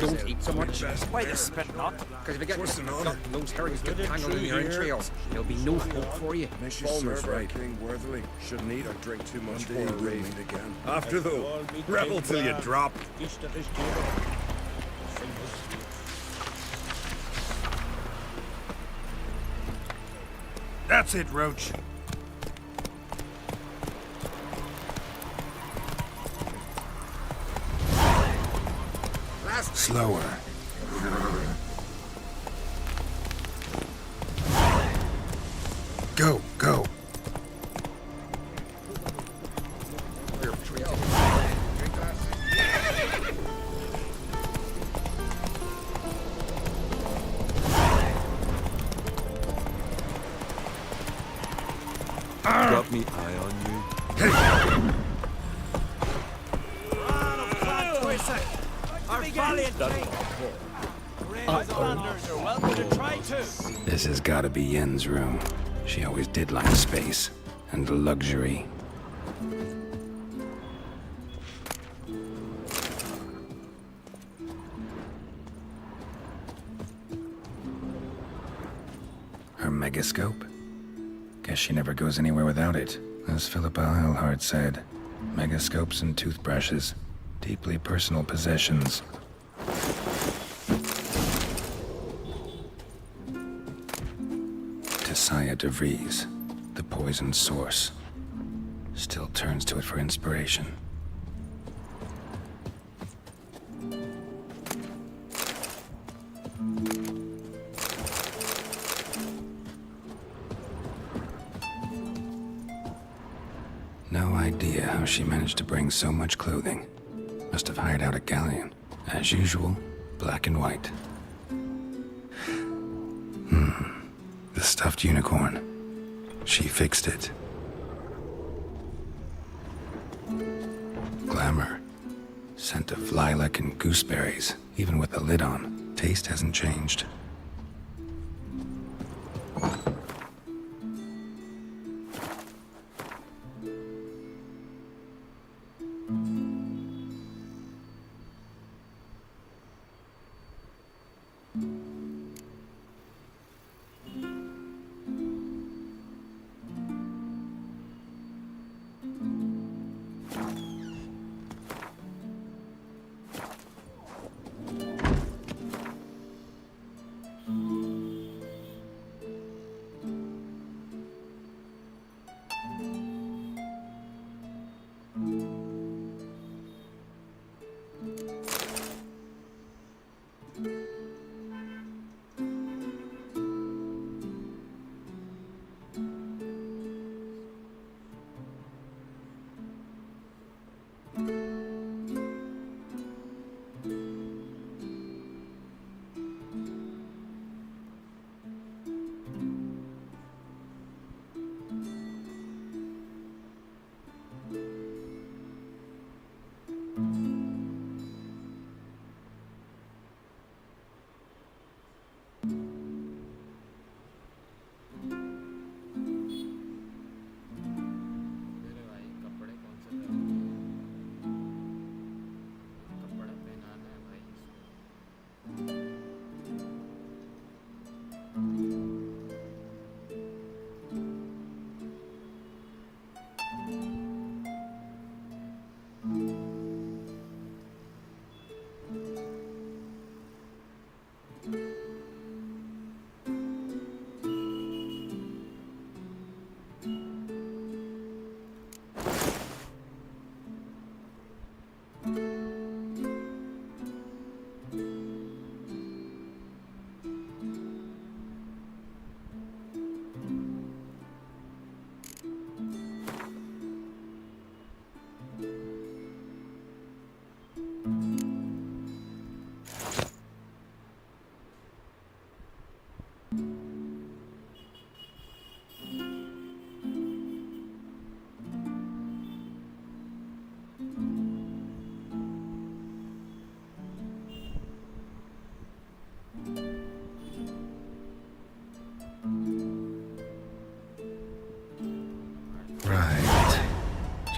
Don't eat so much. Why the spit not? Because if you get those herrings get tangled in your entrails, there'll be no hope for you. Falmer's right. Worthily. Shouldn't eat or drink too much before we meet again. After though, rebel till you drop. That's it, Roach. Slower. Go, go. me eye on you. Our valiant king. Landers are welcome to try too. This has gotta be Yen's room. She always did like space and luxury. Her megascope? Guess she never goes anywhere without it. As Philippa Eilhart said, megascopes and toothbrushes, deeply personal possessions. Saya de Vries, the poison source, still turns to it for inspiration. No idea how she managed to bring so much clothing. Must have hired out a galleon. As usual, black and white. The stuffed unicorn. She fixed it. Glamour. Scent of lilac and gooseberries, even with the lid on. Taste hasn't changed.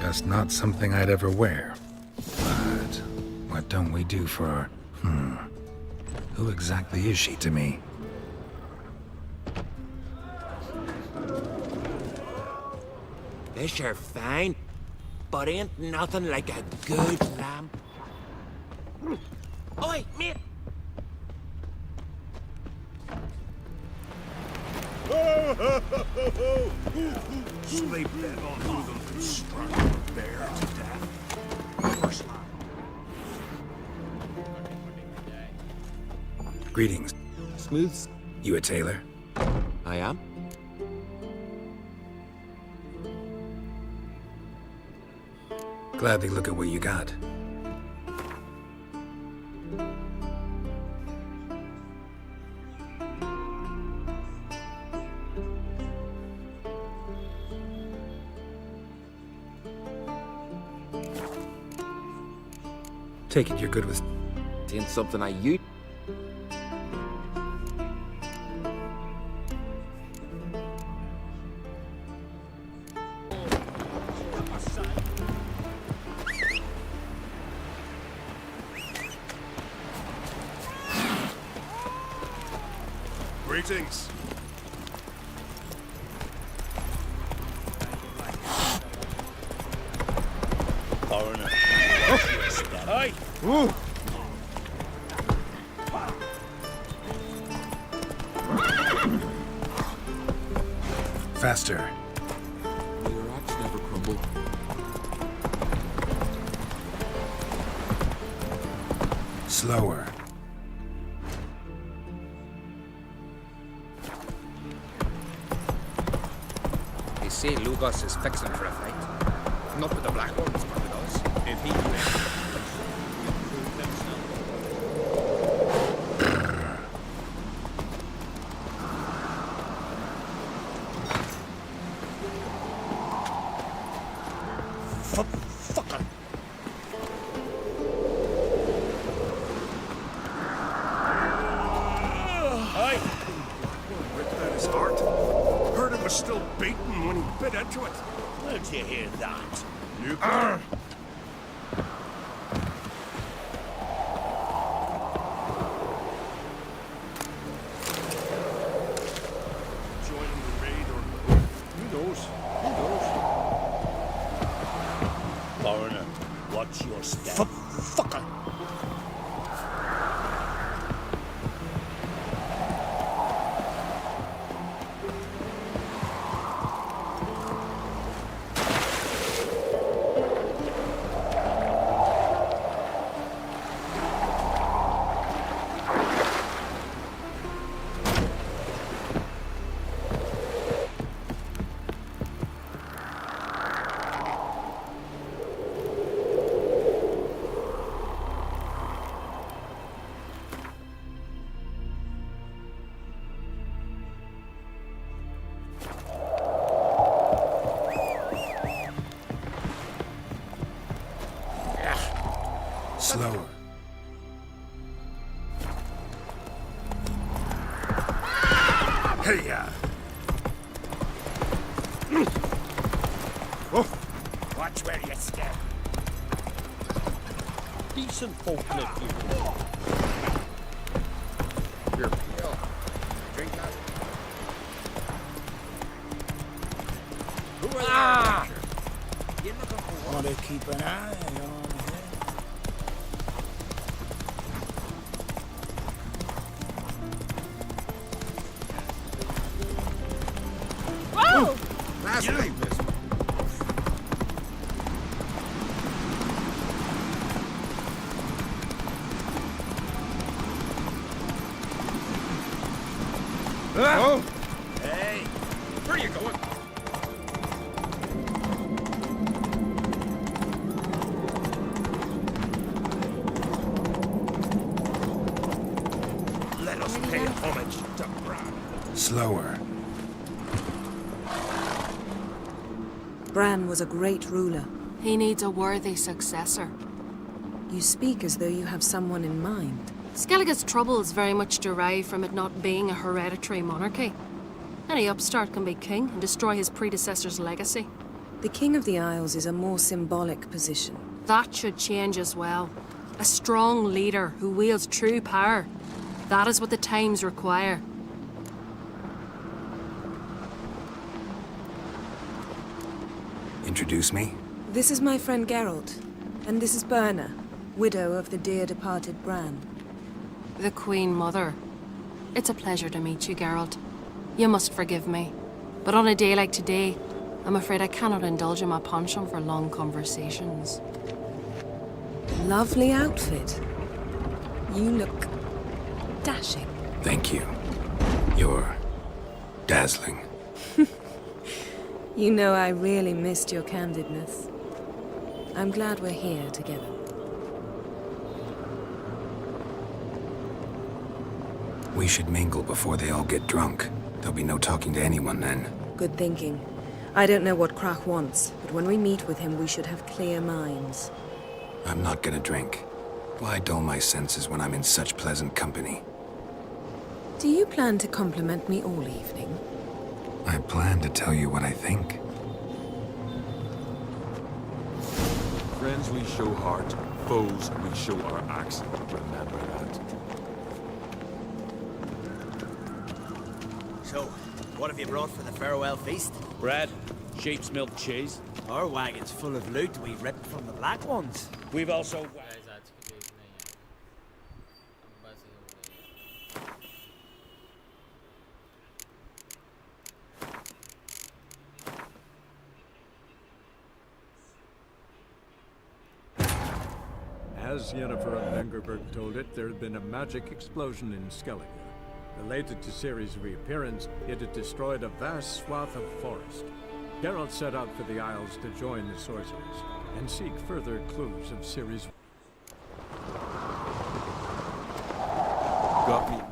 Just not something I'd ever wear. But what don't we do for our... Who exactly is she to me? Fish are fine, but ain't nothing like a good lamb. Oi, mate! Sleep then on who them can strike a bear to death. First line. Greetings. Smooths. You a tailor? I am. Gladly look at what you got. Take it you're good with... Ain't something I use. Greetings. Foreigner. Hi. Ooh. Faster. Your rocks never crumble. Slower. They say Lugos is fixing for a fight. Not with the Black Ones, but with us. If he wins, Fucker. Hi. Ripped out his heart. Heard it was still beating when he bit into it. Where'd you hear that? Nuclear. Joining the raid or who knows? Who knows? Foreigner, watch your step. Fucker. Slower. Hey-ya. Watch where you step. Decent folk live here. you're pale. Drink that. Who are you looking for? Want to keep an eye on him. Whoa! Last night, miss. Oh! Hey, where are you going? Let us pay homage to Bran. Slower. Bran was a great ruler. He needs a worthy successor. You speak as though you have someone in mind. Skellige's troubles very much derive from it not being a hereditary monarchy. Any upstart can be king and destroy his predecessor's legacy. The King of the Isles is a more symbolic position. That should change as well. A strong leader who wields true power. That is what the times require. Introduce me? This is my friend Geralt, and this is Berna, widow of the dear departed Bran. The Queen Mother. It's a pleasure to meet you, Geralt. You must forgive me. But on a day like today, I'm afraid I cannot indulge in my penchant for long conversations. Lovely outfit. You look dashing. Thank you. You're dazzling. You know I really missed your candidness. I'm glad we're here together. We should mingle before they all get drunk. There'll be no talking to anyone then. Good thinking. I don't know what Krach wants, but when we meet with him, we should have clear minds. I'm not gonna drink. Why dull my senses when I'm in such pleasant company? Do you plan to compliment me all evening? I plan to tell you what I think. Friends, we show heart. Foes, we show our axe. Remember that. So, what have you brought for the farewell feast? Bread, sheep's milk cheese. Our wagon's full of loot we ripped from the black ones. We've also... Guys, आज के लिए इतना ही है। अब बस ये हो गई है। As Yennefer of Vengerberg told it, there had been a magic explosion in Skellige. Related to Ciri's reappearance, it had destroyed a vast swath of forest. Geralt set out for the Isles to join the sorcerers and seek further clues of Ciri's... Got me